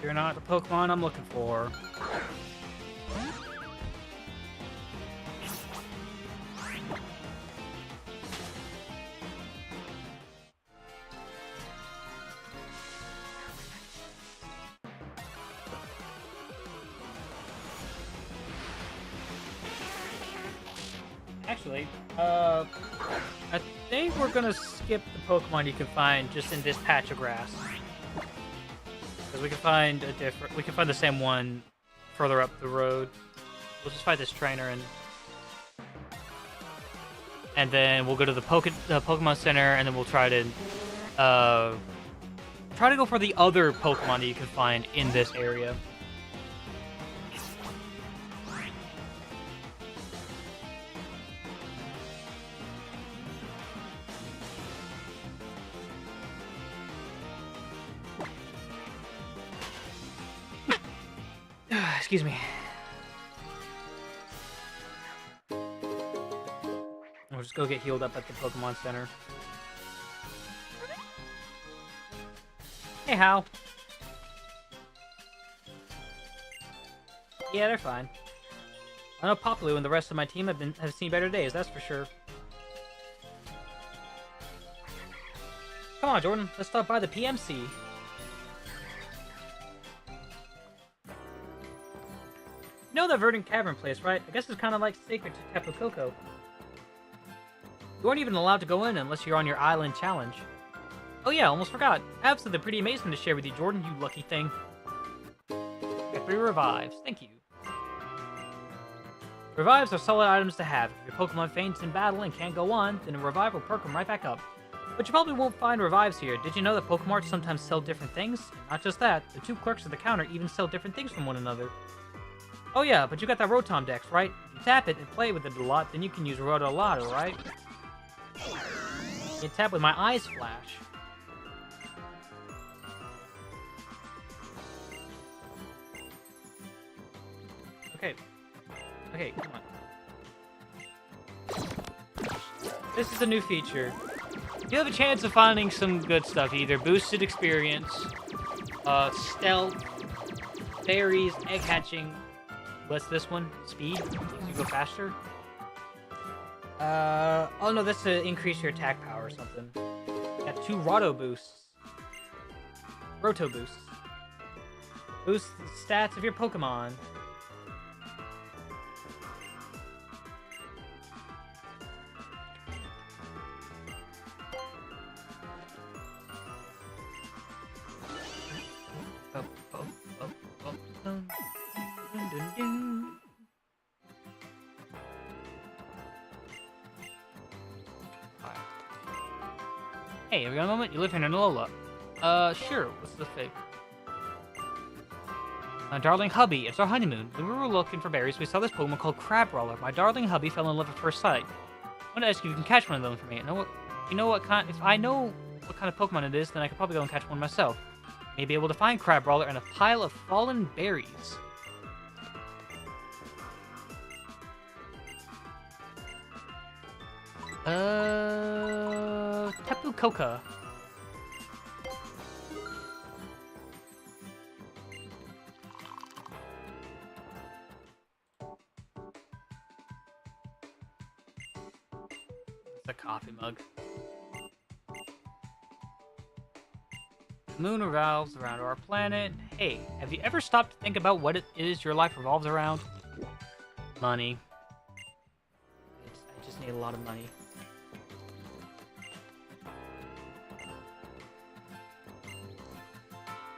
You're not the Pokemon I'm looking for. Actually, I think we're gonna skip the Pokemon you can find just in this patch of grass. Because we can find the same one further up the road. We'll just fight this trainer and then we'll go to the Pokemon Center, and then we'll try to go for the other Pokemon that you can find in this area. Excuse me. We'll just go get healed up at the Pokemon Center. Hey, Hal. Yeah, they're fine. I know Popplio and the rest of my team have seen better days, that's for sure. Come on, Jordan, let's stop by the PMC. You know that Verdant Cavern place, right? I guess it's kind of like sacred to Tapu Koko. You aren't even allowed to go in unless you're on your island challenge. Oh yeah, almost forgot. I have something pretty amazing to share with you, Jordan, you lucky thing. Got 3 revives. Thank you. Revives are solid items to have. If your Pokemon faints in battle and can't go on, then a revive will perk them right back up. But you probably won't find revives here. Did you know that Pokemarts sometimes sell different things? Not just that, the 2 clerks at the counter even sell different things from one another. Oh yeah, but you got that Rotom Dex, right? If you tap it and play with it a lot, then you can use Rotolotto, right? You tap with my eyes flash. Okay. Okay, come on. This is a new feature. You have a chance of finding some good stuff, either boosted experience, stealth, berries, egg hatching. What's this one? Speed? You go faster? Oh no, that's to increase your attack power or something. Got 2 Roto boosts. Roto boosts. Boost the stats of your Pokemon. Hey, have you got a moment? You live here in Alola. Sure. What's the favor? My darling hubby, it's our honeymoon. When we were looking for berries, we saw this Pokemon called Crabrawler. My darling hubby fell in love at first sight. I want to ask you if you can catch one of them for me. If I know what kind of Pokemon it is, then I could probably go and catch one myself. May be able to find Crabrawler in a pile of fallen berries. Tapu Koko. It's a coffee mug. The moon revolves around our planet. Hey, have you ever stopped to think about what it is your life revolves around? Money. I just need a lot of money.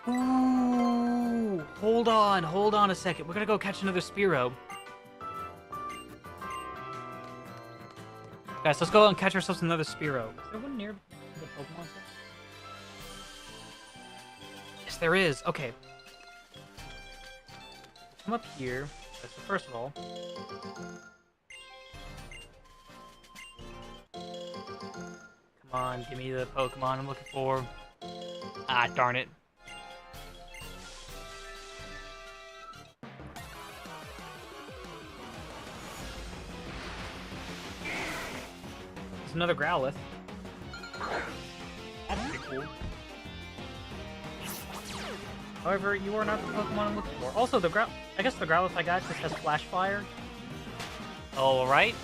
Ooh, hold on a second. We're gonna go catch another Spearow. Guys, let's go and catch ourselves another Spearow. Is there one near the Pokemon Center? Yes, there is. Okay. Come up here. So first of all, come on, give me the Pokemon I'm looking for. Ah, darn it. There's another Growlithe. That's pretty cool. However, you are not the Pokemon I'm looking for. Also, I guess the Growlithe I got just has Flash Fire. Alright.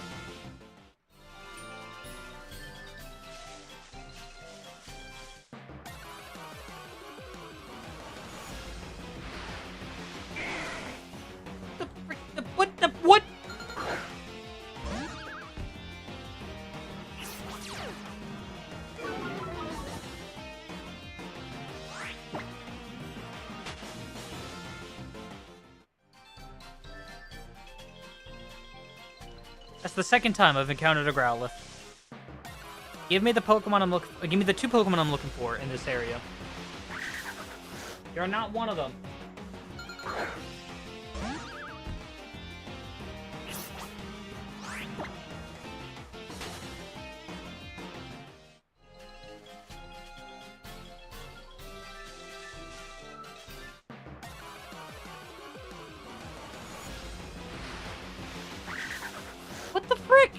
What? That's the second time I've encountered a Growlithe. Give me the Pokemon I'm looking for. Give me the 2 Pokemon I'm looking for in this area. You're not one of them. What the frick?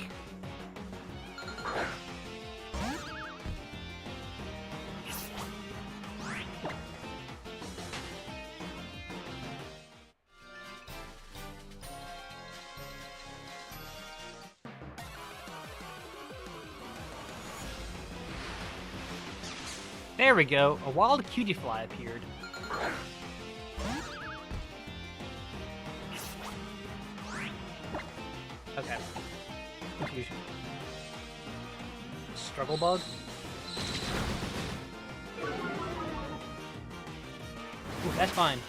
There we go. A wild cutie fly appeared. Okay. Confusion. Struggle bug? Ooh, that's fine.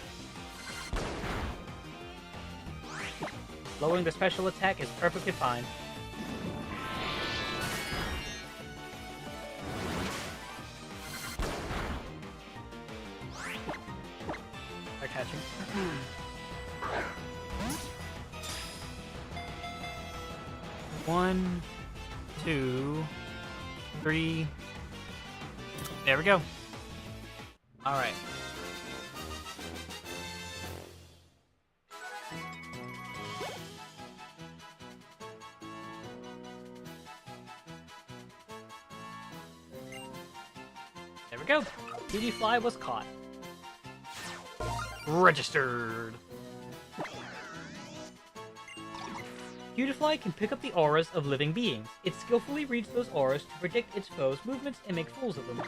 Lowering the special attack is perfectly fine. They're catching. 1, 2, 3. There we go. All right. There we go. Cutie fly was caught. Registered. Cutiefly can pick up the auras of living beings. It skillfully reads those auras to predict its foes' movements and make fools of them.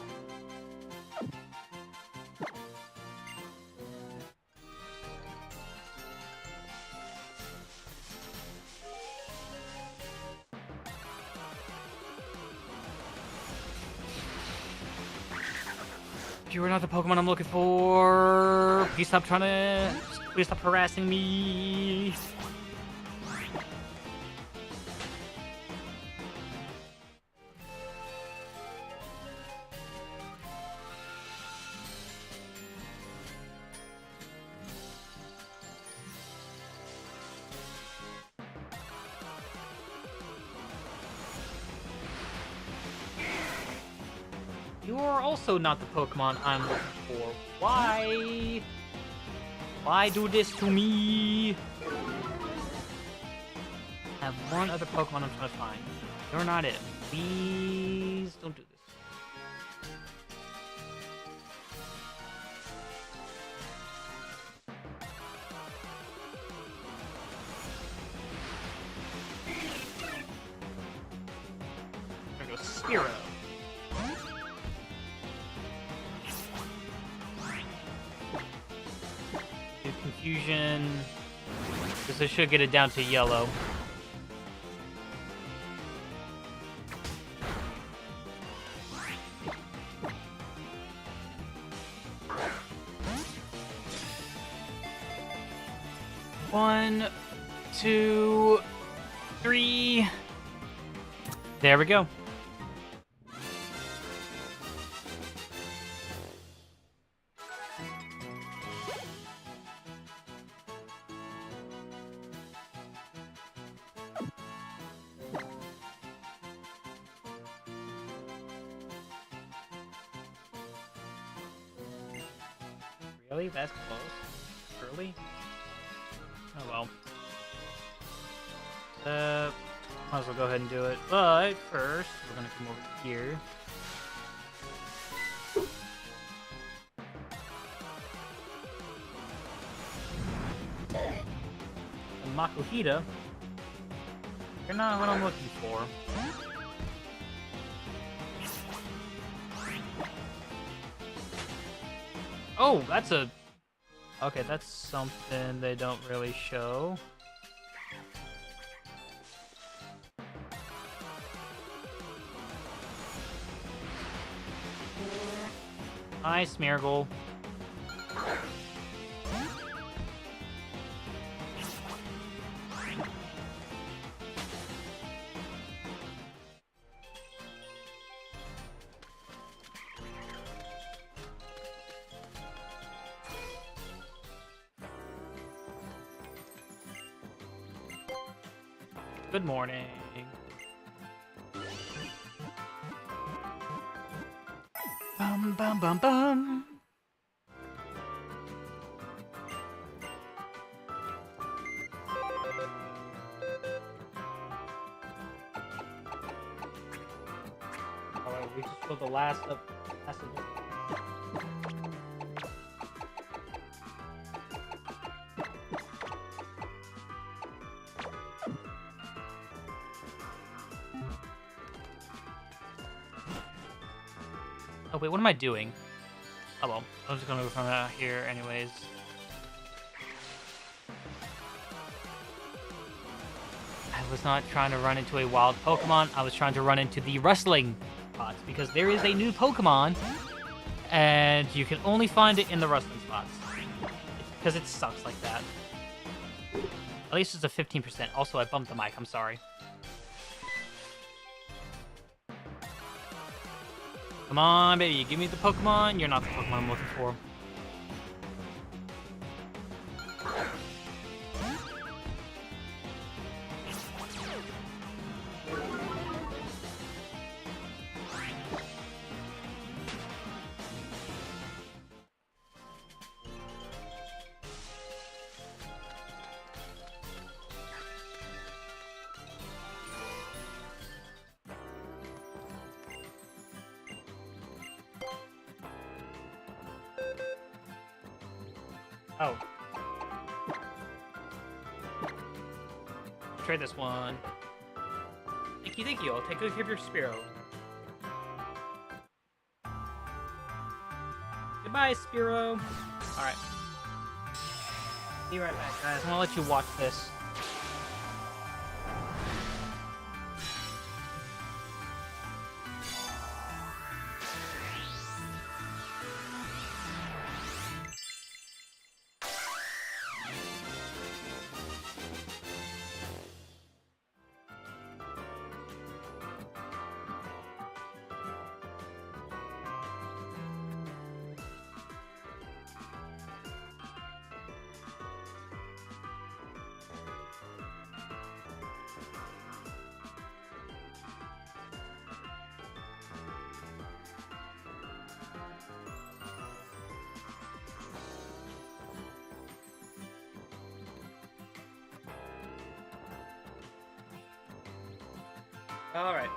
You are not the Pokemon I'm looking for. Please stop Please stop harassing me. You are also not the Pokemon I'm looking for. Why? Why do this to me? I have one other Pokemon I'm trying to find. You're not it. Please don't do this. There goes Spearow. Confusion, because I should get it down to yellow. One, two, three. There we go. Really? That's close? Early? Oh well. Might as well go ahead and do it. But first, we're gonna come over here. And Makuhita. You're not what I'm looking for. Oh, that's a... Okay, that's something they don't really show. Hi, Smeargle. Good morning. Bum bum bum bum. Alright, we just put the last of this. Oh wait, what am I doing? Oh well, I'm just gonna go from out here anyways. I was not trying to run into a wild Pokemon, I was trying to run into the wrestling spots, because there is a new Pokemon, and you can only find it in the wrestling spots. Because it sucks like that. At least it's a 15%. Also, I bumped the mic, I'm sorry. Come on, baby, give me the Pokemon. You're not the Pokemon I'm looking for. Oh. Trade this one. Thank you. I'll take good care of your Spearow. Goodbye, Spearow. Alright. Be right back, guys. I'm gonna let you watch this. Alright.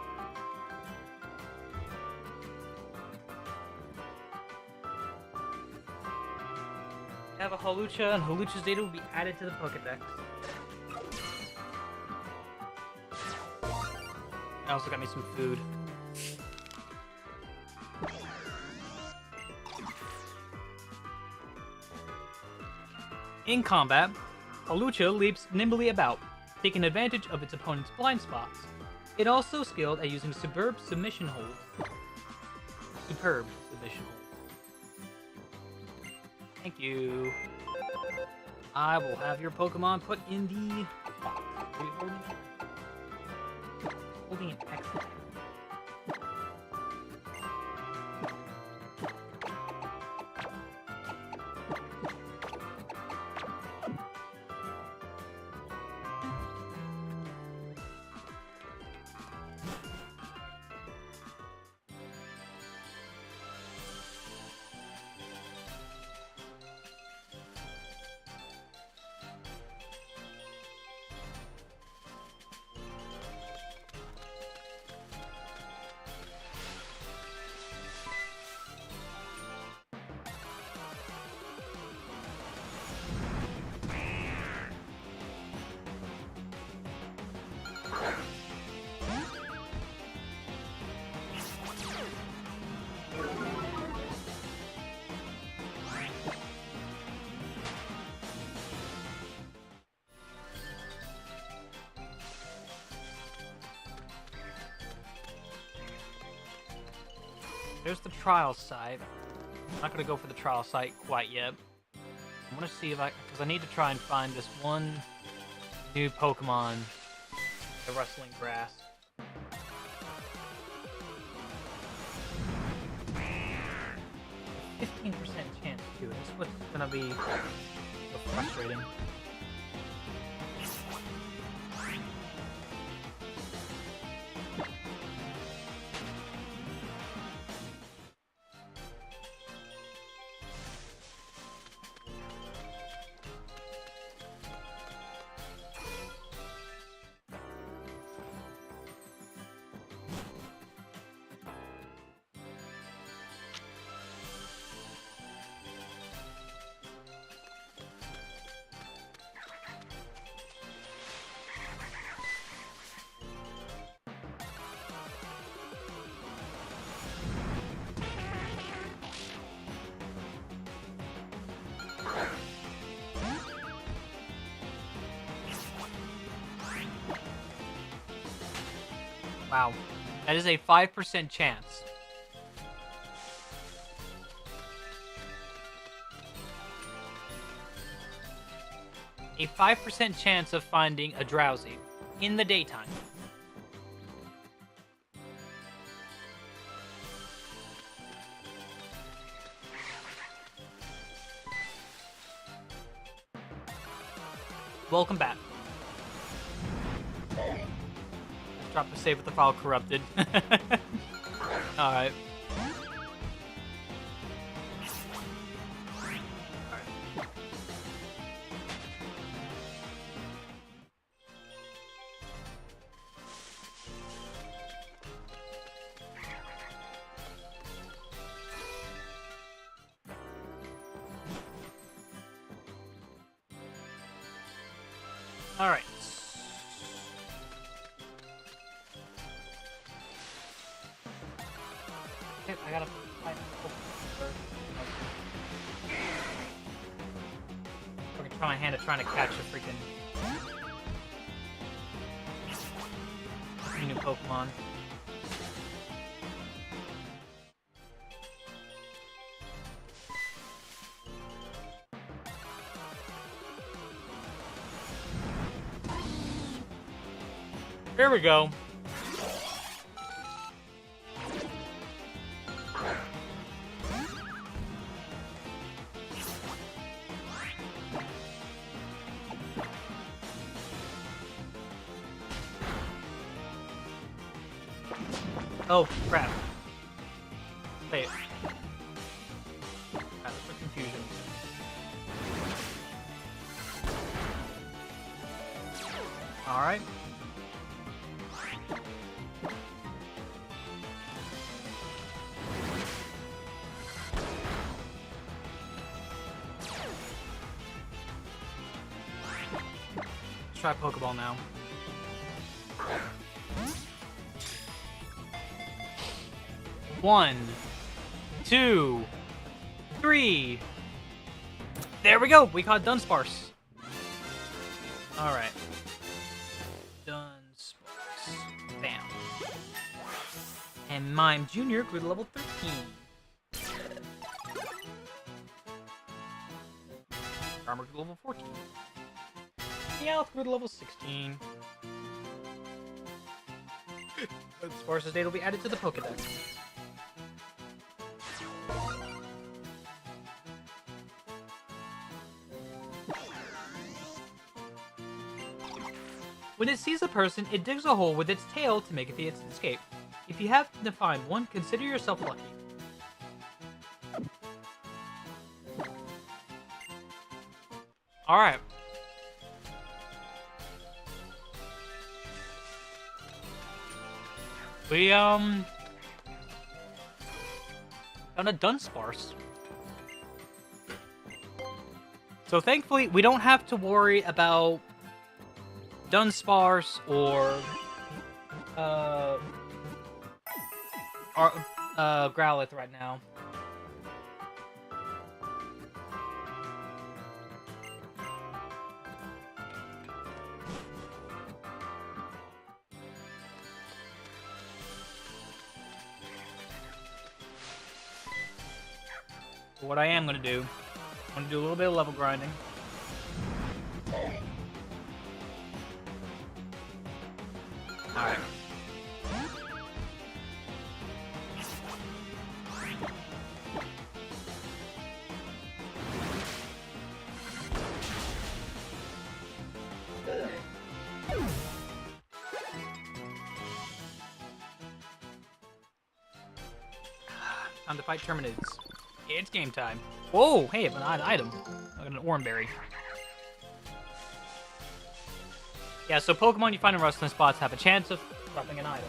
I have a Hawlucha, and Hawlucha's data will be added to the Pokedex. I also got me some food. In combat, Hawlucha leaps nimbly about, taking advantage of its opponent's blind spots. It also skilled at using superb submission holds. Superb submission holds. Thank you. I will have your Pokemon put in the box. Are you holding it? Holding an X. There's the trial site. I'm not gonna go for the trial site quite yet. I'm gonna see if because I need to try and find this one new Pokemon, the Rustling Grass. A 15% chance too. That's what's gonna be so frustrating. Wow. That is a 5% chance. A 5% chance of finding a Drowsy in the daytime. Welcome back. Drop the save with the file corrupted. Alright. All right. Okay, I gotta find I'm gonna try my hand at trying to catch a freaking new Pokemon. There we go. Oh, crap. Wait. That's for confusion. Alright. Let's try Pokeball now. One, two, three. There we go. We caught Dunsparce. All right. Dunsparce. Bam. And Mime Jr. grew to level 13. Armor grew to level 14. Meowth grew to level 16. Dunsparce's data will be added to the Pokedex. When it sees a person, it digs a hole with its tail to make its escape. If you happen to find one, consider yourself lucky. Alright. We, found a Dunsparce. So thankfully, we don't have to worry about Dunsparce or Growlithe right now. But what I am gonna do, I'm gonna do a little bit of level grinding. Alright. Time to fight Terminids. It's game time. Whoa, hey, an item. I got an Oranberry. Yeah, so Pokemon you find in rustling spots have a chance of dropping an item.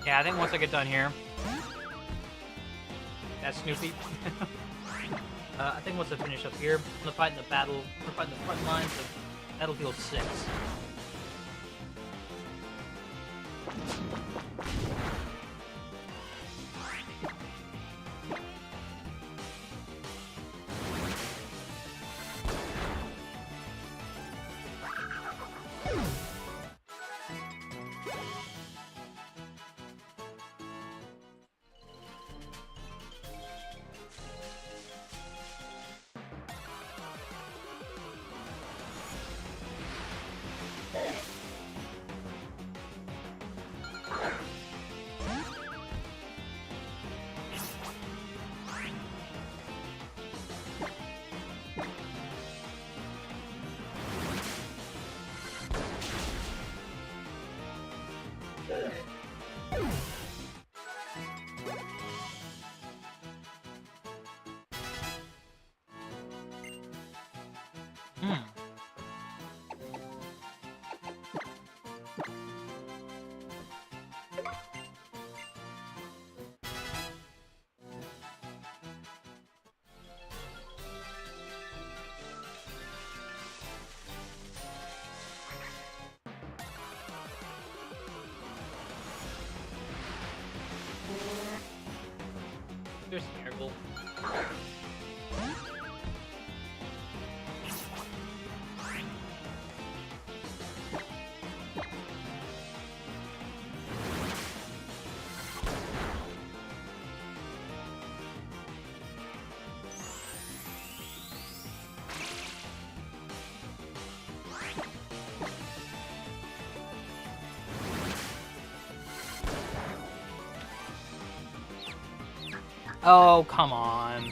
Yeah, I think once I get done here... That's Snoopy. I think once I finish up here, I'm gonna fight in the battle... I'm gonna fight in the front lines of Battlefield 6. There's Miracle. Oh, come on. I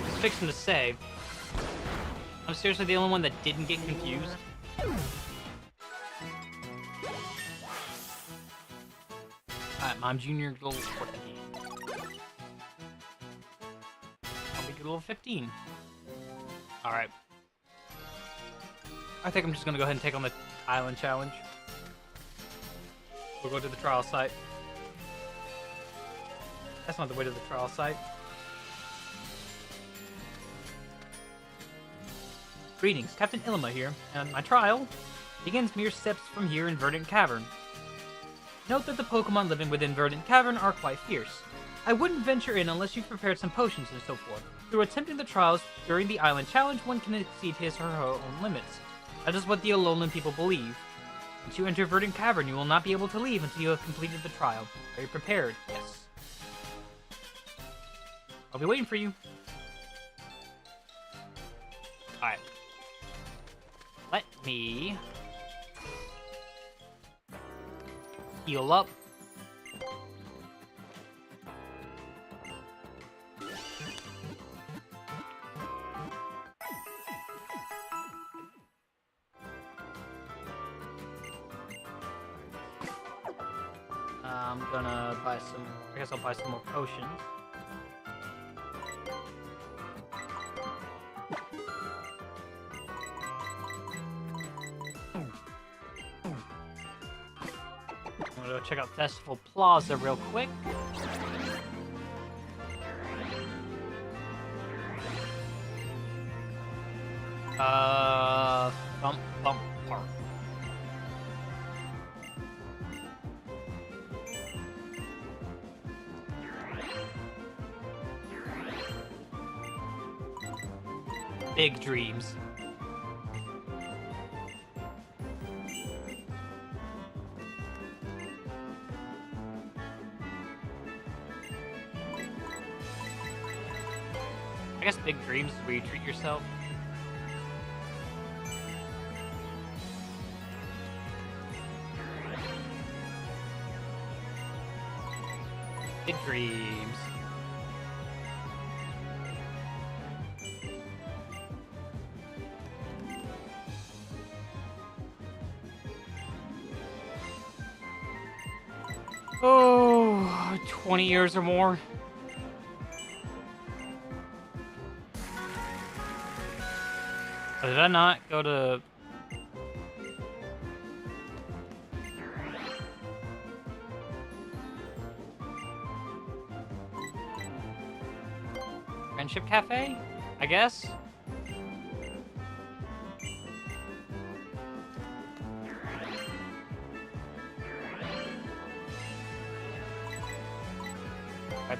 was fixing to say. I'm seriously the only one that didn't get confused. Alright, Mom Junior, level 14. I'll make it level 15. Alright. I think I'm just gonna go ahead and take on the island challenge. We'll go to the trial site. That's not the way to the trial site. Greetings, Captain Ilima here, and my trial begins mere steps from here in Verdant Cavern. Note that the Pokemon living within Verdant Cavern are quite fierce. I wouldn't venture in unless you've prepared some potions and so forth. Through attempting the trials during the island challenge, one can exceed his or her own limits. That is what the Alolan people believe. Once you enter Verdant Cavern, you will not be able to leave until you have completed the trial. Are you prepared? Yes. I'll be waiting for you. Alright. Let me heal up. I'm gonna buy some, I guess I'll buy some more potions. I'm gonna go check out Festival Plaza real quick. Thump Park. Big dreams. I guess big dreams is where you treat yourself. Big dreams. Oh, 20 years or more. Did I not go to... Friendship Cafe, I guess?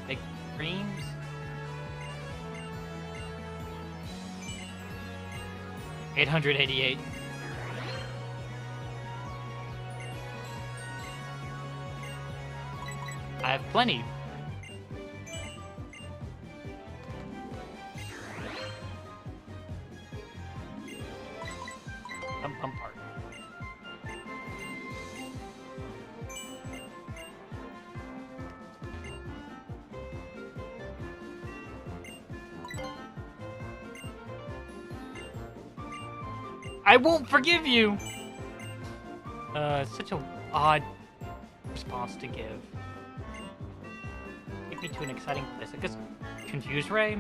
Big dreams. $888. I have plenty. Pump part. I won't forgive you! It's such an odd response to give. Take me to an exciting place. I guess Confuse Ray?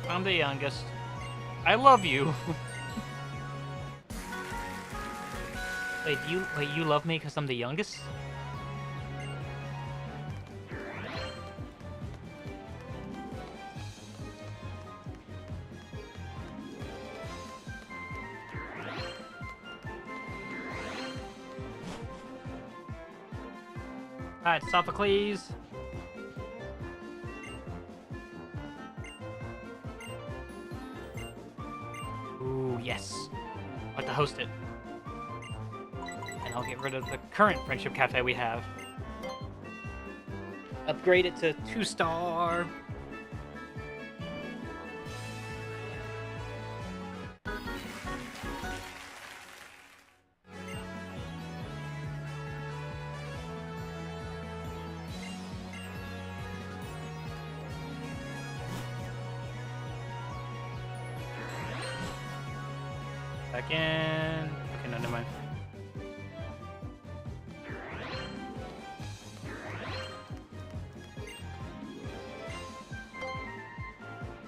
I'm the youngest. I love you. Wait, you love me because I'm the youngest? Alright, Sophocles. Ooh, yes. I'd like to host it. And I'll get rid of the current Friendship Cafe we have. Upgrade it to 2-star. Back in. Okay, no, never mind.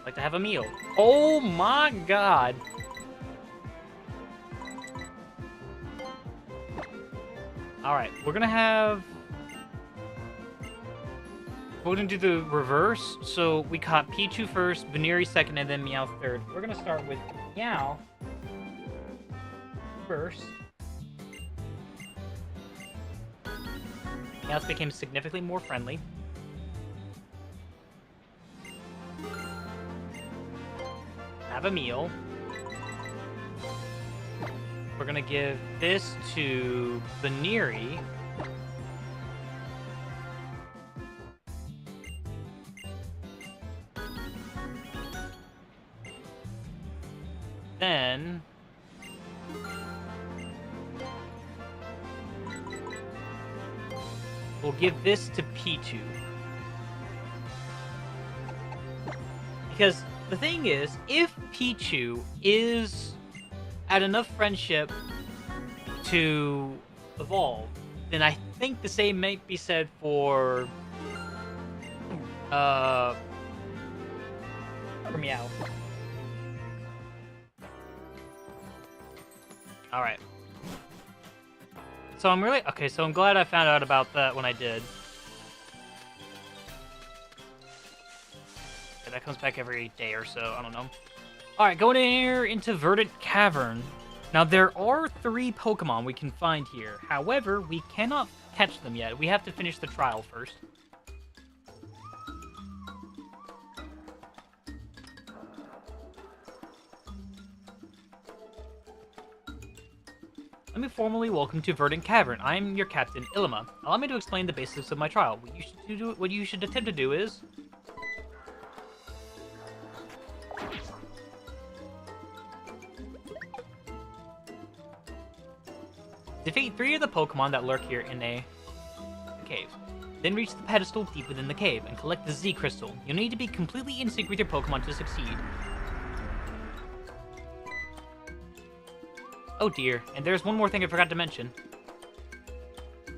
Like to have a meal. Oh my god! Alright, we're gonna have... We're gonna do the reverse. So we caught Pichu first, Veneri second, and then Meow third. We're gonna start with Meow first. Meowth became significantly more friendly. Have a meal. We're gonna give this to Veneri. Then we'll give this to Pichu. Because the thing is, if Pichu is at enough friendship to evolve, then I think the same might be said for Meow. Alright. So I'm really... Okay, so I'm glad I found out about that when I did. Okay, that comes back every day or so, I don't know. Alright, going in here into Verdant Cavern. Now, there are 3 Pokemon we can find here. However, we cannot catch them yet. We have to finish the trial first. Let me formally welcome to Verdant Cavern. I am your captain, Ilima. Allow me to explain the basics of my trial. What you should attempt to do is... defeat 3 of the Pokemon that lurk here in a cave. Then reach the pedestal deep within the cave and collect the Z Crystal. You'll need to be completely in sync with your Pokemon to succeed. Oh dear, and there's one more thing I forgot to mention.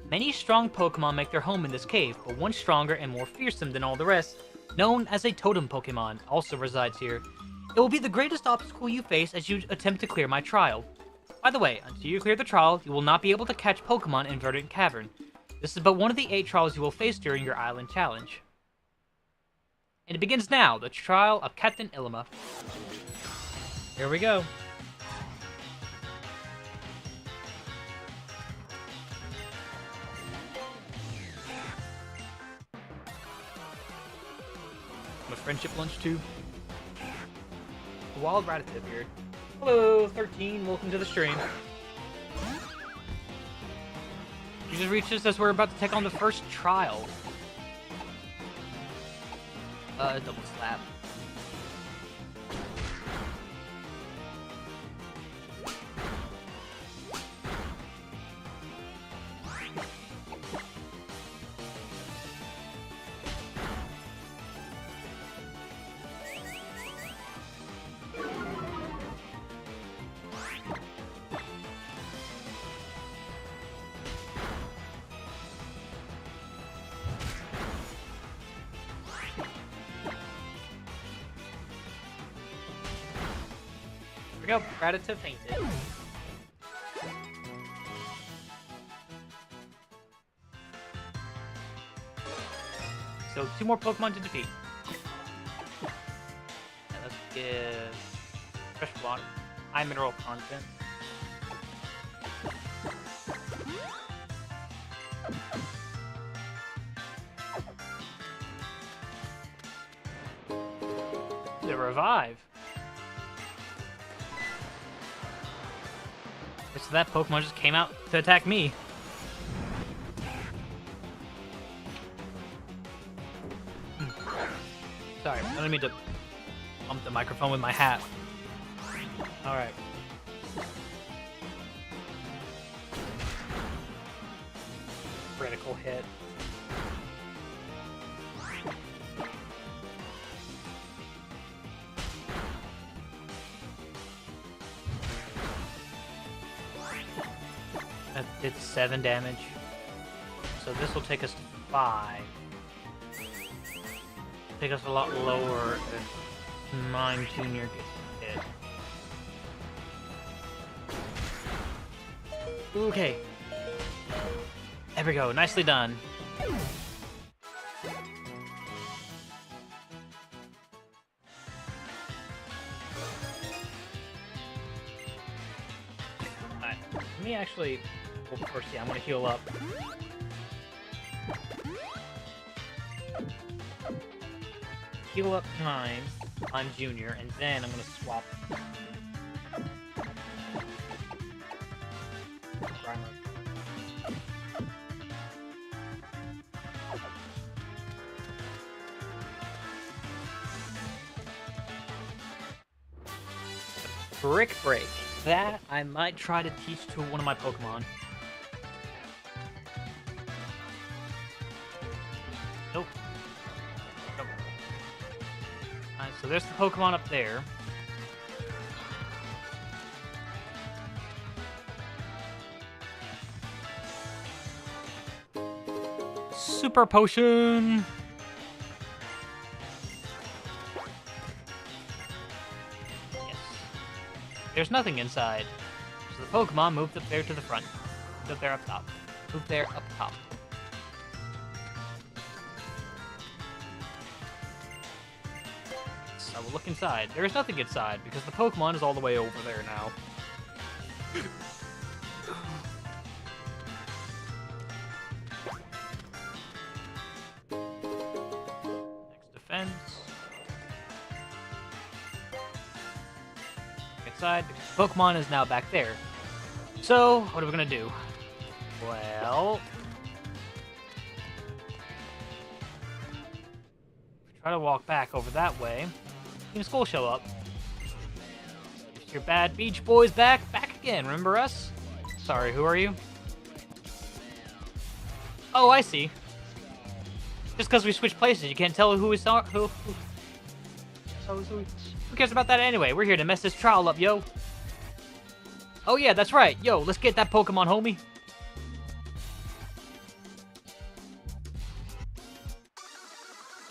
Many strong Pokemon make their home in this cave, but one stronger and more fearsome than all the rest, known as a Totem Pokemon, also resides here. It will be the greatest obstacle you face as you attempt to clear my trial. By the way, until you clear the trial, you will not be able to catch Pokemon in Verdant Cavern. This is but one of the 8 trials you will face during your island challenge. And it begins now, the trial of Captain Ilima. Here we go. A friendship lunch too. A wild Rattata here. Hello, 13. Welcome to the stream. You just reached us as we're about to take on the first trial. Double slap. Here we go, Rattata fainted. So 2 more Pokemon to defeat. And let's get fresh water, high mineral content. The revive. So that Pokemon just came out to attack me. Sorry, I didn't mean to bump the microphone with my hat. Alright. Critical hit. That did 7 damage. So this will take us to 5. Take us a lot lower if Mime Jr. gets hit. Okay. There we go. Nicely done. Alright. Let me actually... Well, first, yeah, I'm gonna heal up. Heal up time on Junior, and then I'm gonna swap. Primer. Brick Break. That I might try to teach to one of my Pokemon. Nope. Nope. Alright, so there's the Pokemon up there. Super Potion! Yes. There's nothing inside. So the Pokemon moved up there to the front. Moved up there up top. Moved there up top. So we'll look inside. There is nothing inside because the Pokemon is all the way over there now. Next defense. Inside. The Pokemon is now back there. So what are we gonna do? Well, try to walk back over that way. Team Skull show up. It's your bad Beach Boys back again. Remember us? Sorry, who are you? Oh, I see. Just because we switched places, you can't tell who we saw. Who cares about that anyway? We're here to mess this trial up, yo. Oh yeah, that's right. Yo, let's get that Pokemon, homie.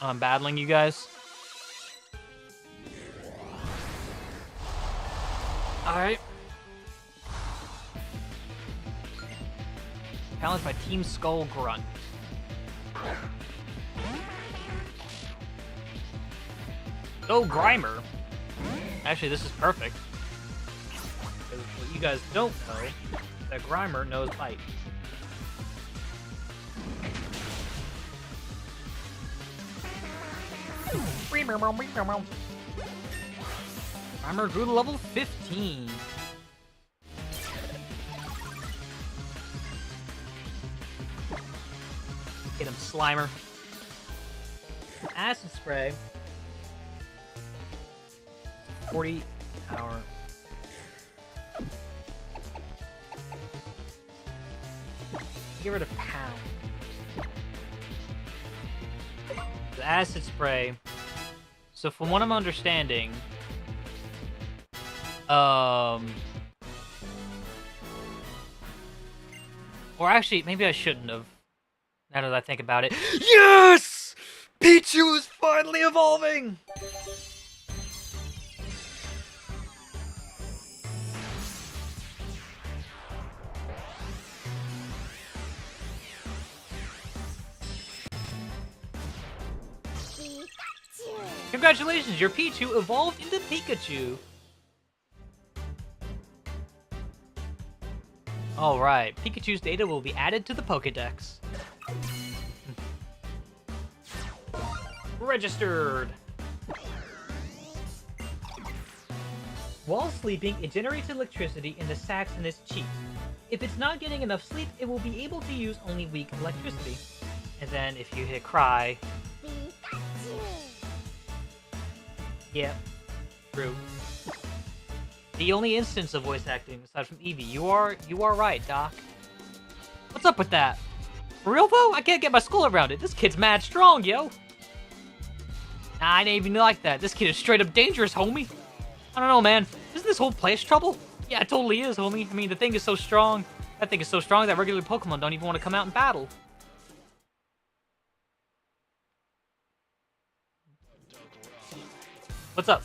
I'm battling you guys. Alright. Challenged by Team Skull Grunt. Oh, Grimer. Actually, this is perfect. What you guys don't know is that Grimer knows Bite. Grimer grew to level 15. Get him, Slimer. Acid Spray. 40 power. Get rid of Pound. The Acid Spray. So from what I'm understanding, or actually, maybe I shouldn't have. Now that I think about it. Yes! Pichu is finally evolving! Congratulations, your Pichu evolved into Pikachu! Alright, Pikachu's data will be added to the Pokedex. Registered! While sleeping, it generates electricity in the sacs in its cheek. If it's not getting enough sleep, it will be able to use only weak electricity. And then if you hit cry... Yep. True. The only instance of voice acting aside from Eevee. You are right, Doc. What's up with that? For real though? I can't get my skull around it. This kid's mad strong, yo. Nah, I didn't even like that. This kid is straight up dangerous, homie. I don't know, man. Isn't this whole place trouble? Yeah, it totally is, homie. I mean, the thing is so strong. That thing is so strong that regular Pokemon don't even want to come out and battle. What's up?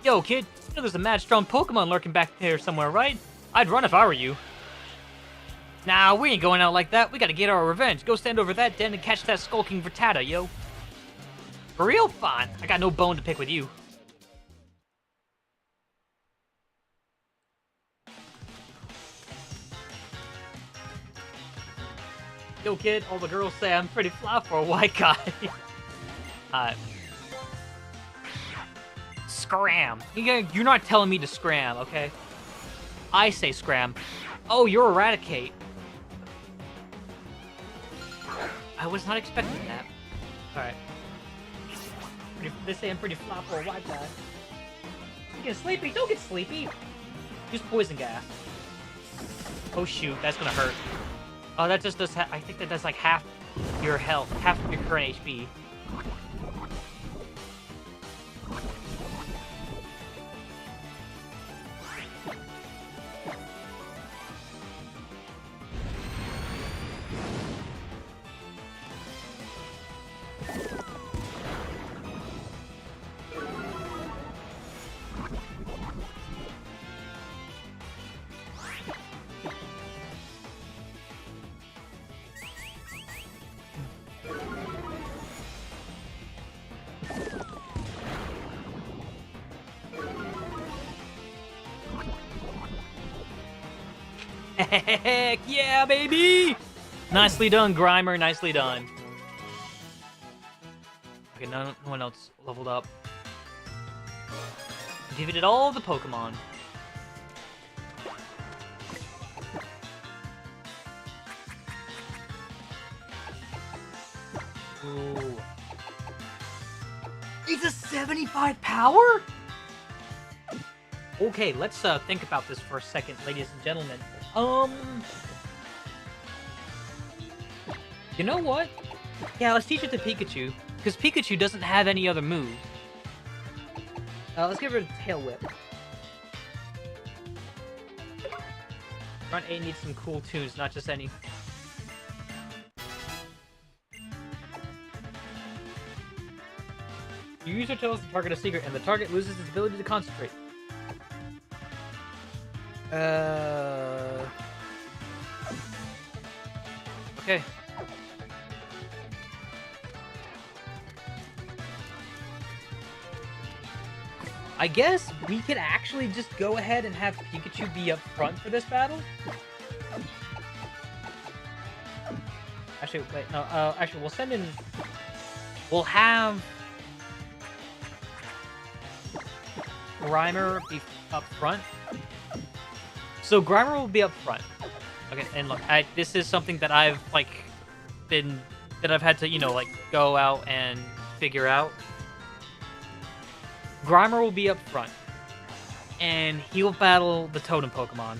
Yo, kid. You know there's a mad strong Pokemon lurking back there somewhere, right? I'd run if I were you. Nah, we ain't going out like that. We gotta get our revenge. Go stand over that den and catch that skulking Rattata, yo. For real? Fine. I got no bone to pick with you. Yo, kid. All the girls say I'm pretty fly for a white guy. Scram. You're not telling me to scram, okay? I say scram. Oh, you're Eradicate. I was not expecting that. Alright. They say I'm pretty fly for a white guy. You get sleepy? Don't get sleepy. Use poison gas. Oh shoot, that's gonna hurt. Oh, that just does. I think that does like half your health, half of your current HP. Heck yeah, baby! Nicely done, Grimer. Nicely done. Okay, no one else leveled up. Defeated all the Pokemon. Ooh. It's a 75 power? Okay, let's think about this for a second, ladies and gentlemen. You know what? Yeah, let's teach it to Pikachu, because Pikachu doesn't have any other moves. Let's give her a Tail Whip. Front 8 needs some cool tunes, not just any. You use your tails to target a secret, and the target loses its ability to concentrate. Okay. I guess we could actually just go ahead and have Pikachu be up front for this battle. Actually, wait, no, actually, we'll send in... We'll have... Grimer be up front. So Grimer will be up front. Okay, and look, this is something that I've, like, that I've had to, you know, like, go out and figure out. Grimer will be up front, and he'll battle the Totem Pokemon.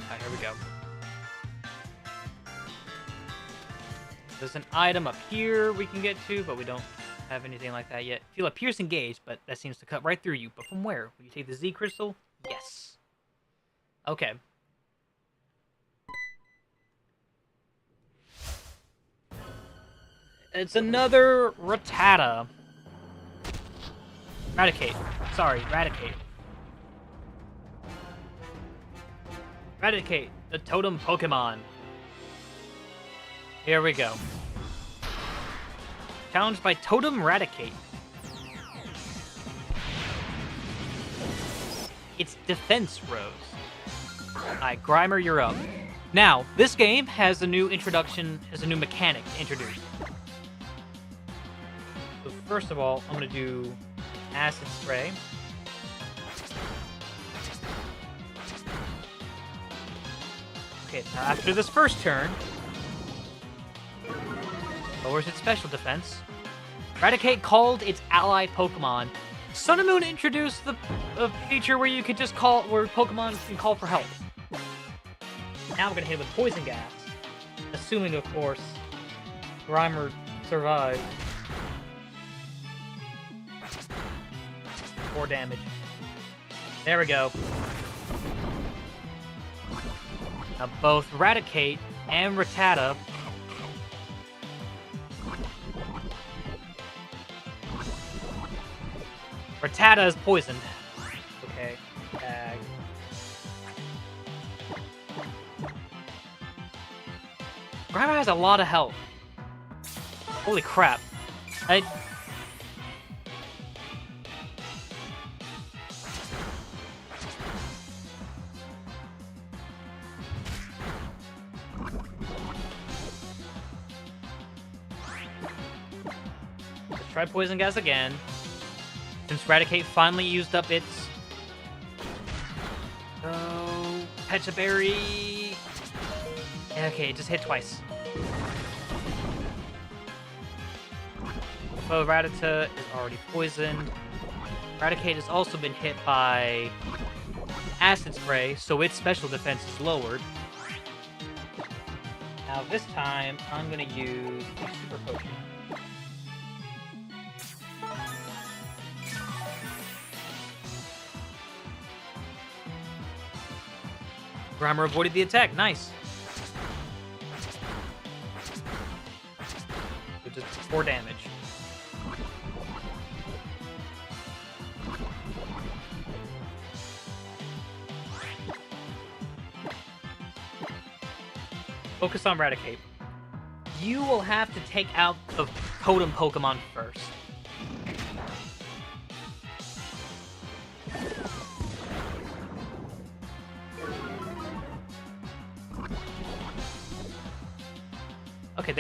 Alright, here we go. There's an item up here we can get to, but we don't have anything like that yet. Feel a piercing gaze, but that seems to cut right through you. But from where? Will you take the Z Crystal? Yes. Okay. It's another Rattata. Raticate. Sorry, Raticate. Raticate, the Totem Pokemon. Here we go. Challenged by Totem Raticate. It's defense rose. Alright, Grimer, you're up. Now, this game has a new introduction, has a new mechanic to introduce. So first of all, I'm gonna do Acid Spray. Okay, now after this first turn, lowers its special defense. Raticate called its ally Pokemon. Sun and Moon introduced a feature where you could just call, where Pokemon can call for help. Now we're gonna hit with Poison Gas, assuming, of course, Grimer survived. 4 damage. There we go. Now both Raticate and Rattata Rattata is poisoned. Okay. Bag. Grimer has a lot of health. Holy crap. Let's try Poison Gas again. Since Raticate finally used up its... Oh... Pecha Berry... Okay, just hit twice. So Rattata is already poisoned. Raticate has also been hit by Acid Spray, so its special defense is lowered. Now this time, I'm gonna use a Super Potion. Grimer avoided the attack. Nice. So just 4 damage. Focus on Raticate. You will have to take out the Totem Pokemon first. Okay,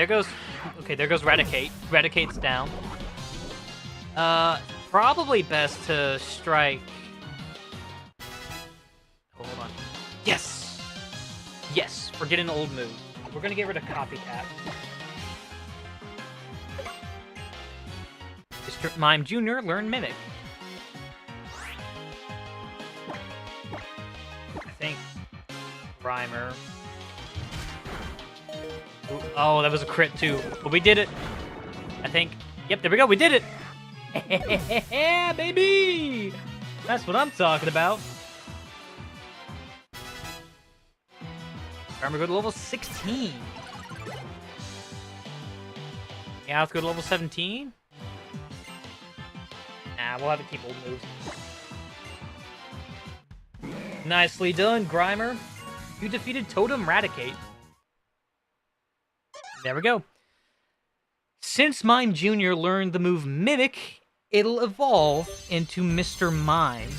there goes Raticate. Raticate's down. Probably best to strike. Hold on. Yes! Yes, forget an old move. We're gonna get rid of Copycat. Mr. Mime Jr., learn Mimic. I think Grimer. Ooh, oh, that was a crit too. But we did it. I think. Yep, there we go. We did it. Yeah, baby. That's what I'm talking about. Grimer go to level 16. Yeah, let's go to level 17. Nah, Nah, we'll have it keep old moves. Nicely done, Grimer. You defeated Totem Raticate. There we go. Since Mime Jr. learned the move Mimic, it'll evolve into Mr. Mime.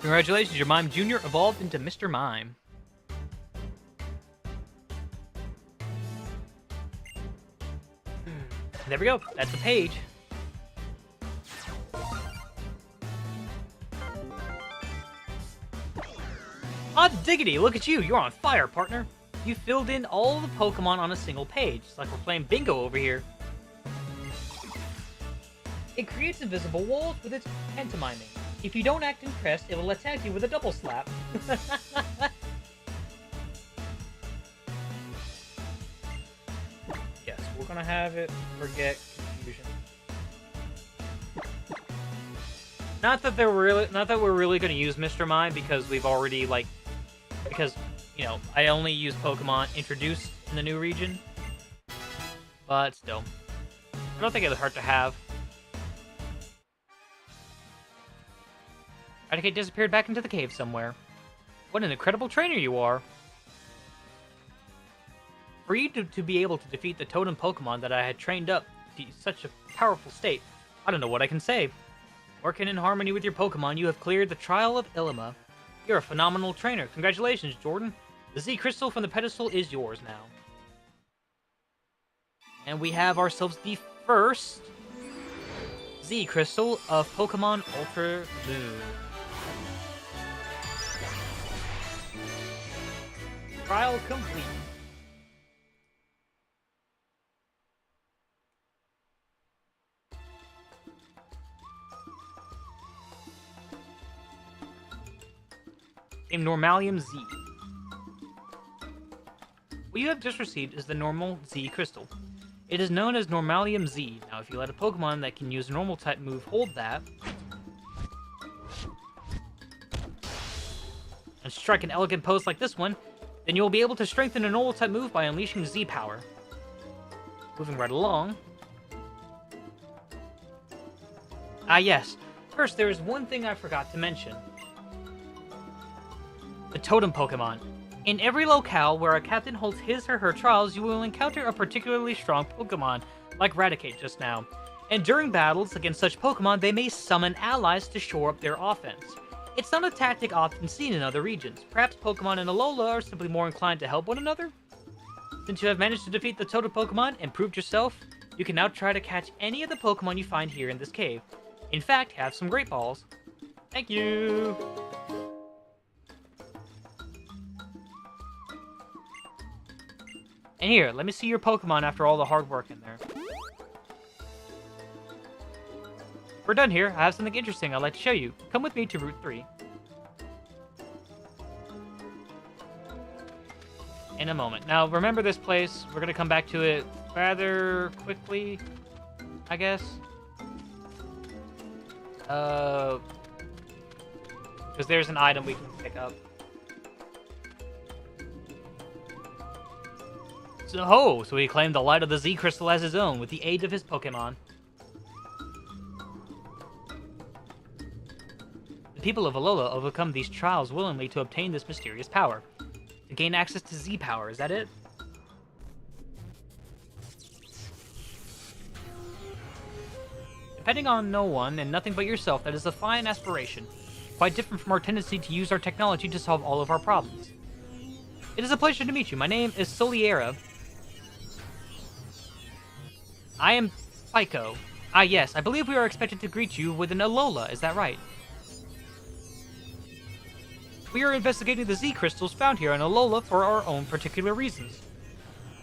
Congratulations, your Mime Jr. evolved into Mr. Mime. There we go. That's the page. Hot diggity, look at you. You're on fire, partner. You filled in all the Pokemon on a single page. It's like we're playing bingo over here. It creates invisible walls with its pantomiming. If you don't act impressed, it will attack you with a double slap. Yes, we're gonna have it forget confusion. Not that we're really gonna use Mr. Mime because we've already you know, I only use Pokemon introduced in the new region. But still, I don't think it would hurt to have. Raticate disappeared back into the cave somewhere. What an incredible trainer you are! For you to be able to defeat the totem Pokemon that I had trained up to such a powerful state, I don't know what I can say. Working in harmony with your Pokemon, you have cleared the trial of Ilima. You're a phenomenal trainer. Congratulations, Jordan. The Z Crystal from the pedestal is yours now. And we have ourselves the first Z Crystal of Pokemon Ultra Moon. Trial complete. Named Normalium Z. What you have just received is the normal Z Crystal. It is known as Normalium Z. Now, if you let a Pokemon that can use a normal type move hold that, and strike an elegant pose like this one, then you'll be able to strengthen a normal type move by unleashing Z power. Moving right along. Ah yes, first there is one thing I forgot to mention. The totem Pokemon. In every locale where a captain holds his or her trials, you will encounter a particularly strong Pokemon, like Raticate just now. And during battles against such Pokemon, they may summon allies to shore up their offense. It's not a tactic often seen in other regions. Perhaps Pokemon and Alola are simply more inclined to help one another? Since you have managed to defeat the totem Pokemon and proved yourself, you can now try to catch any of the Pokemon you find here in this cave. In fact, have some Great Balls. Thank you! And here, let me see your Pokemon after all the hard work in there. We're done here. I have something interesting I'd like to show you. Come with me to Route 3. In a moment. Now, remember this place. We're going to come back to it rather quickly, I guess. Because there's an item we can pick up. So he claimed the light of the Z Crystal as his own with the aid of his Pokemon. The people of Alola overcome these trials willingly to obtain this mysterious power. To gain access to Z power, is that it? Depending on no one and nothing but yourself, that is a fine aspiration. Quite different from our tendency to use our technology to solve all of our problems. It is a pleasure to meet you. My name is Soliera. I am Pyko. Ah yes, I believe we are expected to greet you with an Alola, is that right? We are investigating the Z crystals found here on Alola for our own particular reasons.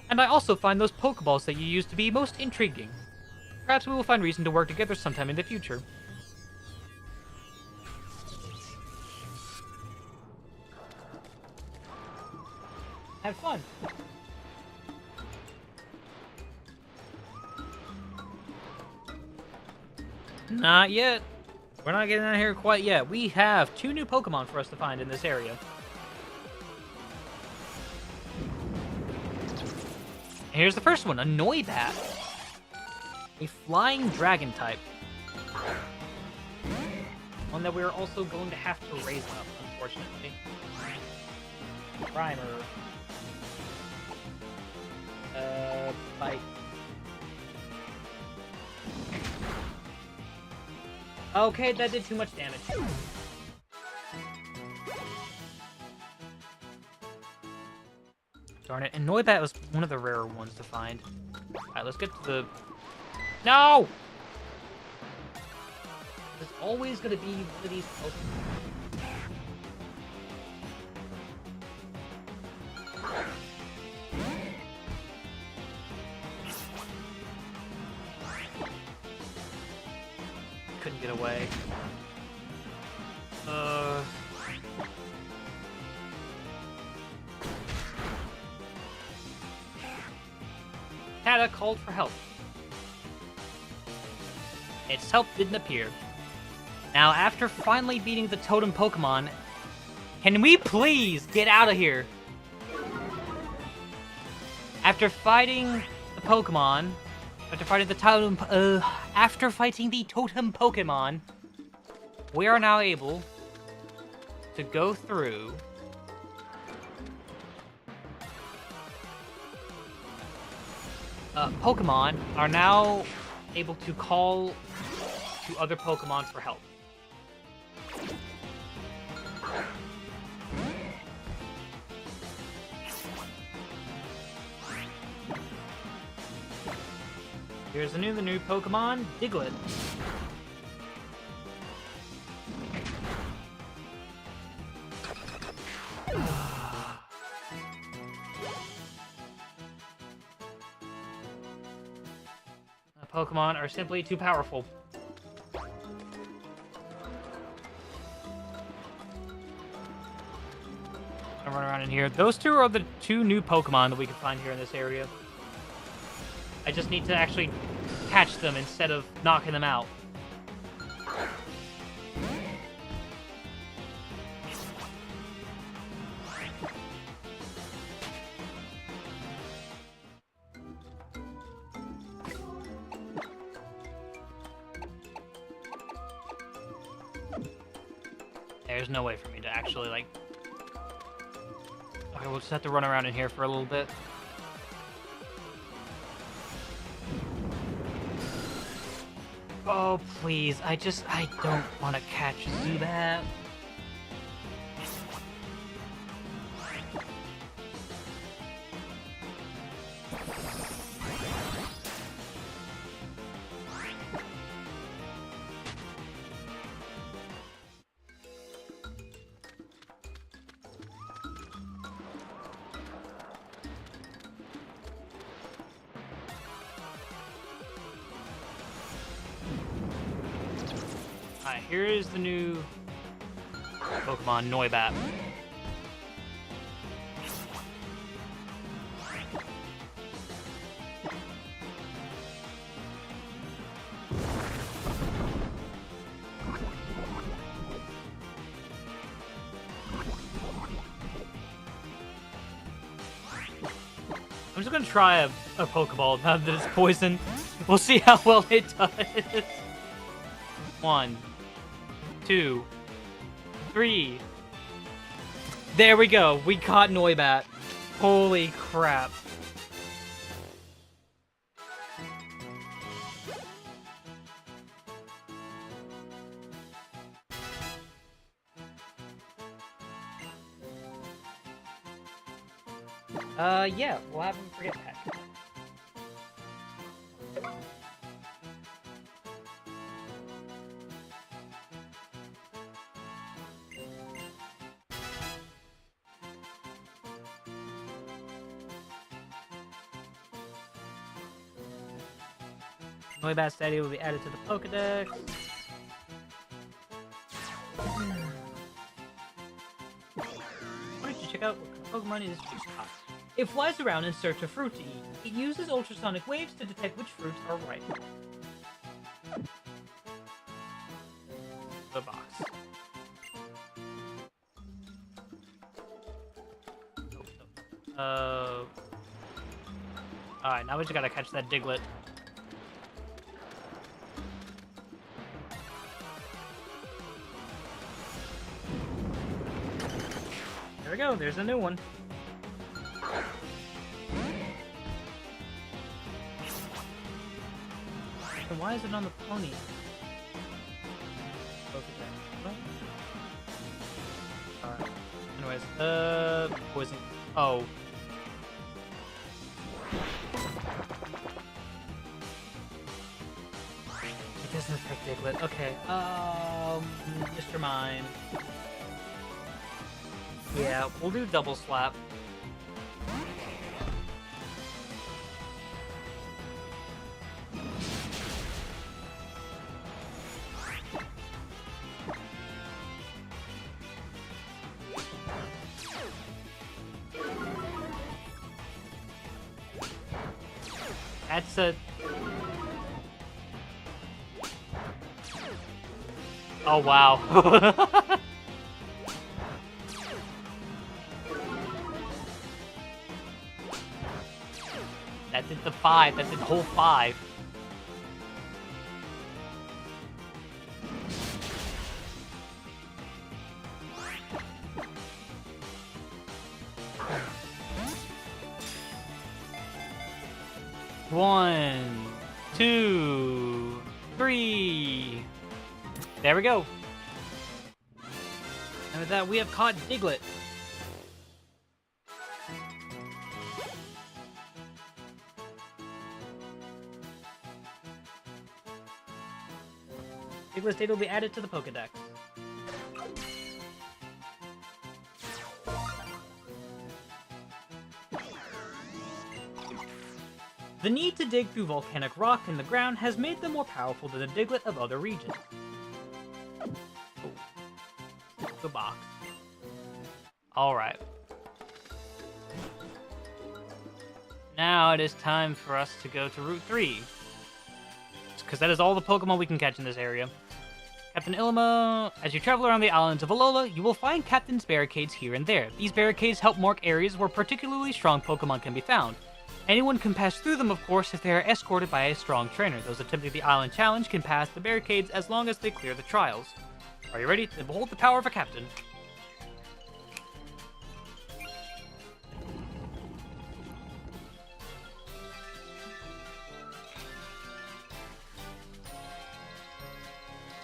And I also find those Pokeballs that you use to be most intriguing. Perhaps we will find reason to work together sometime in the future. Have fun! Not yet. We're not getting out of here quite yet. We have 2 new Pokemon for us to find in this area. And here's the first one, a Noibat. A flying dragon type. One that we're also going to have to raise up, unfortunately. Primer. Bite. Okay, that did too much damage. Darn it, and Noibat was one of the rarer ones to find. Alright, let's get to the... No! There's always gonna be one of these Pokemon. Couldn't get away. Tata called for help. Its help didn't appear. Now, after finally beating the totem Pokemon, can we please get out of here? After fighting the Pokemon, after fighting the totem Pokemon, we are now able to go through Pokemon are now able to call to other Pokemon for help. Here's the new Pokemon, Diglett. Pokemon are simply too powerful. I'll run around in here. Those 2 are the 2 new Pokemon that we can find here in this area. I just need to actually catch them instead of knocking them out. There's no way for me to actually, like... Okay, we'll just have to run around in here for a little bit. Oh, please. I don't want to catch Zubat. Alright, here is the new Pokemon, Noibat. I'm just gonna try a Pokeball now that it's poison. We'll see how well it does. 1, 2, 3. There we go. We caught Noibat. Holy crap. Yeah, we'll have him forget that. Noibat Steady will be added to the Pokedex. Why don't you check out what Pokemon is juice hot? It flies around in search of fruit to eat. It uses ultrasonic waves to detect which fruits are ripe. the box. Alright, now we just gotta catch that Diglett. There we go, there's a new one. And why is it on the pony? Alright. Anyways, poison. Oh. It doesn't affect Diglett. Okay. Mr. Mime. Yeah, we'll do double slap. That's a... Oh, wow. That did the 5. That did the whole 5. One, 2, 3. There we go. And with that, we have caught Diglett. Diglett's data will be added to the Pokedex. The need to dig through volcanic rock in the ground has made them more powerful than the Diglett of other regions. Oh. The box. Alright. Now it is time for us to go to Route 3. Because that is all the Pokemon we can catch in this area. Captain Ilma, as you travel around the islands of Alola, you will find Captain's barricades here and there. These barricades help mark areas where particularly strong Pokemon can be found. Anyone can pass through them, of course, if they are escorted by a strong trainer. Those attempting the island challenge can pass the barricades as long as they clear the trials. Are you ready? Then behold the power of a captain.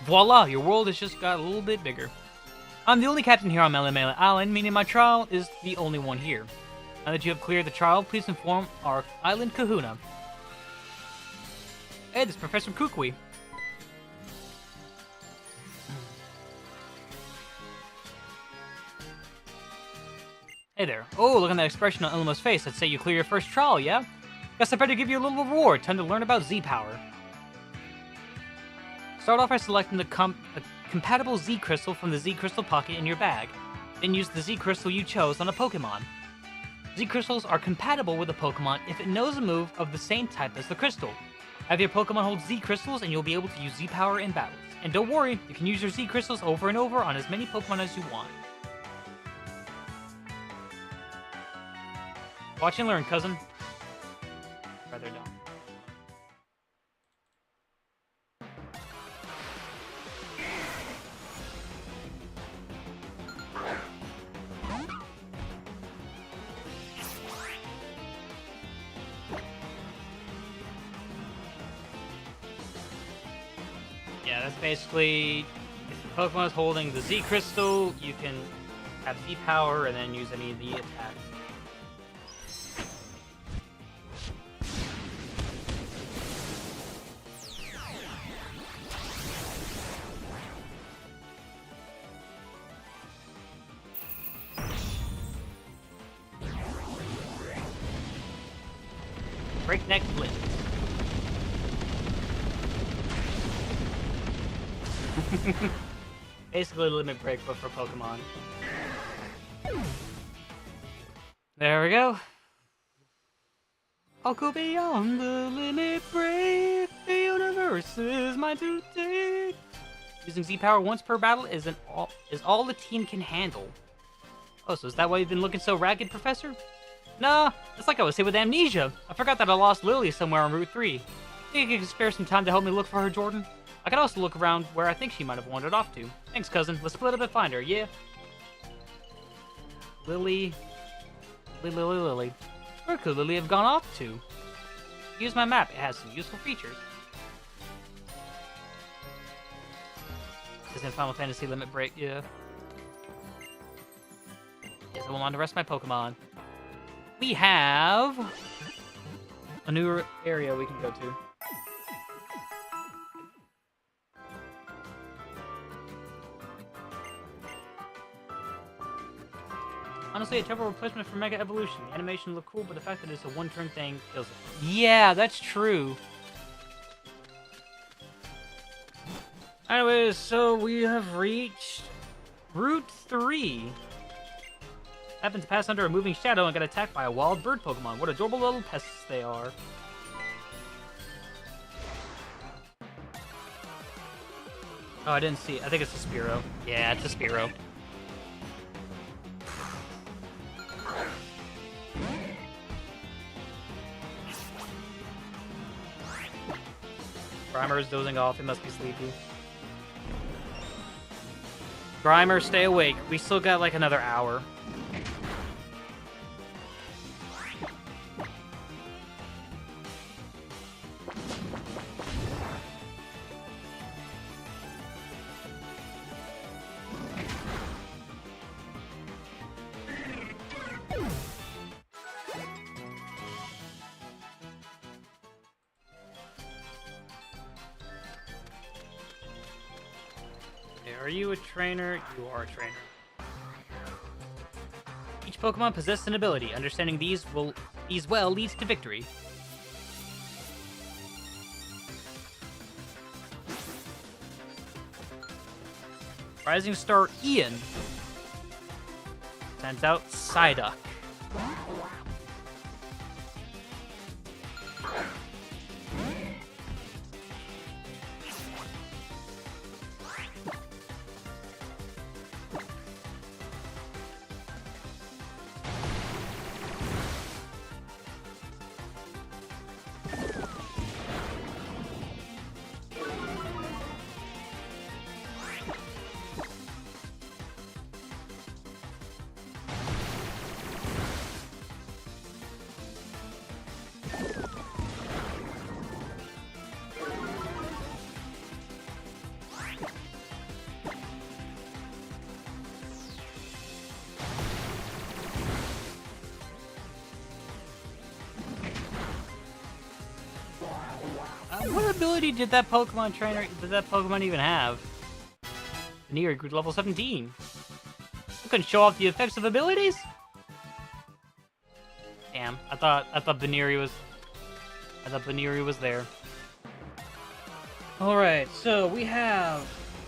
Voila! Your world has just got a little bit bigger. I'm the only captain here on Melemele Island, meaning my trial is the only one here. Now that you have cleared the trial, please inform our island kahuna. Hey, this is Professor Kukui. Hey there. Oh, look at that expression on Ilma's face. Let's say you clear your first trial, yeah? Guess I better give you a little reward. Time to learn about Z-Power. Start off by selecting the compatible Z-Crystal from the Z-Crystal pocket in your bag. Then use the Z-Crystal you chose on a Pokemon. Z-Crystals are compatible with a Pokemon if it knows a move of the same type as the crystal. Have your Pokemon hold Z-Crystals and you'll be able to use Z-Power in battles. And don't worry, you can use your Z-Crystals over and over on as many Pokemon as you want. Watch and learn, cousin. Rather don't. Yeah, that's basically, if the Pokemon is holding the Z-Crystal, you can have Z-Power and then use any of the attacks. Breakneck Blitz. Basically Limit Break, but for Pokemon. There we go. I'll go beyond the limit break. The universe is mine to take. Using Z power once per battle is all the team can handle. Oh, so is that why you've been looking so ragged, Professor? Nah, it's like I was hit with amnesia. I forgot that I lost Lily somewhere on Route 3. Think you could spare some time to help me look for her, Jordan? I could also look around where I think she might have wandered off to. Thanks, cousin. Let's split up and find her, yeah? Lily. Where could Lily have gone off to? Use my map. It has some useful features. Isn't Final Fantasy Limit Break? Yeah. Yes, I will on to rest my Pokemon. We have a new area we can go to. Honestly, a terrible replacement for Mega Evolution. The animation looked cool, but the fact that it's a one-turn thing kills it. Yeah, that's true. Anyways, so we have reached Route 3. Happened to pass under a moving shadow and got attacked by a wild bird Pokemon. What adorable little pests they are. Oh, I didn't see it. I think it's a Spearow. Yeah, it's a Spearow. Grimer is dozing off. He must be sleepy. Grimer, stay awake. We still got like another hour. Are you a trainer? You are a trainer. Each Pokemon possesses an ability. Understanding these well leads to victory. Rising Star Ian sends out Psyduck. What ability did that Pokemon even have? Veneer grew to level 17. I couldn't show off the effects of abilities? Damn, I thought Veneer was there. Alright, so we have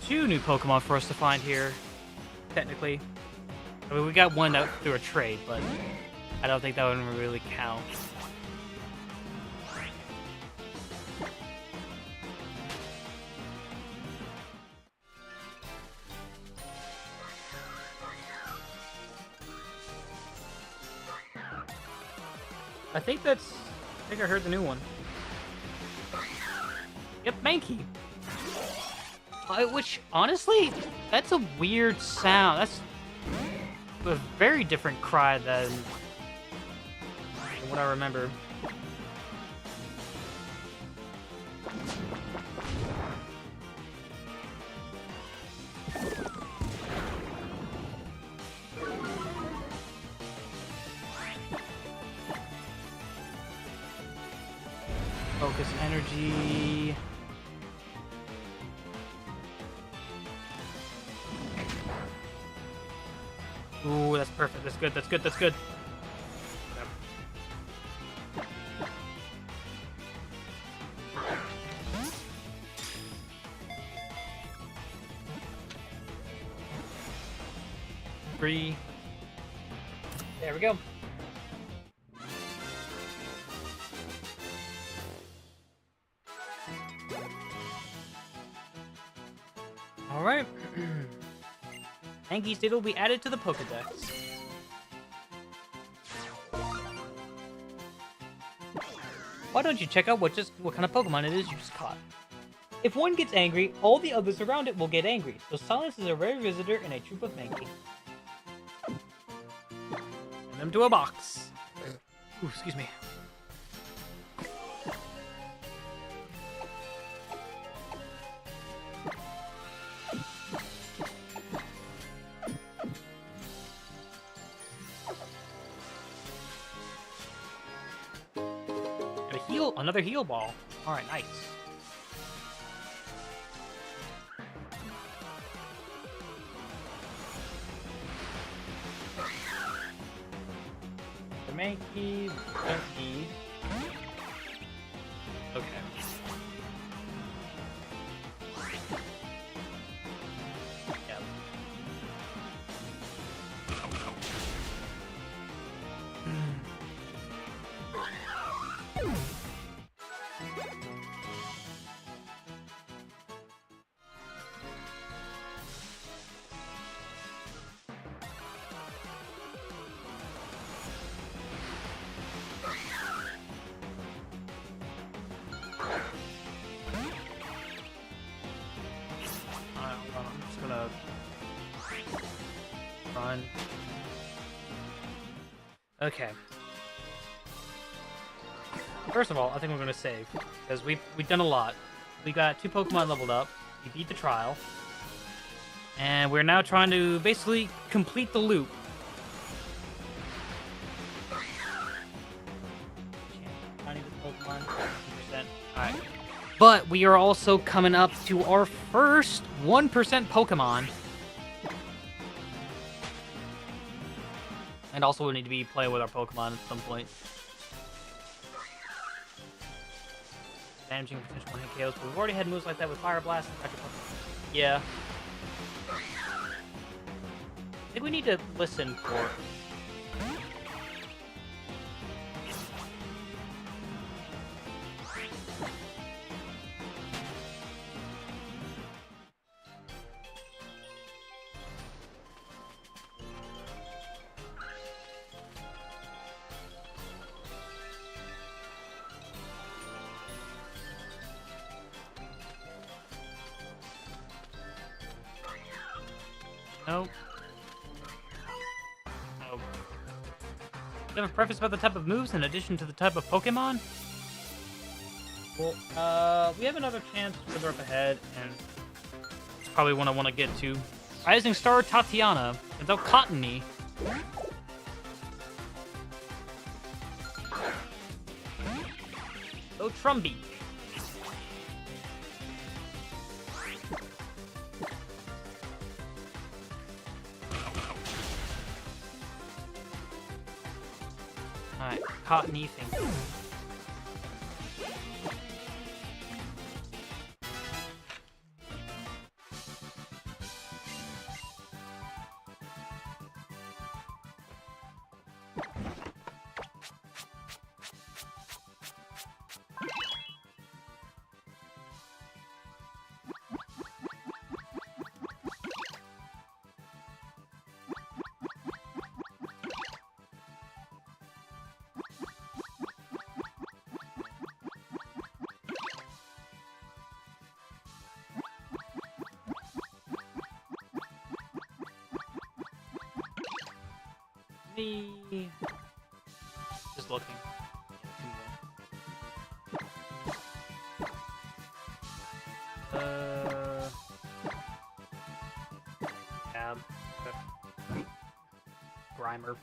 2 new Pokemon for us to find here. Technically. I mean, we got one out through a trade, but I don't think that would really count. I think I heard the new one. Yep, Mankey. Which, honestly, that's a weird sound. That's a very different cry than what I remember. Focus energy. Ooh, that's perfect. That's good. That's good. That's good. Three. There we go. Alright. Anki State will be added to the Pokedex. Why don't you check out what kind of Pokemon it is you just caught? If one gets angry, all the others around it will get angry, so silence is a rare visitor in a troop of Mankey. Send them to a box. Ooh, excuse me. Another heal ball. Alright, nice. The Mankey, Mankey. Okay. Yeah. Run. Okay. First of all, I think we're gonna save because we've done a lot. We got 2 Pokemon leveled up. We beat the trial, and we're now trying to basically complete the loop. I need the Pokemon. 100%. All right. But we are also coming up to our first 1% Pokemon. And also we need to be playing with our Pokemon at some point. Damaging potential hit KOs, but we've already had moves like that with Fire Blast and Electric Pokemon. Yeah. I think we need to listen for... Nope. Nope. Do you have a preference about the type of moves in addition to the type of Pokemon? Well, we have another chance further up ahead, and it's probably one I want to get to. Rising Star Tatiana, without Cottony. Oh, Trumby. Alright, Cottony thing. Just looking. Yeah. Grimer.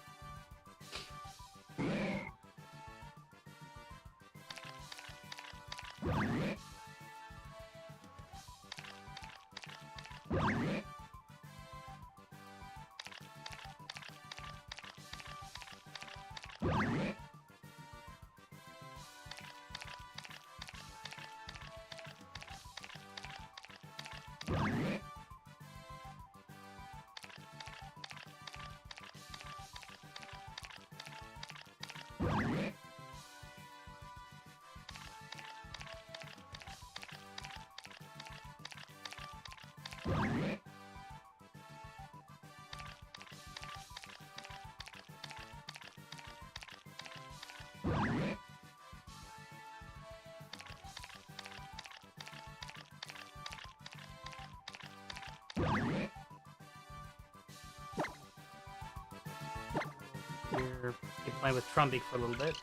here. Keep playing with Trumbeak for a little bit.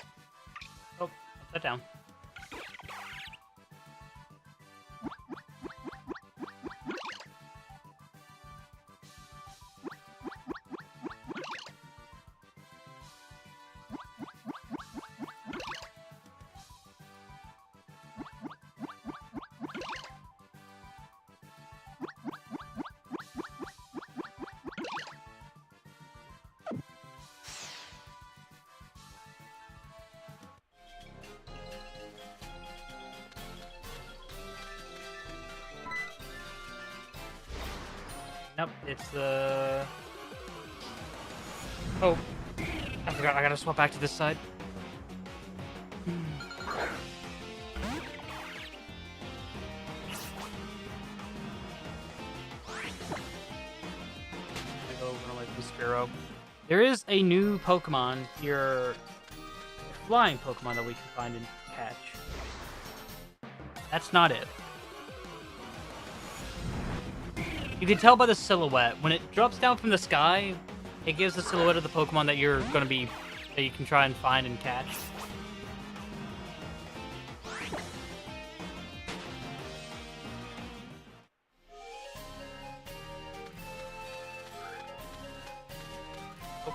Oh, put that down. Nope, it's the... Oh, I forgot, I gotta swap back to this side. Spearow. There is a new Pokemon, your flying Pokemon that we can find and catch. That's not it. You can tell by the silhouette. When it drops down from the sky, it gives the silhouette of the Pokemon that you're gonna be, that you can try and find and catch. Oh.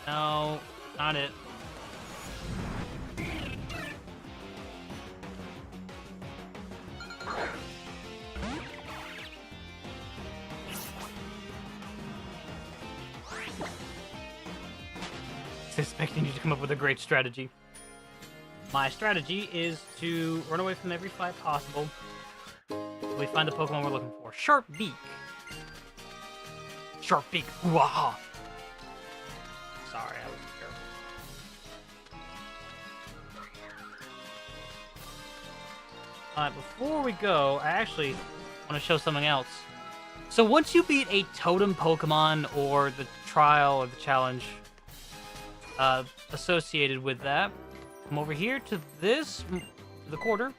No, not it. Expecting you to come up with a great strategy. My strategy is to run away from every fight possible until we find the Pokemon we're looking for. Sharpbeak. Sharpbeak. Waha. Sorry, I was terrible. Alright, before we go, I actually want to show something else. So once you beat a totem Pokemon or the trial or the challenge associated with that, come over here to this, the quarter.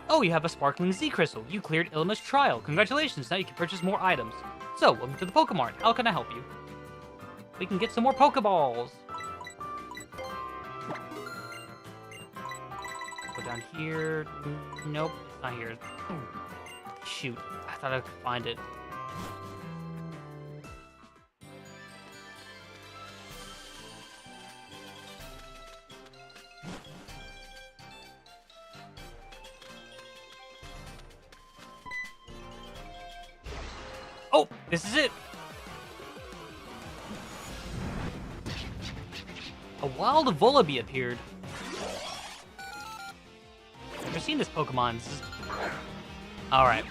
Oh, you have a sparkling Z Crystal. You cleared Ilma's trial. Congratulations, now you can purchase more items. So, welcome to the Pokemart. How can I help you? We can get some more Pokeballs. Go down here. Nope, it's not here. Shoot, I thought I could find it. Oh, this is it! A wild Volibee appeared. Never seen this Pokemon. This is... Alright.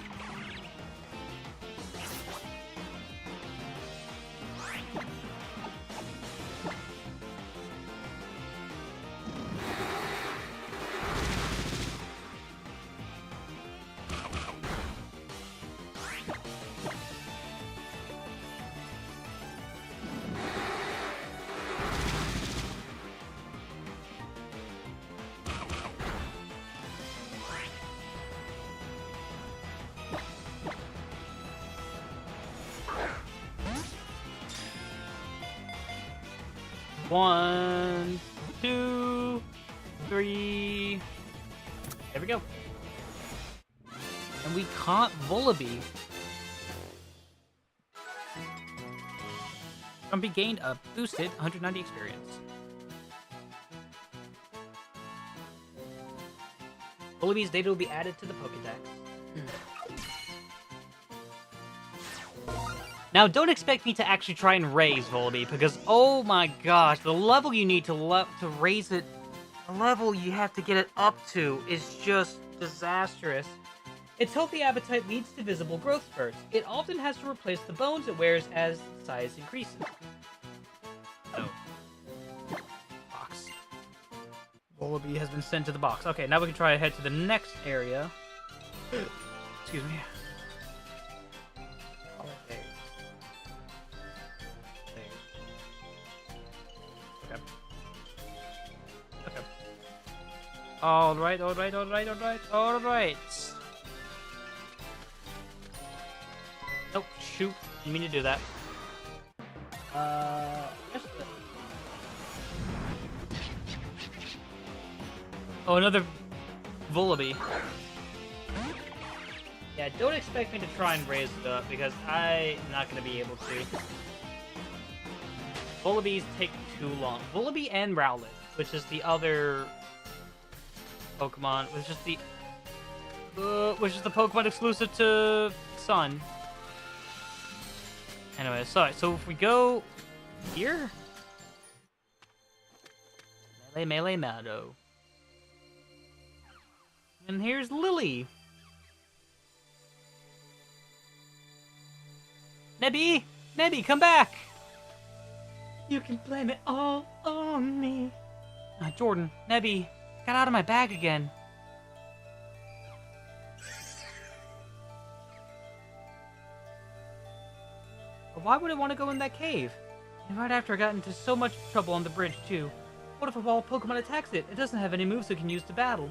One, two, three. There we go. And we caught Volibee. Trumbeak gained a boosted 190 experience. Volibee's data will be added to the Pokedex. Now, don't expect me to actually try and raise Volibee, because, oh my gosh, the level you need to raise it, the level you have to get it up to is just disastrous. Its healthy appetite leads to visible growth spurts. It often has to replace the bones it wears as size increases. Oh. Box. Volibee has been sent to the box. Okay, now we can try to head to the next area. Excuse me. Alright. Oh, shoot. Didn't mean to do that. Just oh, another Vullaby. Yeah, don't expect me to try and raise it up, because I'm not going to be able to. Vullabies take too long. Vullaby and Rowlet, which is the other Pokemon, which is the Pokemon exclusive to Sun. Anyway, sorry. So if we go here, Melee Meadow, and here's Lily. Nebby, come back! You can blame it all on me. Jordan, Nebby, got out of my bag again. But why would I want to go in that cave? And right after I got into so much trouble on the bridge, too. What if a wild Pokemon attacks it? It doesn't have any moves it can use to battle.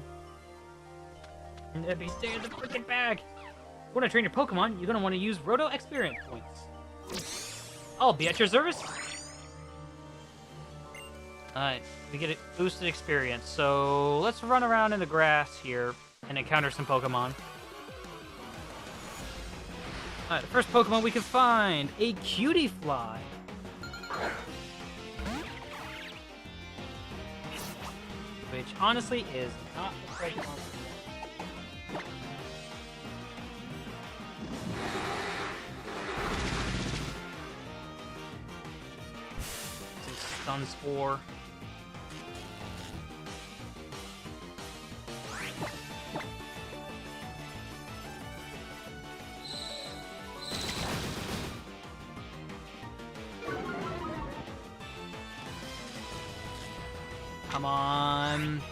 Nebby, stay in the freaking bag! When I train your Pokemon, you're gonna want to use Roto Experience Points. I'll be at your service. Alright, we get a boosted experience. So let's run around in the grass here and encounter some Pokemon. Alright, the first Pokemon we can find, a Cutie Fly. Which honestly is not the right monster. Stun Spore. Come on.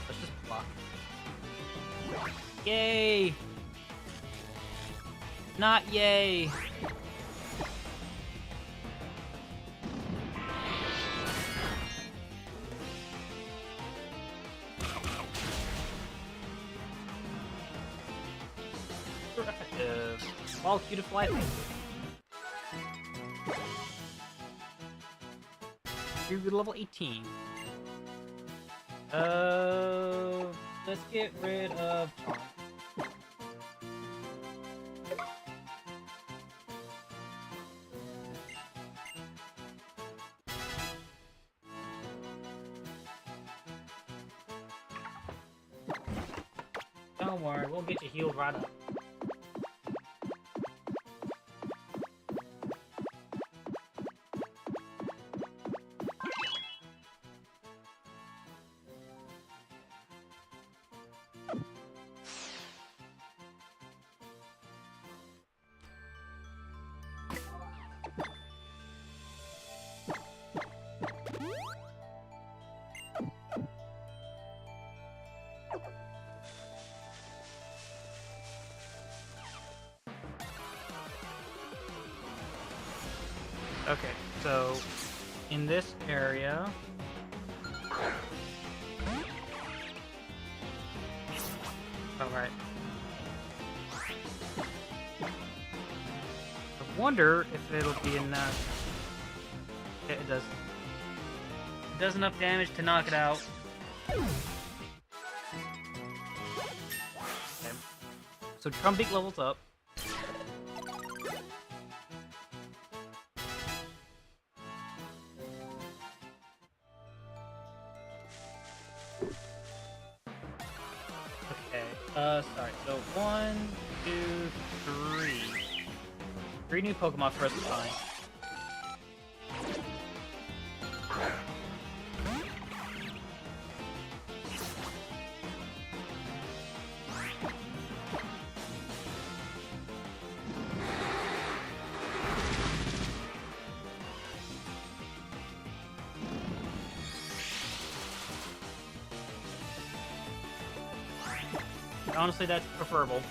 Let's just block. Yay! Not yay. All cute to fly. You're level 18. Let's get rid of Charm. Don't worry, we'll get you healed right up. Okay, so in this area, all right. I wonder if it'll be enough. Yeah, it does. It does enough damage to knock it out. Okay. So Trumbeak levels up. Sorry, so 1, 2, 3. 3 new Pokemon for us to find. Honestly, that's preferable.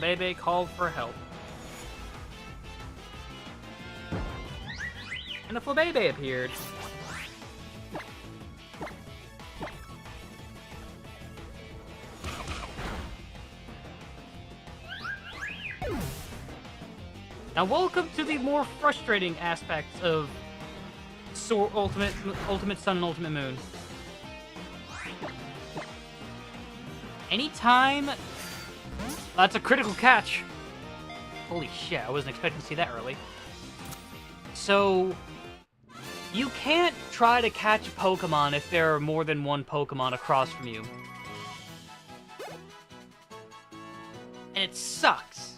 Bebe called for help. And a Flabébé appeared. Now, welcome to the more frustrating aspects of Ultimate Sun and Ultimate Moon. Anytime... That's a critical catch. Holy shit, I wasn't expecting to see that early. So, you can't try to catch a Pokemon if there are more than one Pokemon across from you. And it sucks.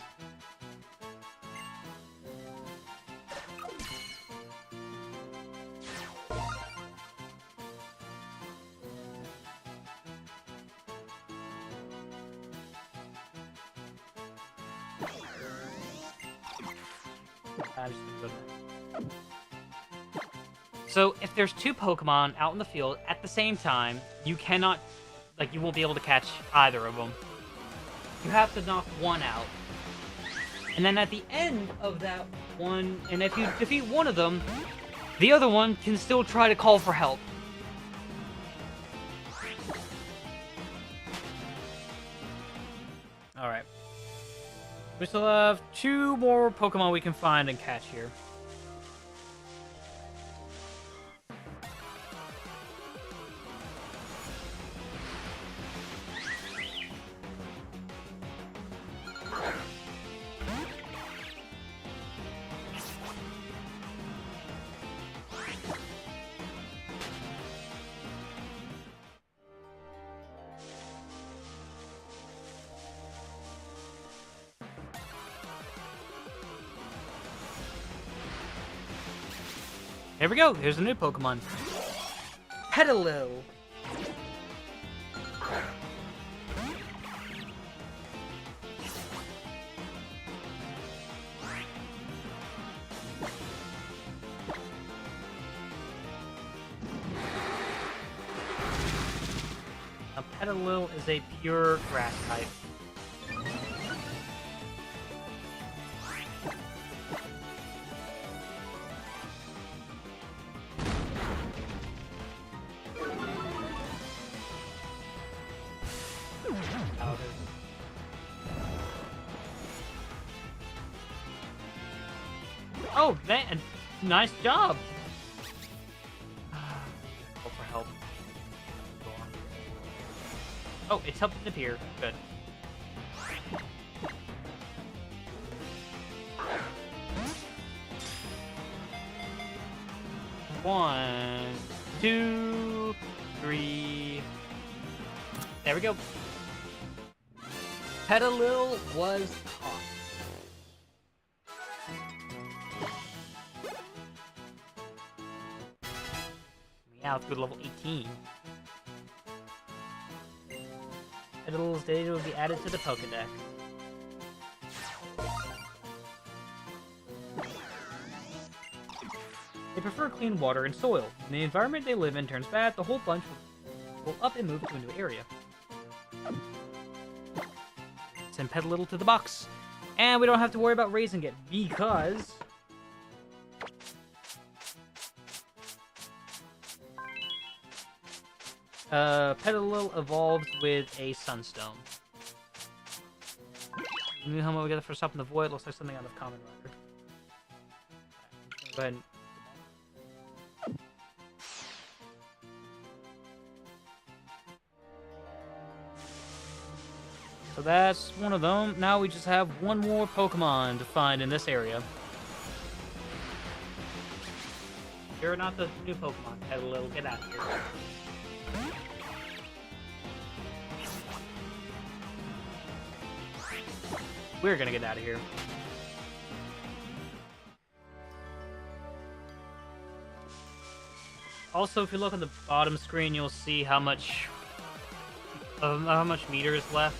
So, if there's two Pokemon out in the field at the same time, you cannot, like, you won't be able to catch either of them. You have to knock one out. And then at the end of that one, and if you defeat one of them, the other one can still try to call for help. Alright. We still have 2 more Pokemon we can find and catch here. Here we go. Here's a new Pokemon. Petalil. Now, Petalil is a pure grass type. Oh, man, nice job. Call for help. Oh, it's helped it appear. Good. One, 2, 3. There we go. Petalil was caught. Now it's good level 18. Petalil's data will be added to the Pokedex. They prefer clean water and soil. When the environment they live in turns bad, the whole bunch will up and move to a new area. Send Petalil to the box. And we don't have to worry about raising it, because... Petalil evolves with a Sunstone. New helmet we got for stopping the void. Looks like something out of Common Rider. Go ahead and... So that's one of them. Now we just have one more Pokemon to find in this area. You're not the new Pokemon, Petalil. Get out of here. We're gonna get out of here. Also, if you look on the bottom screen, you'll see how much meter is left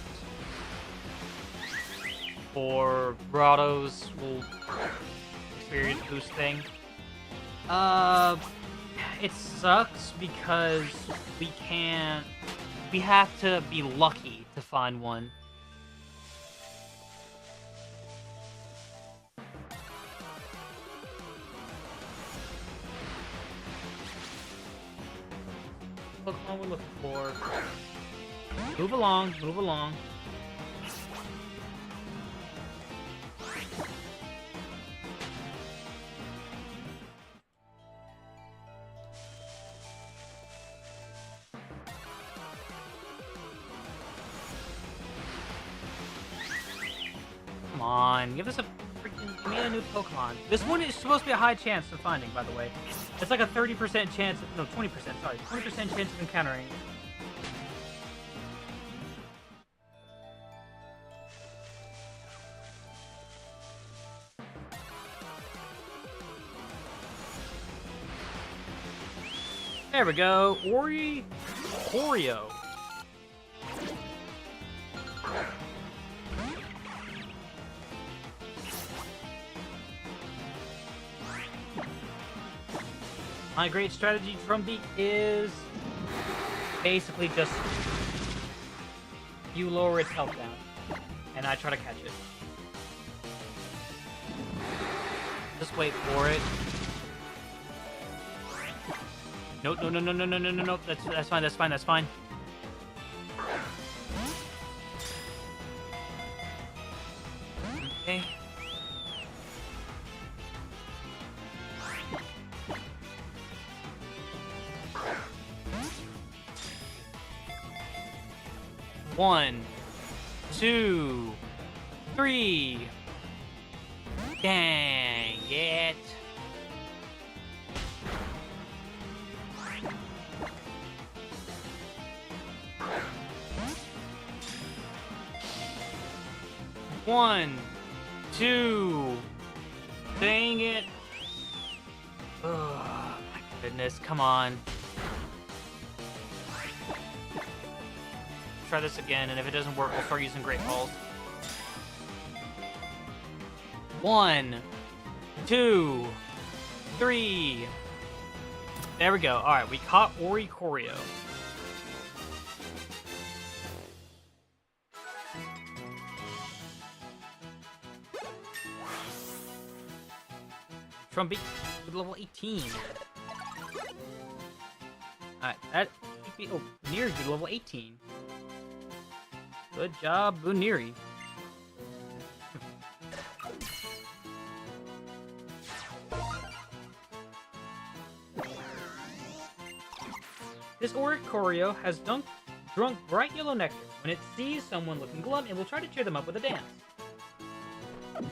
for Grotto's will experience boost thing. It sucks because we have to be lucky to find one. Pokemon we're looking for. Move along, move along. Come on, give us a freaking, give me a new Pokemon. This one is supposed to be a high chance of finding, by the way. It's like a 30% chance, no, 20%, sorry, 20% chance of encountering. There we go, Orre Region. My great strategy, Drumbeat, is basically just you lower its health down, and I try to catch it. Just wait for it. Nope, no, no, no, no, no, no, no, no. That's fine, that's fine, that's fine. Okay. One, two, three. Dang it. One, two. Dang it. Oh, my goodness. Come on. Try this again, and if it doesn't work, we'll start using Great Balls. One, two, three. There we go. Alright, we caught Orre Region. Trumpy with level 18. Alright, that should be. Oh, Buniri with level 18. Good job, Buniri. This Orre Region has drunk bright yellow nectar. When it sees someone looking glum, it will try to cheer them up with a dance. Put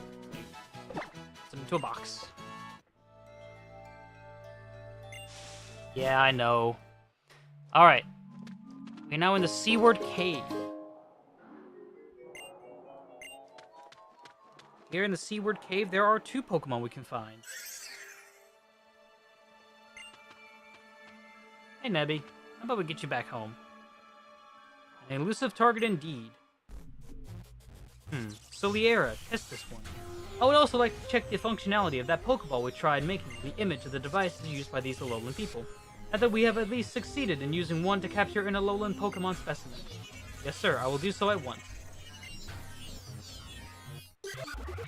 them into a box. Yeah, I know. Alright. We're now in the Seaward Cave. Here in the Seaward Cave, there are 2 Pokemon we can find. Hey, Nebby. How about we get you back home? An elusive target indeed. Soliera, test this one. I would also like to check the functionality of that Pokeball we tried making, the image of the devices used by these Alolan people. And that we have at least succeeded in using one to capture an Alolan Pokemon specimen. Yes, sir, I will do so at once.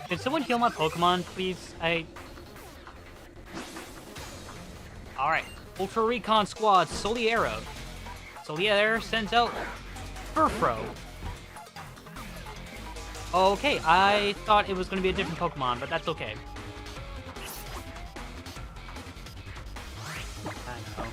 Can someone heal my Pokemon, please? Alright. Ultra Recon Squad, Soliera. Soliera sends out Furfro. Okay, I thought it was going to be a different Pokemon, but that's okay. I know.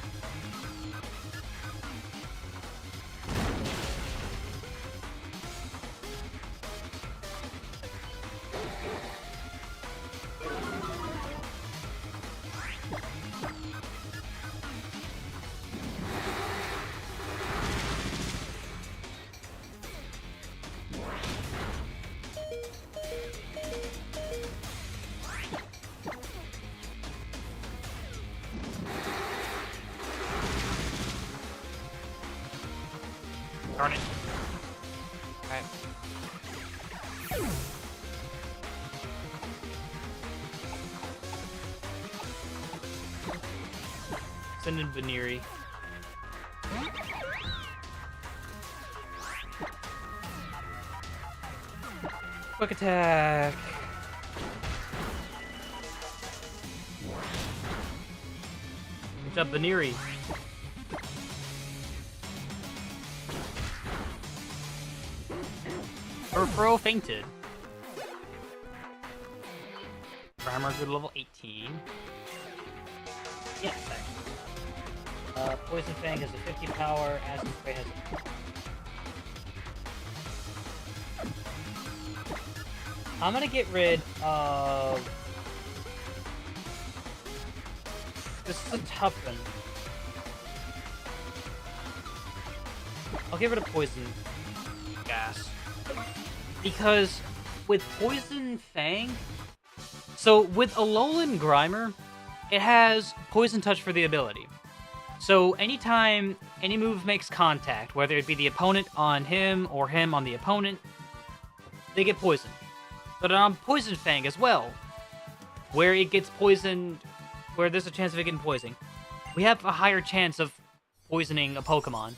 Darn it. Alright. Send in Buniri. Quick attack. Good job, Buniri. Furfuro fainted. Grimer good level 18. Yes, actually. Poison Fang has a 50 power, Acid Spray has a... I'm gonna get rid of... This is a tough one. I'll get rid of Poison Gas. Because with Poison Fang... So with Alola and Grimer, it has Poison Touch for the ability. So anytime any move makes contact, whether it be the opponent on him or him on the opponent, they get poisoned. But on Poison Fang as well, where it gets poisoned, where there's a chance of it getting poisoned, we have a higher chance of poisoning a Pokemon.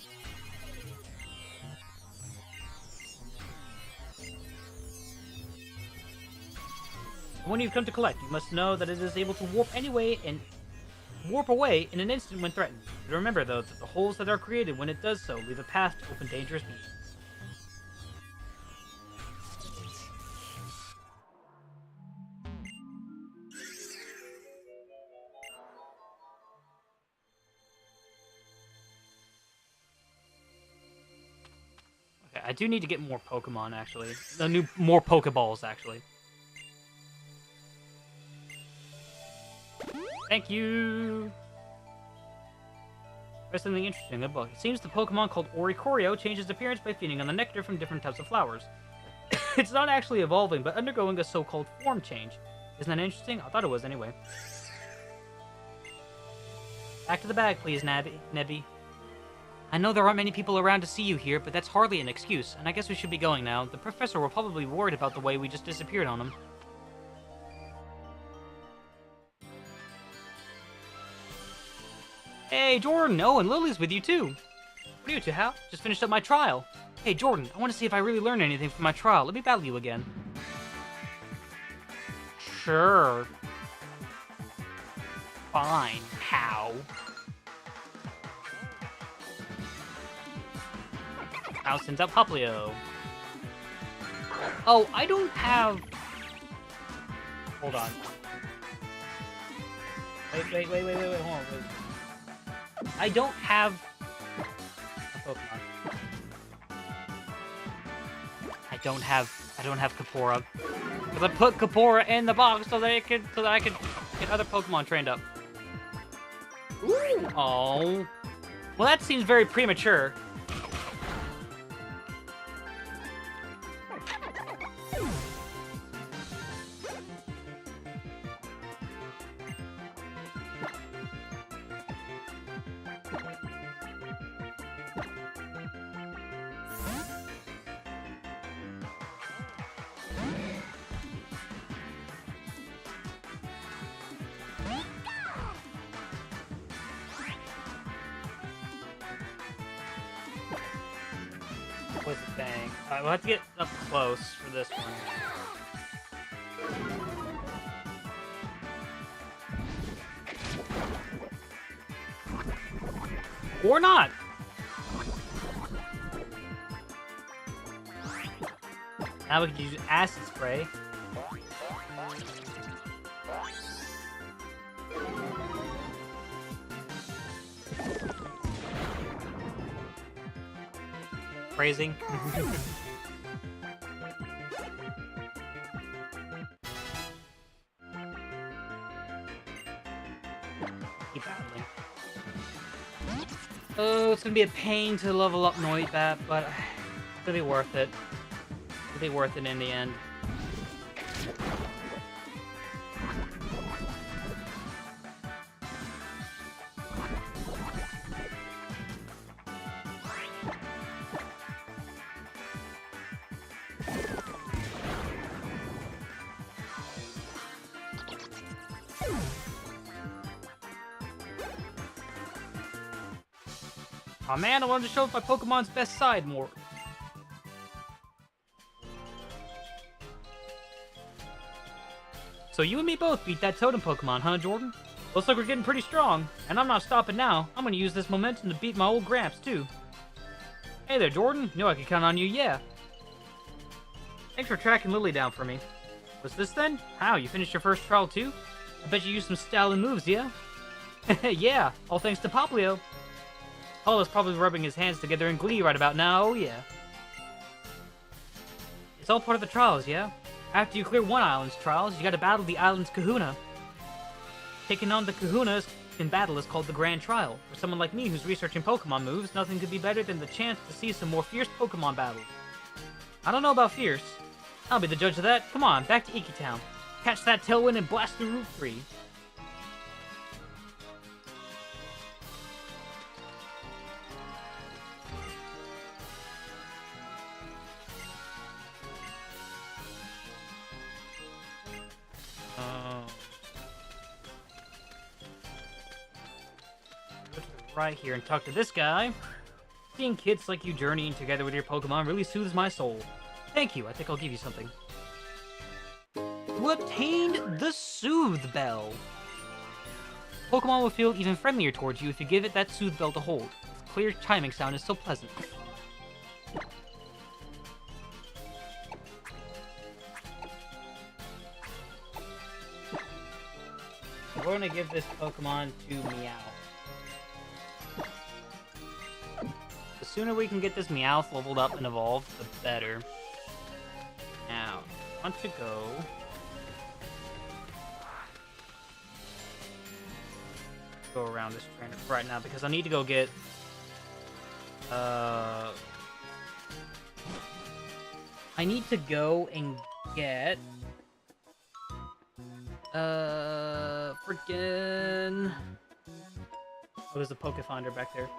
When you've come to collect, you must know that it is able to warp away in an instant when threatened. But remember, though, that the holes that are created when it does so leave a path to open dangerous beasts. Okay, I do need to get more Pokemon, actually. More Pokeballs, actually. Thank you! There's something interesting in the book. It seems the Pokemon called Orre Region changes appearance by feeding on the nectar from different types of flowers. It's not actually evolving, but undergoing a so-called form change. Isn't that interesting? I thought it was anyway. Back to the bag, please, Nebby. I know there aren't many people around to see you here, but that's hardly an excuse, and I guess we should be going now. The professor will probably be worried about the way we just disappeared on him. Hey, Jordan! Oh, and Lily's with you, too! What are you two, Hal? Just finished up my trial. Hey, Jordan, I want to see if I really learned anything from my trial. Let me battle you again. Sure. Fine, How? Now sends out Poplio. Oh, I don't have... Hold on. Wait, hold on. I don't have a Pokemon. I don't have Kapora. Because I put Kapora in the box so that I could get other Pokemon trained up. Ooh. Oh. Well, that seems very premature. What's the thing? Alright, we'll have to get up close for this one. Or not! Now we can use Acid Spray. Phrasing. Keep battling. Oh, it's gonna be a pain to level up Noibat, but it's gonna be worth it. It'll be worth it in the end. Aw, man, I wanted to show my Pokemon's best side more. So you and me both beat that totem Pokemon, huh, Jordan? Looks like we're getting pretty strong. And I'm not stopping now. I'm gonna use this momentum to beat my old Gramps, too. Hey there, Jordan. Knew I could count on you, yeah. Thanks for tracking Lily down for me. What's this then? How, you finished your first trial too? I bet you used some styling moves, yeah? Yeah, all thanks to Poplio. Kalos probably rubbing his hands together in glee right about now, oh yeah. It's all part of the trials, yeah? After you clear one island's trials, you gotta battle the island's kahuna. Taking on the kahunas in battle is called the Grand Trial. For someone like me who's researching Pokemon moves, nothing could be better than the chance to see some more fierce Pokemon battles. I don't know about fierce. I'll be the judge of that. Come on, back to Iki Town. Catch that tailwind and blast through Route 3. Go to the right here and talk to this guy. Seeing kids like you journeying together with your Pokemon really soothes my soul. Thank you, I think I'll give you something. You obtained the Soothe Bell. Pokemon will feel even friendlier towards you if you give it that Soothe Bell to hold. Its clear chiming sound is so pleasant. We're going to give this Pokemon to Meowth. The sooner we can get this Meowth leveled up and evolved, the better. Now, I want to go around this trainer right now because I need to go get I need to go and get freaking oh, there's a Poke Finder back there.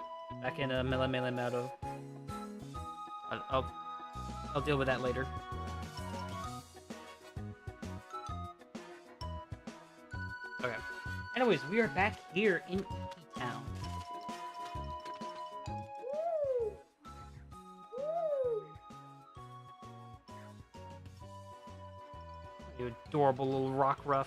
Back in Melee Meadow. I'll deal with that later. Okay. Anyways, we are back here in Iki Town. You adorable little Rockruff.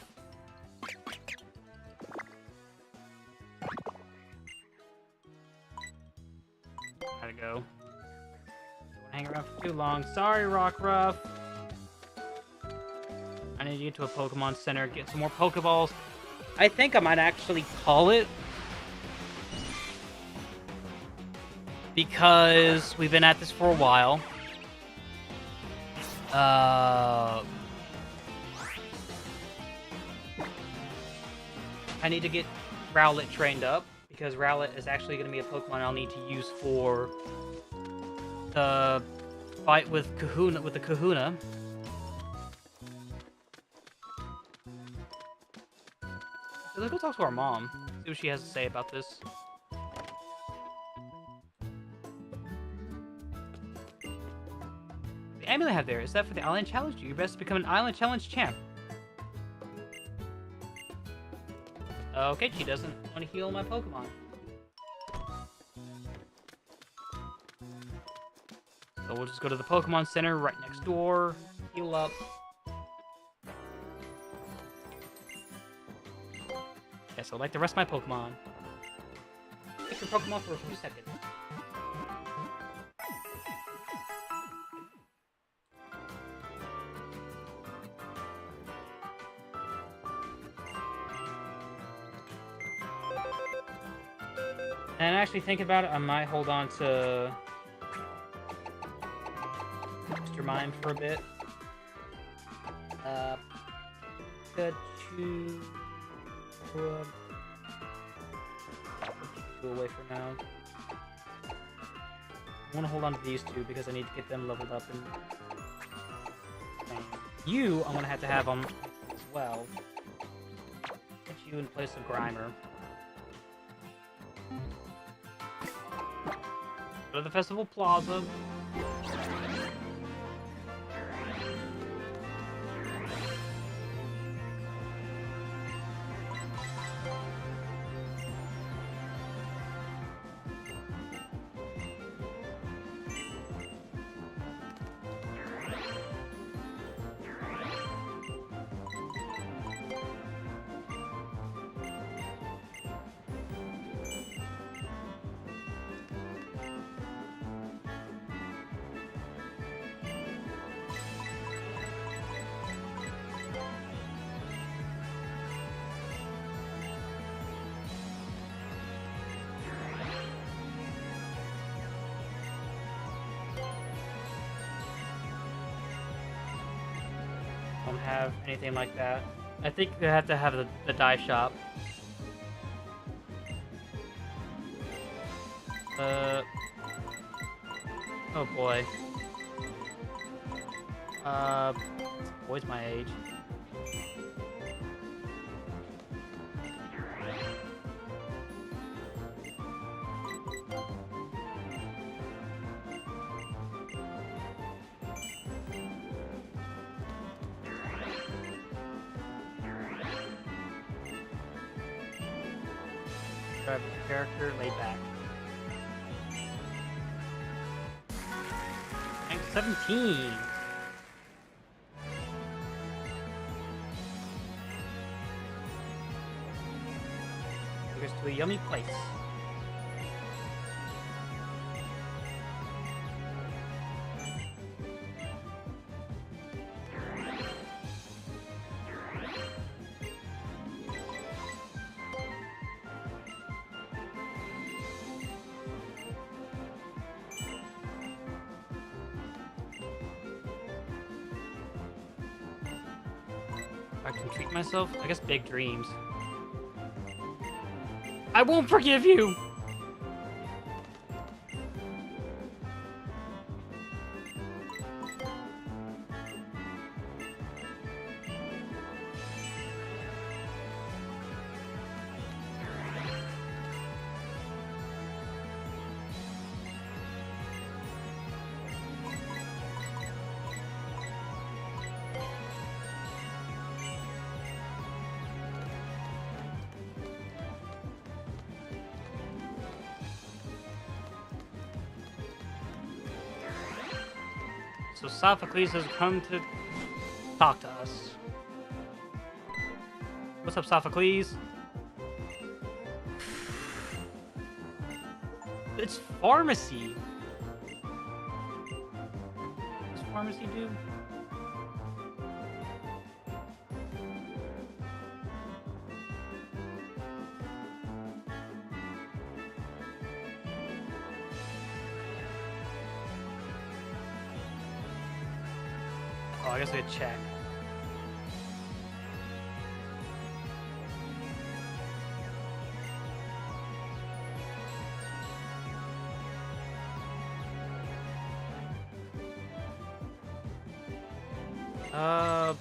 Gotta go. Don't hang around for too long. Sorry, Rockruff. I need to get to a Pokemon Center, get some more Pokeballs. I think I might actually call it. Because we've been at this for a while. I need to get Rowlet trained up. Because Rowlet is actually going to be a Pokemon I'll need to use for the fight with the Kahuna. So let's go talk to our mom. See what she has to say about this. The amulet I have there, is that for the Island Challenge? Do your best to become an Island Challenge champ. Okay, she doesn't want to heal my Pokemon. So we'll just go to the Pokemon Center right next door, heal up. Yeah, so like the rest of my Pokemon. Pick your Pokemon for a few seconds. And actually think about it, I might hold on to Mr. Mime for a bit. Pikachu away for now. I want to hold on to these two because I need to get them leveled up. And you, I'm going to have them as well. Put you in place of Grimer. Go to the Festival Plaza. don't have anything like that. I think they have to have the dive shop. Oh boy. This boy's my age. Character laid back. Rank 17. Take us to a yummy place. I can treat myself? I guess big dreams. I won't forgive you! So Sophocles has come to talk to us. What's up, Sophocles? It's pharmacy. What's pharmacy do? Oh, I guess I could check. Oh.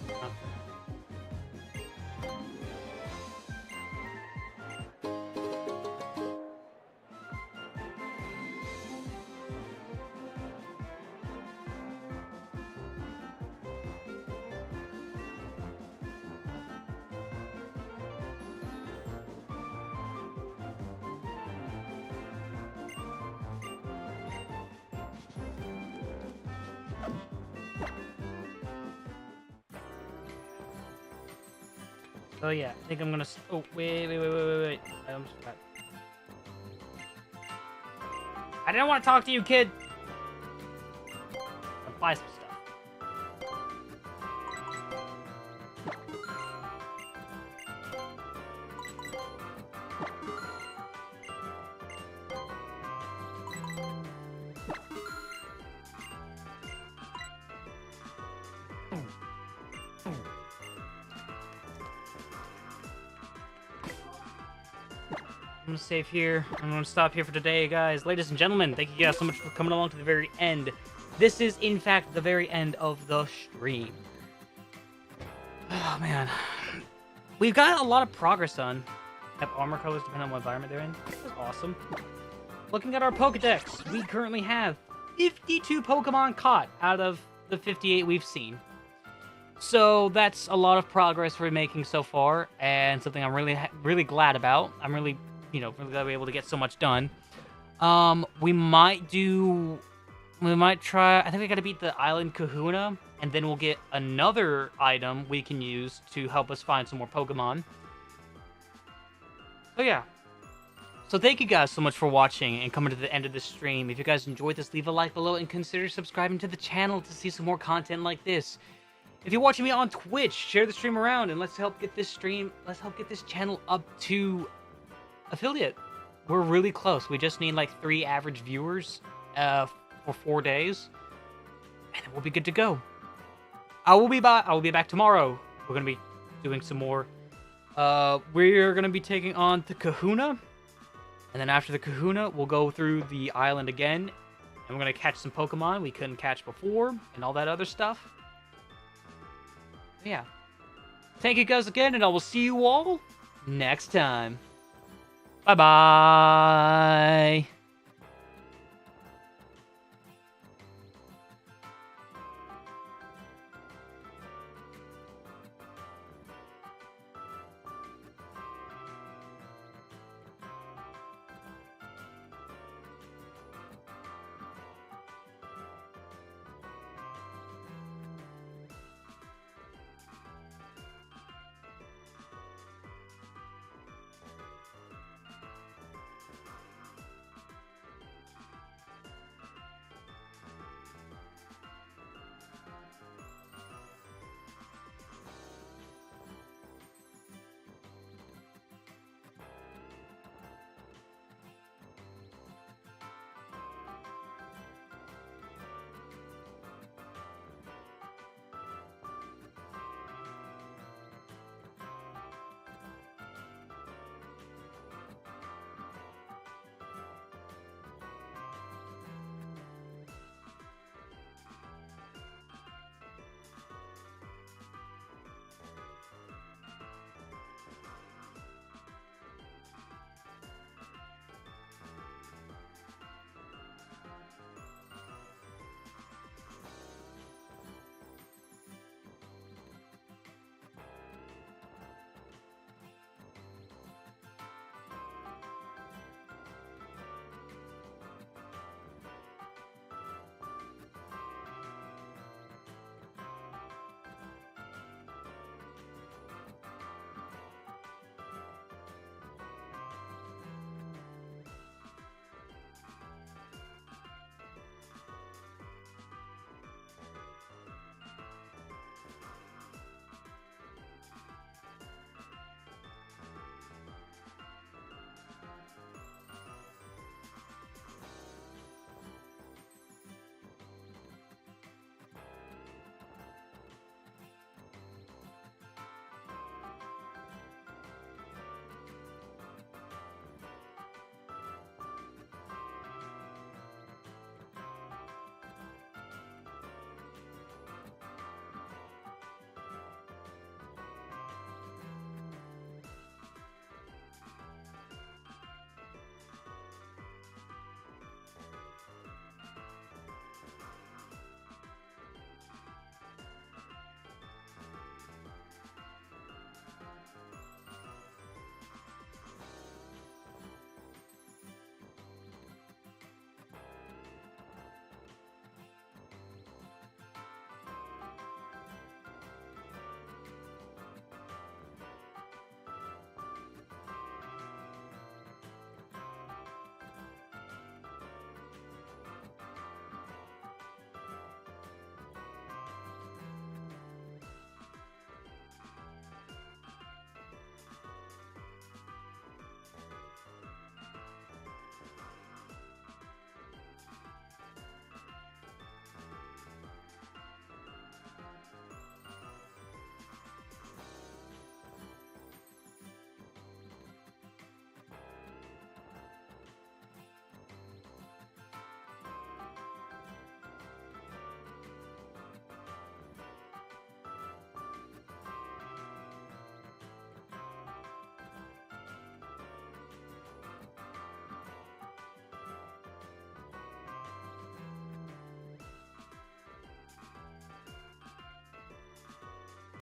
So yeah, I think I'm gonna. Oh wait! I almost forgot. I didn't want to talk to you, kid. I'll buy some stuff. I'm gonna save here. I'm gonna stop here for today, guys. Ladies and gentlemen, thank you guys so much for coming along to the very end. This is, in fact, the very end of the stream. Oh, man. We've got a lot of progress done. Have armor colors depending on what environment they're in. That's awesome. Looking at our Pokedex, we currently have 52 Pokemon caught out of the 58 we've seen. So that's a lot of progress we're making so far, and something I'm really glad about. I'm really glad we're able to get so much done. We might try, I think we gotta beat the Island Kahuna, and then we'll get another item we can use to help us find some more Pokemon. So yeah. So thank you guys so much for watching and coming to the end of this stream. If you guys enjoyed this, leave a like below and consider subscribing to the channel to see some more content like this. If you're watching me on Twitch, share the stream around and let's help get this channel up to affiliate. We're really close. We just need like 3 average viewers for 4 days, and then we'll be good to go. I will be back tomorrow. We're gonna be doing some more. We're gonna be taking on the Kahuna, and then after the Kahuna, we'll go through the island again, and we're gonna catch some Pokemon we couldn't catch before, and all that other stuff. Yeah. Thank you guys again, and I will see you all next time. Bye-bye.